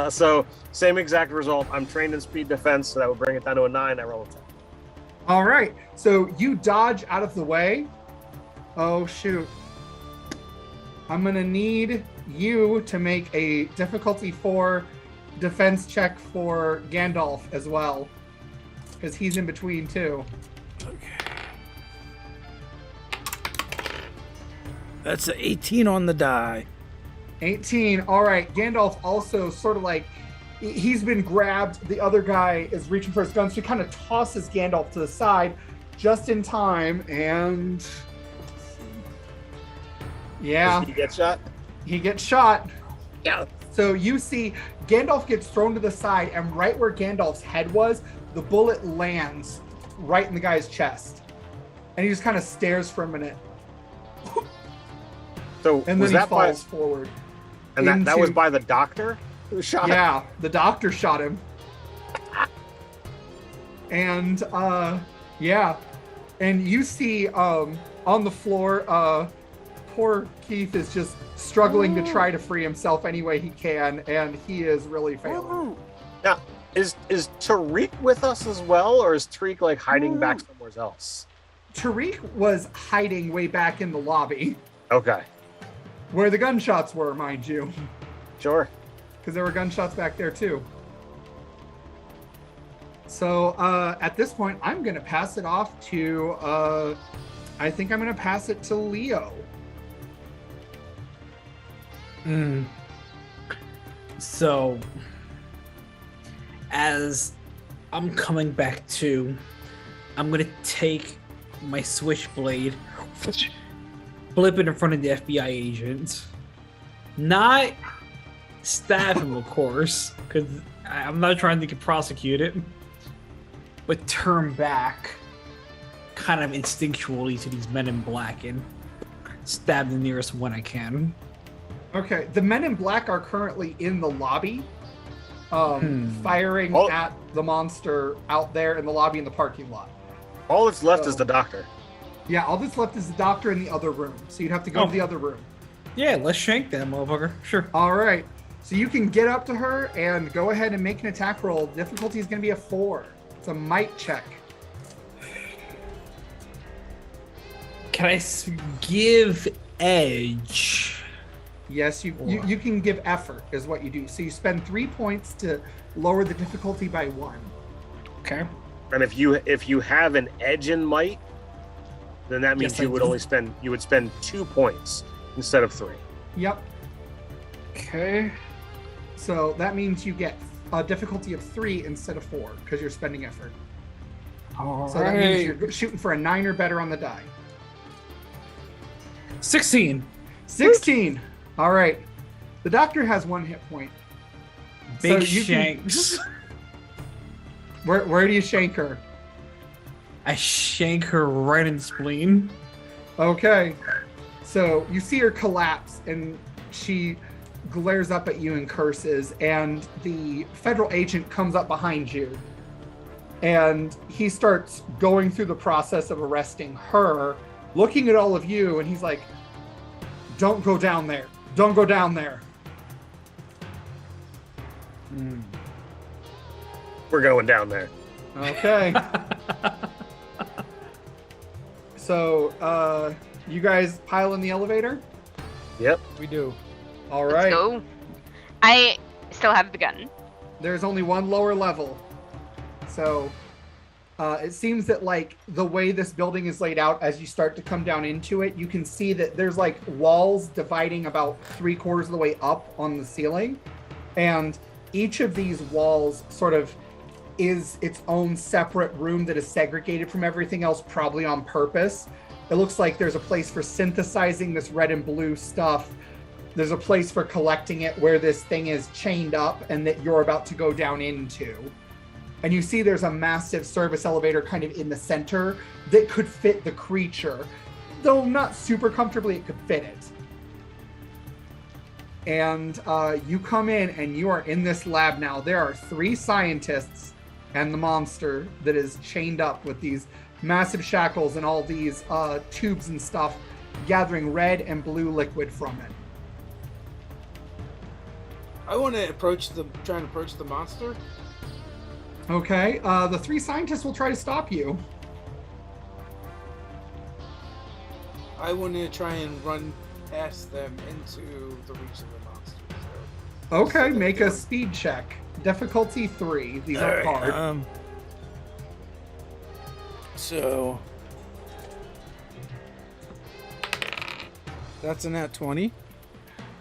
Speaker 5: So same exact result. I'm trained in speed defense, so that would bring it down to a 9. I roll a 10.
Speaker 2: All right, so you dodge out of the way. Oh, shoot. I'm going to need you to make a difficulty 4 defense check for Gandalf as well, because he's in between too.
Speaker 1: Okay. That's an 18 on the die.
Speaker 2: 18. All right. Gandalf also sort of like, he's been grabbed. The other guy is reaching for his gun, so he kind of tosses Gandalf to the side just in time. And yeah,
Speaker 5: Does he get shot?
Speaker 2: he gets shot.
Speaker 5: Yeah.
Speaker 2: So you see Gandalf gets thrown to the side, and right where Gandalf's head was, the bullet lands right in the guy's chest. And he just kind of stares for a minute.
Speaker 5: So
Speaker 2: And
Speaker 5: was
Speaker 2: then he
Speaker 5: that by,
Speaker 2: falls forward.
Speaker 5: and that was
Speaker 2: into-
Speaker 5: by the doctor who shot him?
Speaker 2: Yeah, the doctor shot him. And yeah. And you see on the floor, poor Keith is just struggling to try to free himself any way he can, and he is really failing.
Speaker 5: Now, is Tariq with us as well, or is Tariq like hiding back somewhere else?
Speaker 2: Tariq was hiding way back in the lobby,
Speaker 5: Okay,
Speaker 2: where the gunshots were, mind you,
Speaker 5: sure.
Speaker 2: because there were gunshots back there too. So at this point, I'm going to pass it off to, I think I'm going to pass it to Leo.
Speaker 4: So, as I'm coming back to, I'm gonna take my switchblade, flip it in front of the FBI agent, not stab him, of course, because I'm not trying to get prosecuted, but turn back, kind of instinctually, to these men in black and stab the nearest one I can.
Speaker 2: Okay, the men in black are currently in the lobby, firing at the monster out there in the lobby in the parking lot.
Speaker 5: All that's left
Speaker 2: So-
Speaker 5: is the doctor.
Speaker 2: Yeah, all that's left is the doctor in the other room, so you'd have to go to the other room.
Speaker 4: Yeah, let's shank that motherfucker. Sure.
Speaker 2: All right, so you can get up to her and go ahead and make an attack roll. Difficulty is going to be a 4. It's a might check.
Speaker 4: Can I give edge?
Speaker 2: Yes, you can give effort is what you do. So you spend 3 points to lower the difficulty by 1.
Speaker 4: Okay.
Speaker 5: And if you have an edge in might, then that means
Speaker 4: Yes, I
Speaker 5: you would
Speaker 4: do.
Speaker 5: only spend 2 points instead of 3.
Speaker 2: Yep.
Speaker 4: Okay.
Speaker 2: So that means you get a difficulty of 3 instead of 4 because you're spending effort.
Speaker 4: All
Speaker 2: So that means you're shooting for a 9 or better on the die.
Speaker 4: 16.
Speaker 2: 16. All right. The doctor has 1 hit point.
Speaker 4: Big
Speaker 2: So you can-
Speaker 4: shanks.
Speaker 2: Where do you shank her?
Speaker 4: I shank her right in the spleen.
Speaker 2: Okay. So you see her collapse and she glares up at you and curses, and the federal agent comes up behind you and he starts going through the process of arresting her, looking at all of you, and he's like, "Don't go down there. Don't go down there."
Speaker 5: We're going down there.
Speaker 2: Okay. So, you guys pile in the elevator?
Speaker 5: Yep.
Speaker 1: We do.
Speaker 2: All
Speaker 3: Let's
Speaker 2: right.
Speaker 3: go. I still have the gun.
Speaker 2: There's only one lower level. So, it seems that, like, the way this building is laid out, as you start to come down into it, you can see that there's, like, walls dividing about 3/4 of the way up on the ceiling. And each of these walls sort of is its own separate room that is segregated from everything else, probably on purpose. It looks like there's a place for synthesizing this red and blue stuff. there's a place for collecting it where this thing is chained up and that you're about to go down into. And you see there's a massive service elevator kind of in the center that could fit the creature. Though not super comfortably, it could fit it. And you come in and you are in this lab now. There are 3 scientists and the monster that is chained up with these massive shackles and all these tubes and stuff gathering red and blue liquid from it.
Speaker 1: I want to try and approach the monster.
Speaker 2: Okay, the 3 scientists will try to stop you.
Speaker 1: I want to try and run past them into the reach of the monster. So
Speaker 2: Okay, make a speed check. Difficulty 3. These are hard.
Speaker 1: So that's a nat 20.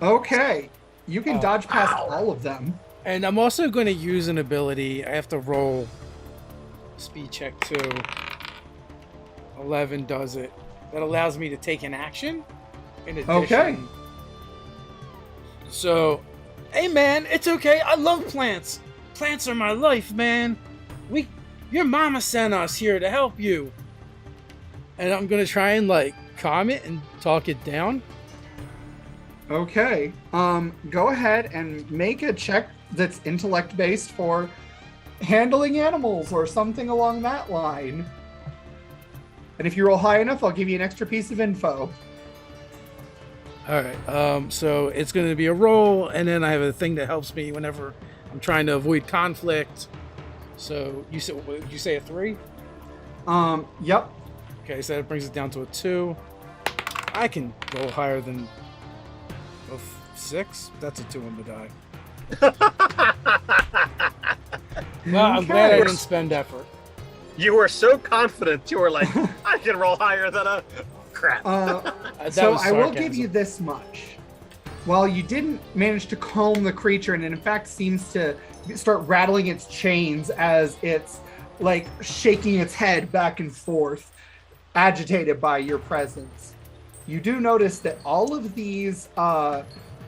Speaker 2: Okay, you can dodge past all of them.
Speaker 1: And I'm also going to use an ability. I have to roll speed check 2. 11 does it. That allows me to take an action. In addition.
Speaker 2: Okay.
Speaker 1: So, hey man, it's okay. I love plants. Plants are my life, man. Your mama sent us here to help you. And I'm going to try and calm it and talk it down.
Speaker 2: Okay, go ahead and make a check that's intellect based for handling animals or something along that line. And if you roll high enough, I'll give you an extra piece of info.
Speaker 1: All right. So it's going to be a roll, and then I have a thing that helps me whenever I'm trying to avoid conflict. So you said, what did you say, a 3?
Speaker 2: Yep.
Speaker 1: Okay, so that brings it down to a 2. I can roll higher than a 6. That's a 2 on the die. Well, I'm glad I didn't spend effort.
Speaker 5: You were so confident. You were like, I can roll higher than a crap.
Speaker 2: So I will give you this much. While you didn't manage to calm the creature, and it in fact seems to start rattling its chains as it's shaking its head back and forth, agitated by your presence, you do notice that all of these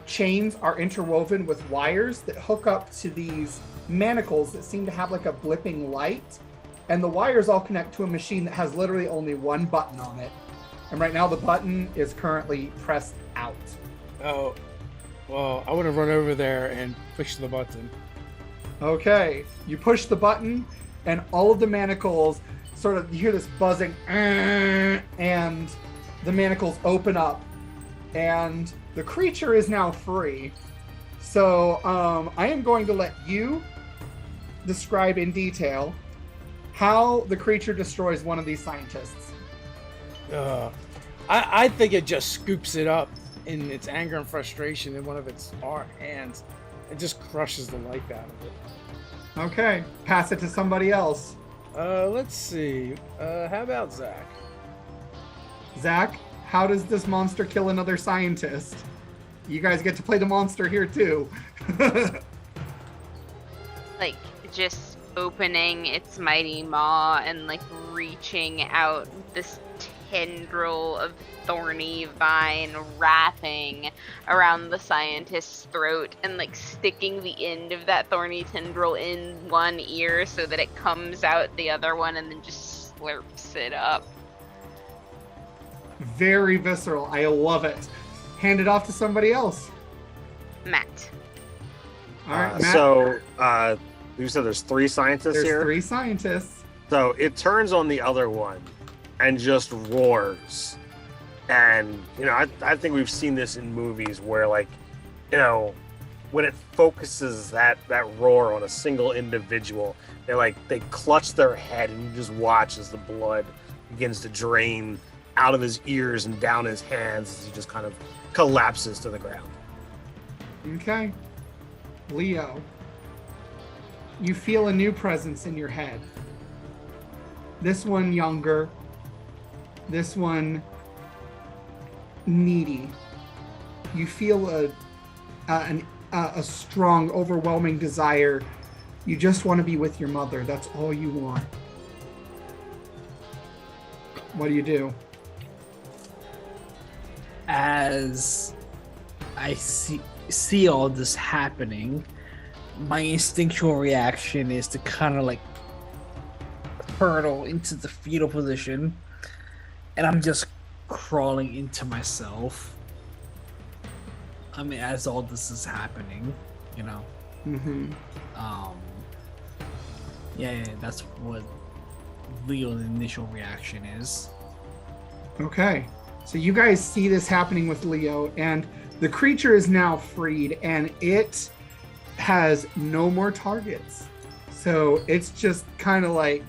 Speaker 2: chains are interwoven with wires that hook up to these manacles that seem to have a blipping light. And the wires all connect to a machine that has literally only one button on it. And right now the button is currently pressed out.
Speaker 1: Oh, well, I want to run over there and push the button.
Speaker 2: Okay, you push the button and all of the manacles you hear this buzzing and the manacles open up and the creature is now free. So I am going to let you describe in how the creature destroys one of these scientists.
Speaker 1: I think it just scoops it up in its anger and frustration in one of its hands and just crushes the life out of it.
Speaker 2: Okay, pass it to somebody else.
Speaker 1: Let's see. How about Zach?
Speaker 2: Zach, how does this monster kill another scientist? You guys get to play the monster here too.
Speaker 3: Just opening its mighty maw and reaching out this tendril of thorny vine wrapping around the scientist's throat and sticking the end of that thorny tendril in one ear so that it comes out the other one and then just slurps it up.
Speaker 2: Very visceral. I love it. Hand it off to somebody else.
Speaker 3: Matt.
Speaker 2: All right, Matt.
Speaker 5: So you said there's 3 scientists
Speaker 2: There's
Speaker 5: here?
Speaker 2: 3 scientists.
Speaker 5: So it turns on the other one and just roars. And, I think we've seen this in movies where, when it focuses that roar on a single individual, they clutch their head and you just watch as the blood begins to drain out of his ears and down his hands as he just kind of collapses to the ground.
Speaker 2: Okay. Leo, you feel a new presence in your head. This one younger. This one needy. You feel a strong, overwhelming desire. You just want to be with your mother. That's all you want. What do you do?
Speaker 4: As I see all this happening, my instinctual reaction is to kind of like hurtle into the fetal position, and I'm just crawling into myself. I mean, as all this is happening, you know.
Speaker 2: Mm-hmm.
Speaker 4: Yeah, that's what Leo's initial reaction is.
Speaker 2: Okay. So you guys see this happening with Leo, and the creature is now freed, and it has no more targets. So it's just kind of like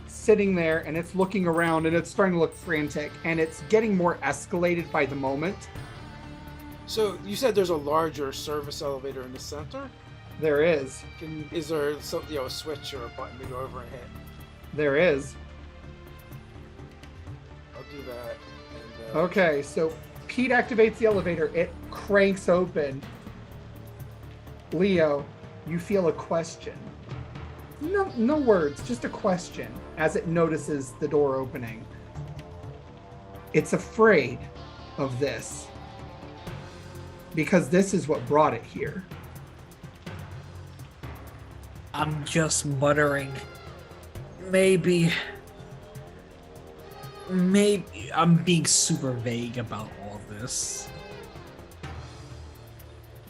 Speaker 2: sitting there, and it's looking around, and it's starting to look frantic, and it's getting more escalated by the moment.
Speaker 1: So you said there's a larger service elevator in the center.
Speaker 2: There is.
Speaker 1: Is there some, a switch or a button to go over and hit?
Speaker 2: There is.
Speaker 1: I'll do that. And,
Speaker 2: Okay, so Pete activates the elevator. It cranks open. Leo, you feel a question. No words, just a question as it notices the door opening. It's afraid of this because this is what brought it here.
Speaker 4: I'm just muttering. Maybe I'm being super vague about all this.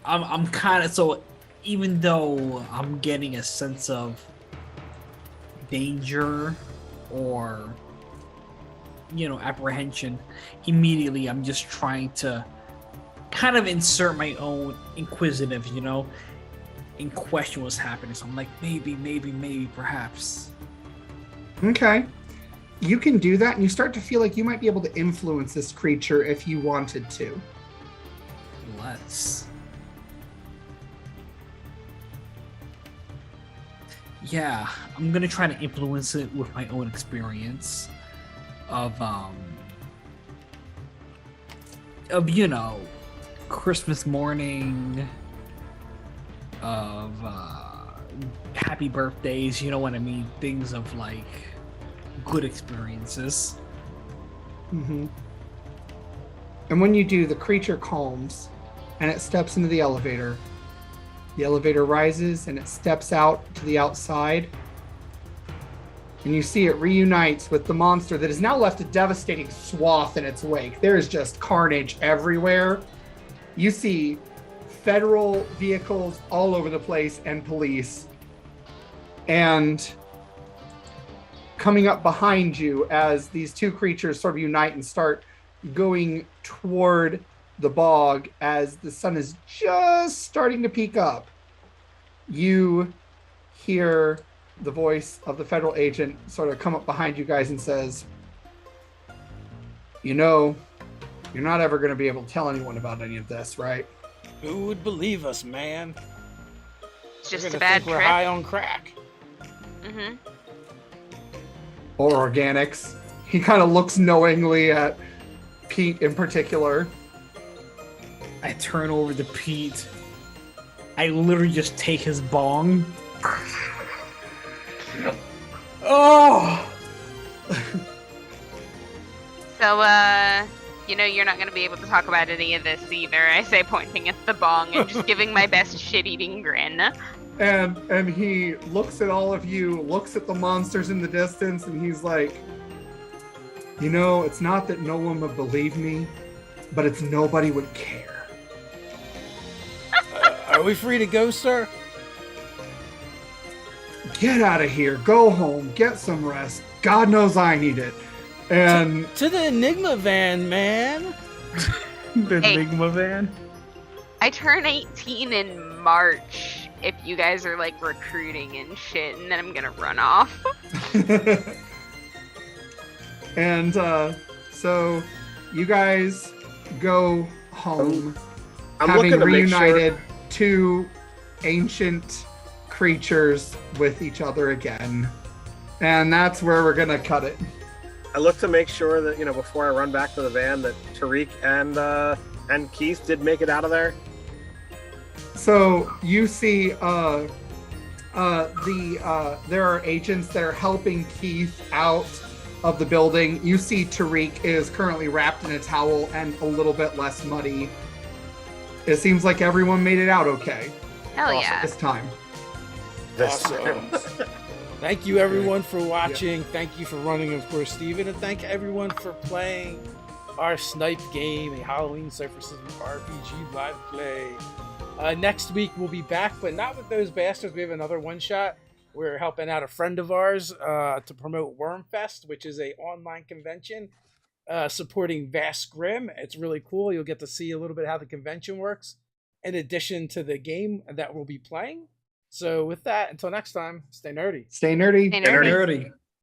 Speaker 4: I'm kind of, so even though I'm getting a sense of danger or apprehension, immediately I'm just trying to kind of insert my own inquisitive, and question what's happening. So I'm like, maybe, perhaps.
Speaker 2: Okay. You can do that, and you start to feel like you might be able to influence this creature if you wanted to.
Speaker 4: Let's. Yeah, I'm gonna try to influence it with my own experience of Christmas morning, of happy birthdays, you know what I mean? Things of like good experiences.
Speaker 2: Mm-hmm. And when you do, the creature calms and it steps into the elevator. The elevator rises and it steps out to the outside. And you see it reunites with the monster that has now left a devastating swath in its wake. There is just carnage everywhere. You see federal vehicles all over the place and police. And coming up behind you as these two creatures sort of unite and start going toward the bog as the sun is just starting to peak up, you hear the voice of the federal agent sort of come up behind you guys and says, you're not ever going to be able to tell anyone about any of this, right?
Speaker 1: Who would believe us, man?
Speaker 3: It's just
Speaker 1: We're
Speaker 3: a
Speaker 1: gonna
Speaker 3: bad
Speaker 1: think
Speaker 3: trip.
Speaker 1: we're high on crack.
Speaker 3: Mm-hmm.
Speaker 2: Or organics. He kind of looks knowingly at Pete in particular.
Speaker 4: I turn over to Pete. I literally just take his bong.
Speaker 2: Oh!
Speaker 3: So, you're not going to be able to talk about any of this either, I say, pointing at the bong and just giving my best shit-eating grin.
Speaker 2: And he looks at all of you, looks at the monsters in the distance, and he's like, it's not that no one would believe me, but it's nobody would care.
Speaker 1: Are we free to go, sir?
Speaker 2: Get out of here. Go home. Get some rest. God knows I need it. And
Speaker 1: To the Enigma van, man.
Speaker 4: The
Speaker 3: Hey.
Speaker 4: Enigma van.
Speaker 3: I turn 18 in March if you guys are, like, recruiting and shit, and then I'm going to run off.
Speaker 2: and so you guys go home,
Speaker 5: I'm
Speaker 2: having
Speaker 5: looking to make
Speaker 2: reunited
Speaker 5: sure.
Speaker 2: two ancient creatures with each other again. And that's where we're gonna cut it.
Speaker 5: I look to make sure that before I run back to the van that Tariq and Keith did make it out of there.
Speaker 2: So you see there are agents that are helping Keith out of the building. You see Tariq is currently wrapped in a towel and a little bit less muddy. It seems like everyone made it out okay
Speaker 3: Hell yeah.
Speaker 2: this time.
Speaker 5: This
Speaker 1: Awesome. Thank you everyone for watching. Thank you for running, of course, Steven, and thank everyone for playing our Snipe game, a Halloween Cypher System RPG live play. Next week we'll be back, but not with those bastards. We have another one shot. We're helping out a friend of ours to promote Wormfest, which is a online convention supporting Vast Grim. It's really cool. You'll get to see a little bit how the convention works, in addition to the game that we'll be playing. So with that, until next time, stay nerdy.
Speaker 2: Stay nerdy.
Speaker 3: Stay nerdy.
Speaker 4: Nerdy.